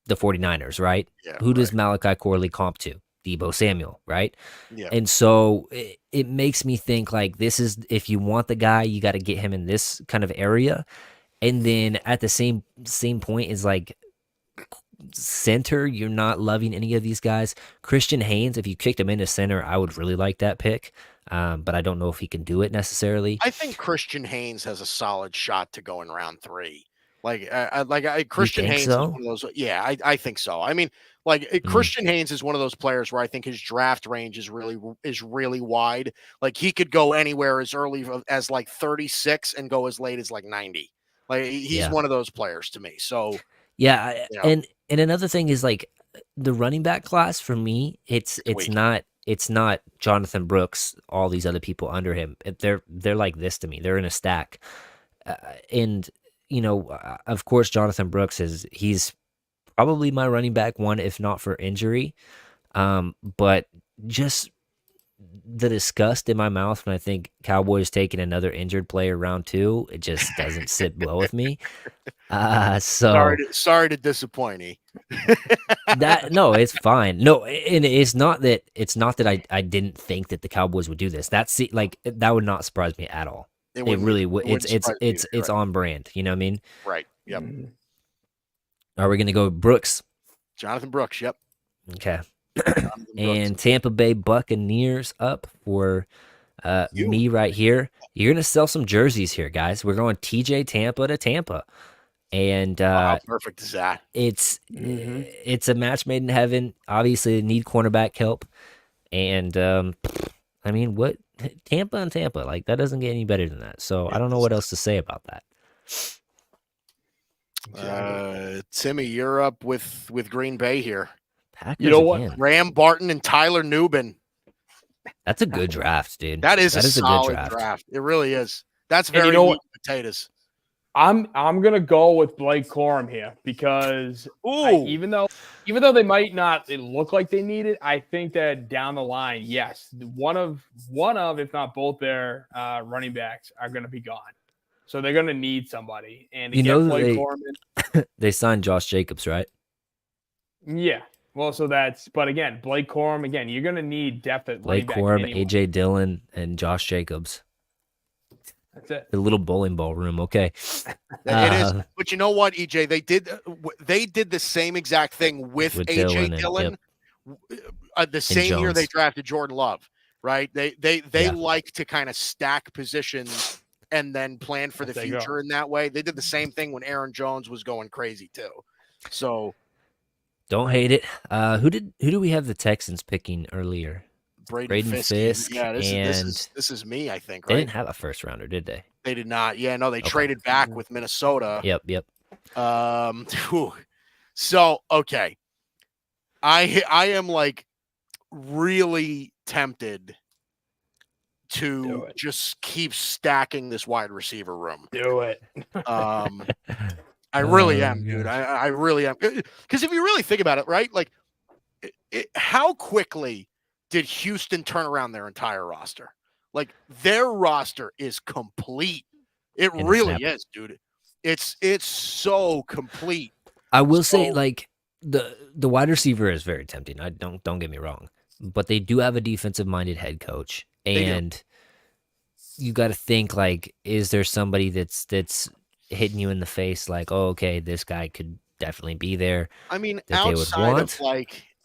Speaker 1: the 49ers, right?
Speaker 2: Yeah.
Speaker 1: Who does
Speaker 2: Right.
Speaker 1: Malachi Corley comp to? Debo Samuel, right?
Speaker 2: Yeah.
Speaker 1: And so it makes me think like this is, if you want the guy, you got to get him in this kind of area. And then at the same point is like center, you're not loving any of these guys. Christian Haynes, if you kicked him into center, I would really like that pick. But I don't know if he can do it necessarily.
Speaker 2: I think Christian Haynes has a solid shot to go in round 3.
Speaker 1: You
Speaker 2: Christian
Speaker 1: think
Speaker 2: Haynes is
Speaker 1: so?
Speaker 2: one of those. Yeah, I think so. I mean, Christian Haynes is one of those players where I think his draft range is really wide. Like he could go anywhere as early as like 36 and go as late as like 90. Like he's
Speaker 1: Yeah.
Speaker 2: one of those players to me. So
Speaker 1: Yeah,
Speaker 2: you know,
Speaker 1: and another thing is like the running back class for me, it's
Speaker 2: weak.
Speaker 1: not Jonathan Brooks, all these other people under him. They're like this to me. They're in a stack, and of course, Jonathan Brooks he's probably my running back one, if not for injury. But just the disgust in my mouth when I think Cowboys taking another injured player round 2, it just doesn't sit well with me. So
Speaker 2: sorry to disappoint you.
Speaker 1: no, it's fine. No, and it's not that I didn't think that the Cowboys would do this. That would not surprise me at all. It really would. It's on brand. You know what I mean?
Speaker 2: Right. Yep.
Speaker 3: Mhm.
Speaker 1: Are we gonna go Brooks?
Speaker 2: Jonathan Brooks. Yep.
Speaker 1: Okay.
Speaker 2: Jonathan Brooks.
Speaker 1: And Tampa Bay Buccaneers up for me right here. You're gonna sell some jerseys here, guys. We're going TJ Tampa to Tampa, and
Speaker 2: How perfect is that?
Speaker 1: it's
Speaker 3: Mhm.
Speaker 1: it's a match made in heaven. Obviously, they need cornerback help, and I mean, what Tampa and Tampa, like that doesn't get any better than that. So I don't know what else to say about that.
Speaker 2: Timmy, you're up with Green Bay here.
Speaker 1: Packers
Speaker 3: You know what?
Speaker 1: again.
Speaker 2: Ram Barton and Tyler Newbin.
Speaker 1: That's a good draft, dude.
Speaker 2: That is a
Speaker 1: good
Speaker 2: solid draft. It really is. That's
Speaker 3: And you
Speaker 2: very
Speaker 3: know
Speaker 2: meat
Speaker 3: what?
Speaker 2: and potatoes.
Speaker 3: I'm gonna go with Blake Corum here because even though they might not look like they need it, I think that down the line, yes, one of if not both their running backs are gonna be gone, so they're gonna need somebody. And to get Blake Corum in,
Speaker 1: they signed Josh Jacobs, right?
Speaker 3: yeah. Well, so but again, Blake Corum, again, you're gonna need depth at
Speaker 1: Blake
Speaker 3: running
Speaker 1: Corum,
Speaker 3: back anyway.
Speaker 1: AJ Dillon, and Josh Jacobs.
Speaker 3: That's it.
Speaker 1: The little bowling ball room. Okay.
Speaker 2: It is. But you know what, EJ? They did the same exact thing with AJ Dillon. The same year they drafted Jordan Love, right? They like to kind of stack positions and then plan for the future in that way. They did the same thing when Aaron Jones was going crazy too. So
Speaker 1: don't hate it. Who did we have the Texans picking earlier?
Speaker 2: Braden
Speaker 1: Fisk.
Speaker 2: Yeah, this is me, I think, right?
Speaker 1: They didn't have a first rounder, did they?
Speaker 2: They did not. Yeah, no, they traded back with Minnesota.
Speaker 1: Yep.
Speaker 2: So okay. I am like really tempted to just keep stacking this wide receiver room.
Speaker 3: Do it.
Speaker 2: I really am, dude. I really am. Because if you really think about it, right? Like, how quickly did Houston turn around their entire roster? Like, their roster is complete. It really is, dude. It's so complete.
Speaker 1: I will say, like, the wide receiver is very tempting. I don't get me wrong, but they do have a defensive minded head coach, and you got to think, like, is there somebody that's hitting you in the face, like, oh, okay, this guy could definitely be there.
Speaker 2: I mean,
Speaker 1: that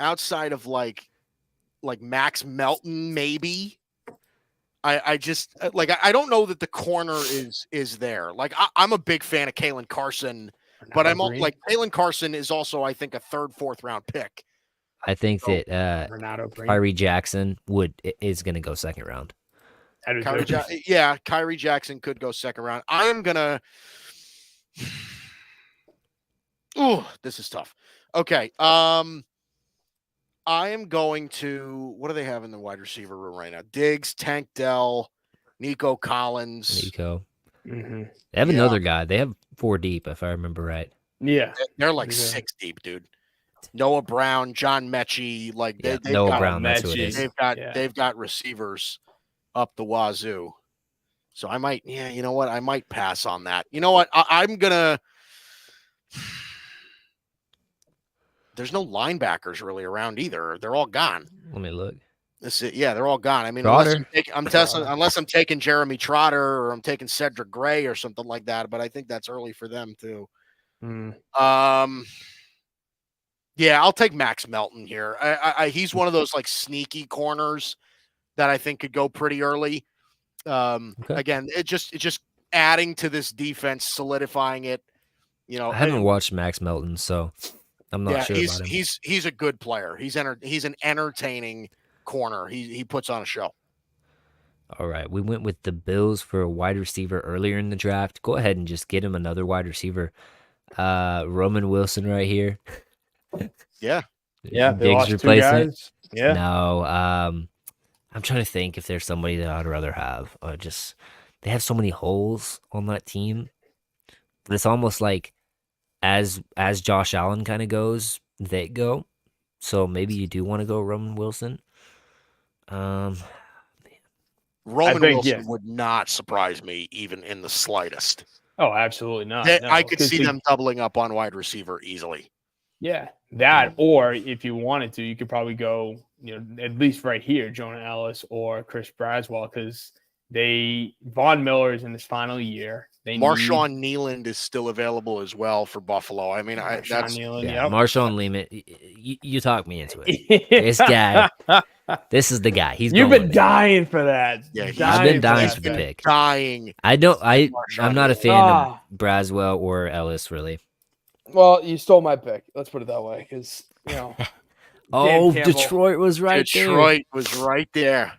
Speaker 2: outside of Max Melton, maybe. I just like, I don't know that the corner is there. Like, I'm a big fan of Kalen Carson, but I'm like, Kalen Carson is also, I think, a 3rd, 4th round pick.
Speaker 1: I think that Kyrie Jackson is going to go 2nd round.
Speaker 2: Kyrie Jackson could go 2nd round. I am gonna. Ooh, this is tough. Okay. I am going to. What do they have in the wide receiver room right now? Diggs, Tank Dell, Nico Collins.
Speaker 3: Mm-hmm.
Speaker 1: They have another guy. They have 4 deep, if I remember right.
Speaker 3: Yeah,
Speaker 2: they're like 6 deep, dude. Noah Brown, John Mechie, like they've
Speaker 1: Noah
Speaker 2: got
Speaker 1: Brown. That's who it is.
Speaker 2: They've got receivers up the wazoo. So I might, you know what? I might pass on that. You know what? I'm gonna. There's no linebackers really around either. They're all gone.
Speaker 1: Let me look.
Speaker 2: They're all gone. I mean, unless I'm taking Jeremy Trotter or I'm taking Cedric Gray or something like that, but I think that's early for them too. Yeah, I'll take Max Melton here. He's one of those like sneaky corners that I think could go pretty early. Again, it just adding to this defense, solidifying it. You know,
Speaker 1: I haven't watched Max Melton, so I'm not sure about him.
Speaker 2: He's a good player. He's an entertaining corner. He puts on a show.
Speaker 1: All right, we went with the Bills for a wide receiver earlier in the draft. Go ahead and just get him another wide receiver. Roman Wilson right here.
Speaker 2: Yeah.
Speaker 3: They lost 2 guys. Yeah.
Speaker 1: No, I'm trying to think if there's somebody that I'd rather have. They have so many holes on that team. But it's almost like as Josh Allen kind of goes, they go. So maybe you do want to go Roman Wilson.
Speaker 2: Roman Wilson would not surprise me even in the slightest.
Speaker 3: Oh, absolutely not.
Speaker 2: I could see them doubling up on wide receiver easily.
Speaker 3: Yeah, that, or if you wanted to, you could probably go, at least right here, Jonah Ellis or Chris Braswell, because Von Miller is in his final year.
Speaker 2: Marshawn Nealand is still available as well for Buffalo. I mean,
Speaker 1: Marshawn Lehman. You talked me into it. This guy. This is the guy.
Speaker 3: You've been dying for that.
Speaker 2: Yeah,
Speaker 1: I've been dying for the pick.
Speaker 2: Dying.
Speaker 1: I'm not a fan of Braswell or Ellis, really.
Speaker 4: Well, you stole my pick. Let's put it that way, because
Speaker 1: Detroit was right there.
Speaker 2: Detroit was right there.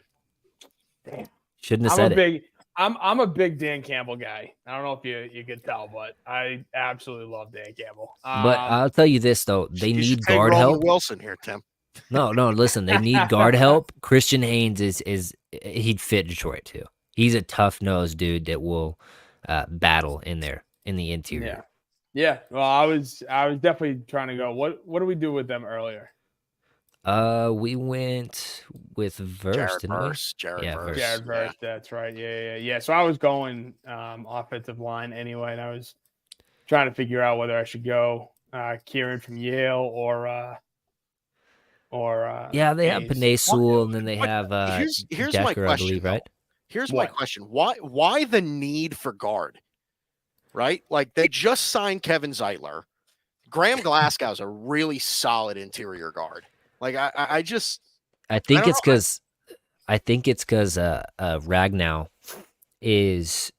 Speaker 3: Damn.
Speaker 1: Shouldn't have said it.
Speaker 3: I'm a big Dan Campbell guy. I don't know if you could tell, but I absolutely love Dan Campbell.
Speaker 1: But I'll tell you this though, they need guard help.
Speaker 2: Wilson here, Tim.
Speaker 1: No, listen, they need guard help. Christian Haynes is he'd fit Detroit too. He's a tough nosed dude that will battle in there in the interior.
Speaker 3: Yeah. Well, I was definitely trying to go. What do we do with them earlier?
Speaker 1: We went with Verse, didn't we?
Speaker 2: Jared
Speaker 3: Verse. That's right. Yeah. So I was going offensive line anyway, and I was trying to figure out whether I should go Kieran from Yale or
Speaker 1: they have Panay Sewell, and then they have
Speaker 2: here's
Speaker 1: Decker,
Speaker 2: my question,
Speaker 1: I believe, right?
Speaker 2: Here's my question. Why the need for guard? Right? Like, they just signed Kevin Zeitler. Graham Glasgow's a really solid interior guard. Like, I think it's because Ragnow is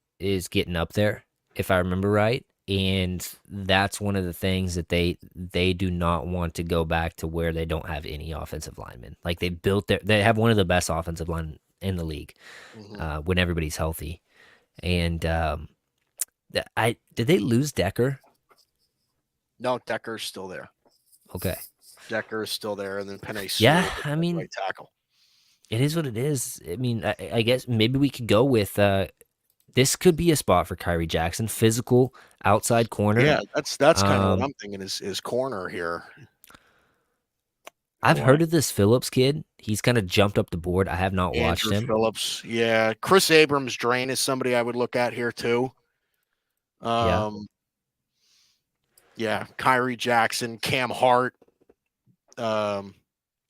Speaker 2: getting up there, if I remember right. And that's one of the things that they do not want to go back to where they don't have any offensive linemen. Like, they have one of the best offensive line in the league when everybody's healthy. And did they lose Decker? No, Decker's still there.
Speaker 1: Okay.
Speaker 2: Decker is still there, and then Panay.
Speaker 1: Yeah, I mean,
Speaker 2: right tackle.
Speaker 1: It is what it is. I mean, I guess maybe we could go with this could be a spot for Kyrie Jackson, physical outside corner.
Speaker 2: Yeah, that's kind of what
Speaker 1: Um,
Speaker 2: I'm thinking is corner here.
Speaker 1: I've heard of this Phillips kid. He's kind of jumped up the board. I have not watched
Speaker 2: Andrew
Speaker 1: him.
Speaker 2: Phillips. Yeah. Chris Abrams Drain is somebody I would look at here too. Yeah, Kyrie Jackson, Cam Hart. But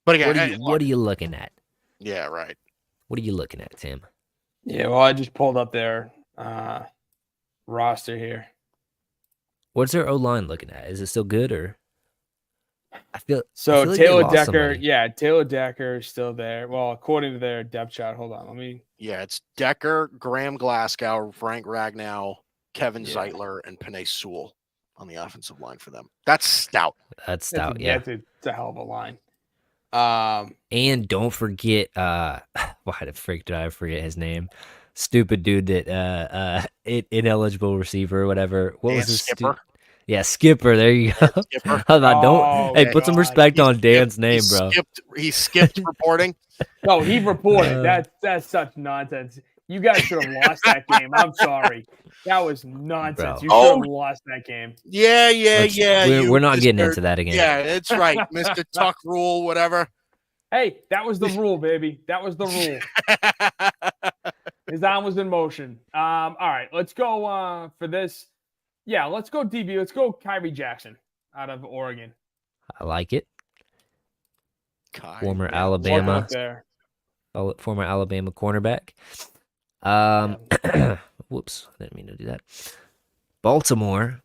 Speaker 2: again,
Speaker 1: What are you looking at?
Speaker 2: yeah, right.
Speaker 1: What are you looking at, Tim?
Speaker 3: Yeah, well, I just pulled up their roster here.
Speaker 1: What's their O line looking at? Is it still good or? I feel
Speaker 3: So
Speaker 1: like they
Speaker 3: Taylor
Speaker 1: lost
Speaker 3: Decker,
Speaker 1: somebody.
Speaker 3: Taylor Decker is still there. Well, according to their depth chart, hold on, let me.
Speaker 2: Yeah, it's Decker, Graham Glasgow, Frank Ragnow, Kevin Zeitler, and Panay Sewell on the offensive line for them. That's stout.
Speaker 1: That's stout, yeah.
Speaker 3: It's a hell of a line.
Speaker 1: And don't forget, why the freak did I forget his name? Stupid dude that ineligible receiver or whatever. What was his
Speaker 2: Skipper?
Speaker 1: Yeah, Skipper. There you go.
Speaker 2: Skipper.
Speaker 1: I thought, don't
Speaker 3: Oh,
Speaker 1: put some respect on Dan's name, bro.
Speaker 2: He skipped reporting.
Speaker 3: No, he reported. That's such nonsense. You guys should have lost that game. I'm sorry. That was nonsense.
Speaker 1: Bro.
Speaker 3: You should have lost that game.
Speaker 2: Yeah.
Speaker 1: We're not getting into that again.
Speaker 2: Yeah, that's right. Mr. Tuck rule, whatever.
Speaker 3: Hey, that was the rule, baby. That was the rule. His arm was in motion. All right, let's go for this. Yeah, let's go DB. Let's go Kyrie Jackson out of Oregon.
Speaker 1: I like it. Former
Speaker 3: Alabama
Speaker 1: cornerback. Whoops, I didn't mean to do that. Baltimore,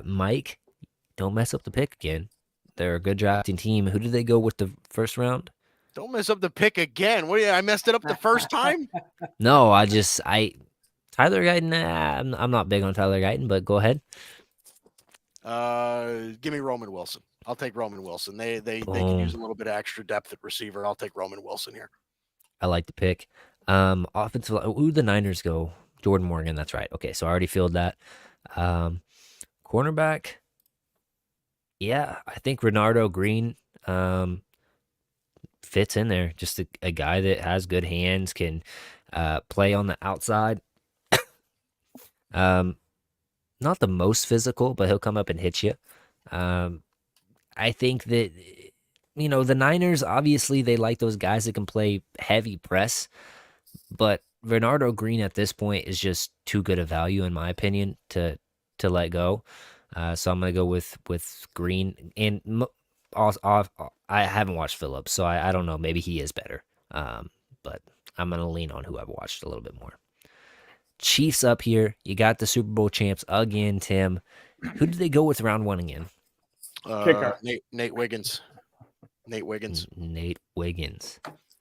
Speaker 1: Mike, don't mess up the pick again. They're a good drafting team. Who did they go with the first round?
Speaker 2: Don't mess up the pick again. What? I messed it up the first time?
Speaker 1: No, Tyler Guyton. I'm not big on Tyler Guyton, but go ahead.
Speaker 2: Give me Roman Wilson. I'll take Roman Wilson. They can use a little bit of extra depth at receiver. I'll take Roman Wilson here.
Speaker 1: I like the pick. Offensive. Who the Niners go? Jordan Morgan. That's right. Okay, so I already filled that. Cornerback. Yeah, I think Renardo Green fits in there. Just a guy that has good hands, can play on the outside. Not the most physical, but he'll come up and hit you. I think that, the Niners, obviously, they like those guys that can play heavy press, but Renardo Green at this point is just too good a value, in my opinion, to let go. So I'm going to go with Green. And I haven't watched Phillips, so I don't know. Maybe he is better. But I'm going to lean on who I've watched a little bit more. Chiefs up here. You got the Super Bowl champs again, Tim. Who did they go with round one again?
Speaker 3: Kicker.
Speaker 2: Nate Wiggins. Nate Wiggins.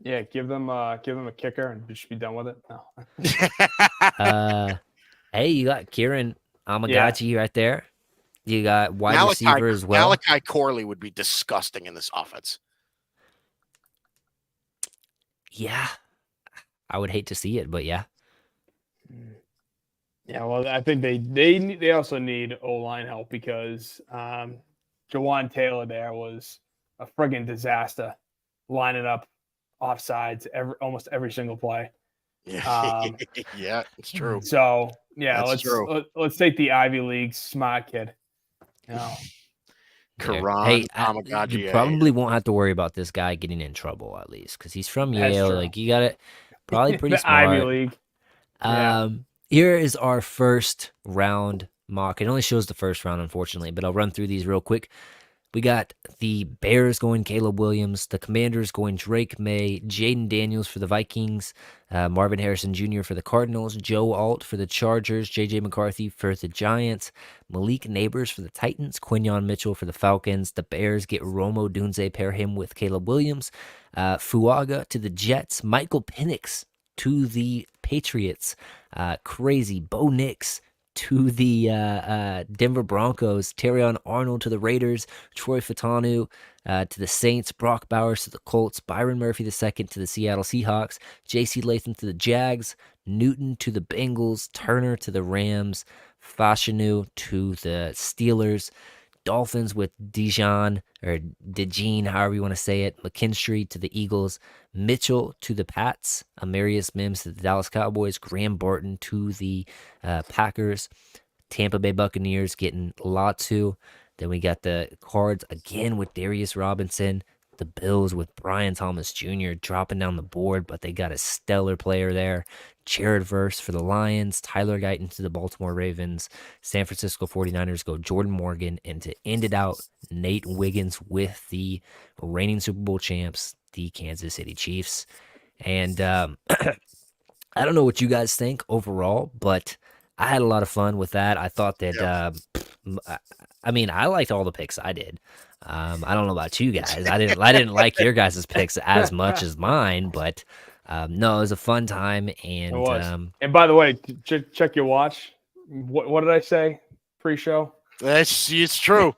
Speaker 3: Yeah, give them a kicker and just be done with it.
Speaker 1: No. Hey, you got Kieran Amagachi right there. You got wide receiver as well.
Speaker 2: Malachi Corley would be disgusting in this offense.
Speaker 1: Yeah. I would hate to see it, but yeah.
Speaker 3: Yeah, well, I think they also need O-line help because Jawan Taylor there was a friggin' disaster lining up offsides almost every single play.
Speaker 2: Yeah, yeah, it's true.
Speaker 3: So yeah, let's take the Ivy League smart kid.
Speaker 2: Karan
Speaker 1: Amagachi. You probably won't have to worry about this guy getting in trouble, at least, because he's from Yale. Like, you got it, probably pretty smart.
Speaker 3: Ivy League.
Speaker 1: Here is our first round mock. It only shows the first round, unfortunately, but I'll run through these real quick. We got the Bears going Caleb Williams, the Commanders going Drake May, Jaden Daniels for the Vikings, Marvin Harrison Jr. for the Cardinals, Joe Alt for the Chargers, J.J. McCarthy for the Giants, Malik Neighbors for the Titans, Quinyon Mitchell for the Falcons. The Bears get Romo Dunze, pair him with Caleb Williams, Fuaga to the Jets, Michael Penix to the Patriots, crazy Bo Nix to the Denver Broncos, Terrion Arnold to the Raiders, Troy Fatanu to the Saints, Brock Bowers to the Colts, Byron Murphy II to the Seattle Seahawks, J.C. Latham to the Jags, Newton to the Bengals, Turner to the Rams, Fashanu to the Steelers, Dolphins with Dijon or DeJean, however you want to say it. McKinstry to the Eagles. Mitchell to the Pats. Amarius Mims to the Dallas Cowboys. Graham Barton to the Packers. Tampa Bay Buccaneers getting Latu. Then we got the Cards again with Darius Robinson. The Bills with Brian Thomas Jr. dropping down the board, but they got a stellar player there. Jared Verse for the Lions. Tyler Guyton to the Baltimore Ravens. San Francisco 49ers go Jordan Morgan. And to end it out, Nate Wiggins with the reigning Super Bowl champs, the Kansas City Chiefs. And I don't know what you guys think overall, but I had a lot of fun with that. I thought that, I mean, I liked all the picks I did. I don't know about you guys. I didn't like your guys' picks as much as mine, but no, it was a fun time. And
Speaker 3: It was. And by the way, check your watch. What did I say pre-show?
Speaker 2: It's true.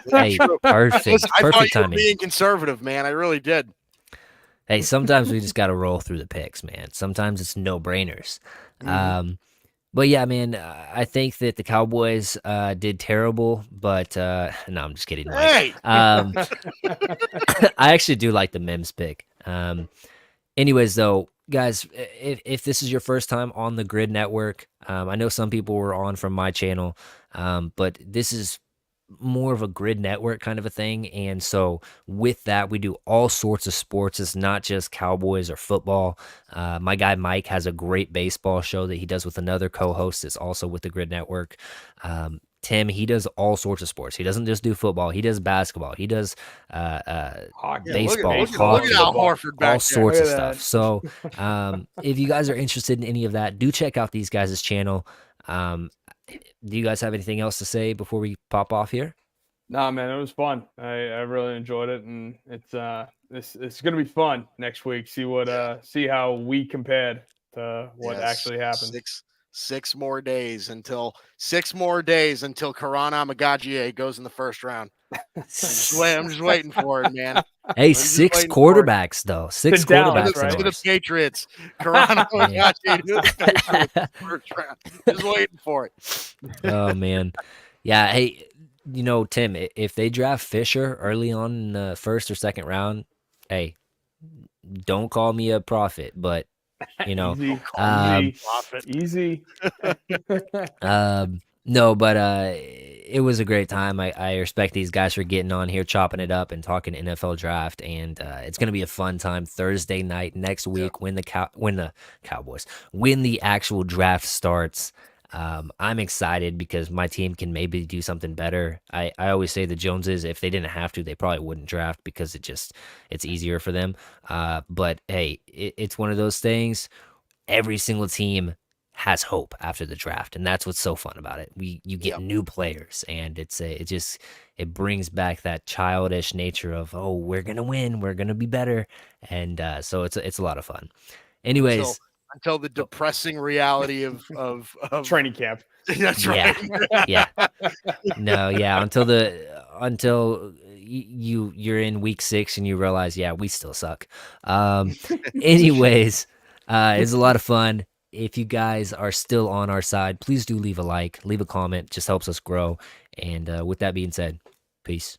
Speaker 1: hey, perfect
Speaker 2: I thought you were
Speaker 1: timing.
Speaker 2: being conservative, man. I really did.
Speaker 1: Hey, sometimes we just got to roll through the picks, man. Sometimes it's no-brainers. But yeah, man, I think that the Cowboys did terrible, but no, I'm just kidding. Mike.
Speaker 2: Hey,
Speaker 1: I actually do like the Mims pick. Anyways, though, guys, if this is your first time on the GRYD Network, I know some people were on from my channel, but this is more of a GRYD Network kind of a thing. And so with that, we do all sorts of sports. It's not just Cowboys or football. My guy Mike has a great baseball show that he does with another co-host that's also with the GRYD Network. Tim, he does all sorts of sports. He doesn't just do football. He does basketball. He does baseball,
Speaker 2: look
Speaker 1: hockey,
Speaker 2: at Al Horford back
Speaker 1: all
Speaker 2: there.
Speaker 1: sorts of
Speaker 4: Look at
Speaker 1: stuff.
Speaker 4: that.
Speaker 1: So if you guys are interested in any of that, do check out these guys' channel. Do you guys have anything else to say before we pop off here?
Speaker 3: Nah, man, it was fun. I really enjoyed it, and it's gonna be fun next week. See how we compared to what
Speaker 2: Yes,
Speaker 3: actually happened.
Speaker 2: Six more days until Karan Amagagie goes in the first round. I'm just waiting for it, man.
Speaker 1: Hey,
Speaker 2: just
Speaker 1: 6
Speaker 2: waiting for it.
Speaker 1: quarterbacks though. 6
Speaker 3: To Dallas,
Speaker 1: quarterbacks
Speaker 3: right?
Speaker 1: in
Speaker 2: To the
Speaker 1: ours.
Speaker 2: Patriots, Karan Amagagie to the Patriots first round. Just waiting for it.
Speaker 1: Oh man, yeah. Hey, Tim, if they draft Fisher early on in the first or second round, hey, don't call me a prophet, but
Speaker 3: Easy,
Speaker 1: um,
Speaker 3: easy.
Speaker 1: no, but it was a great time. I respect these guys for getting on here, chopping it up, and talking NFL draft, and it's gonna be a fun time Thursday night next week when the Cowboys when the actual draft starts. I'm excited because my team can maybe do something better. I always say the Joneses, if they didn't have to, they probably wouldn't draft because it's easier for them. But hey, it's one of those things. Every single team has hope after the draft, and that's what's so fun about it. You get new players, and it brings back that childish nature of, oh, we're gonna win, we're gonna be better, and so it's a lot of fun. Anyways.
Speaker 2: Until the depressing reality of
Speaker 3: Training camp.
Speaker 2: That's right.
Speaker 1: Yeah. No, yeah. Until you're in week 6 and you realize, yeah, we still suck. Anyways, it's a lot of fun. If you guys are still on our side, please do leave a like, leave a comment. Just helps us grow. And with that being said, peace.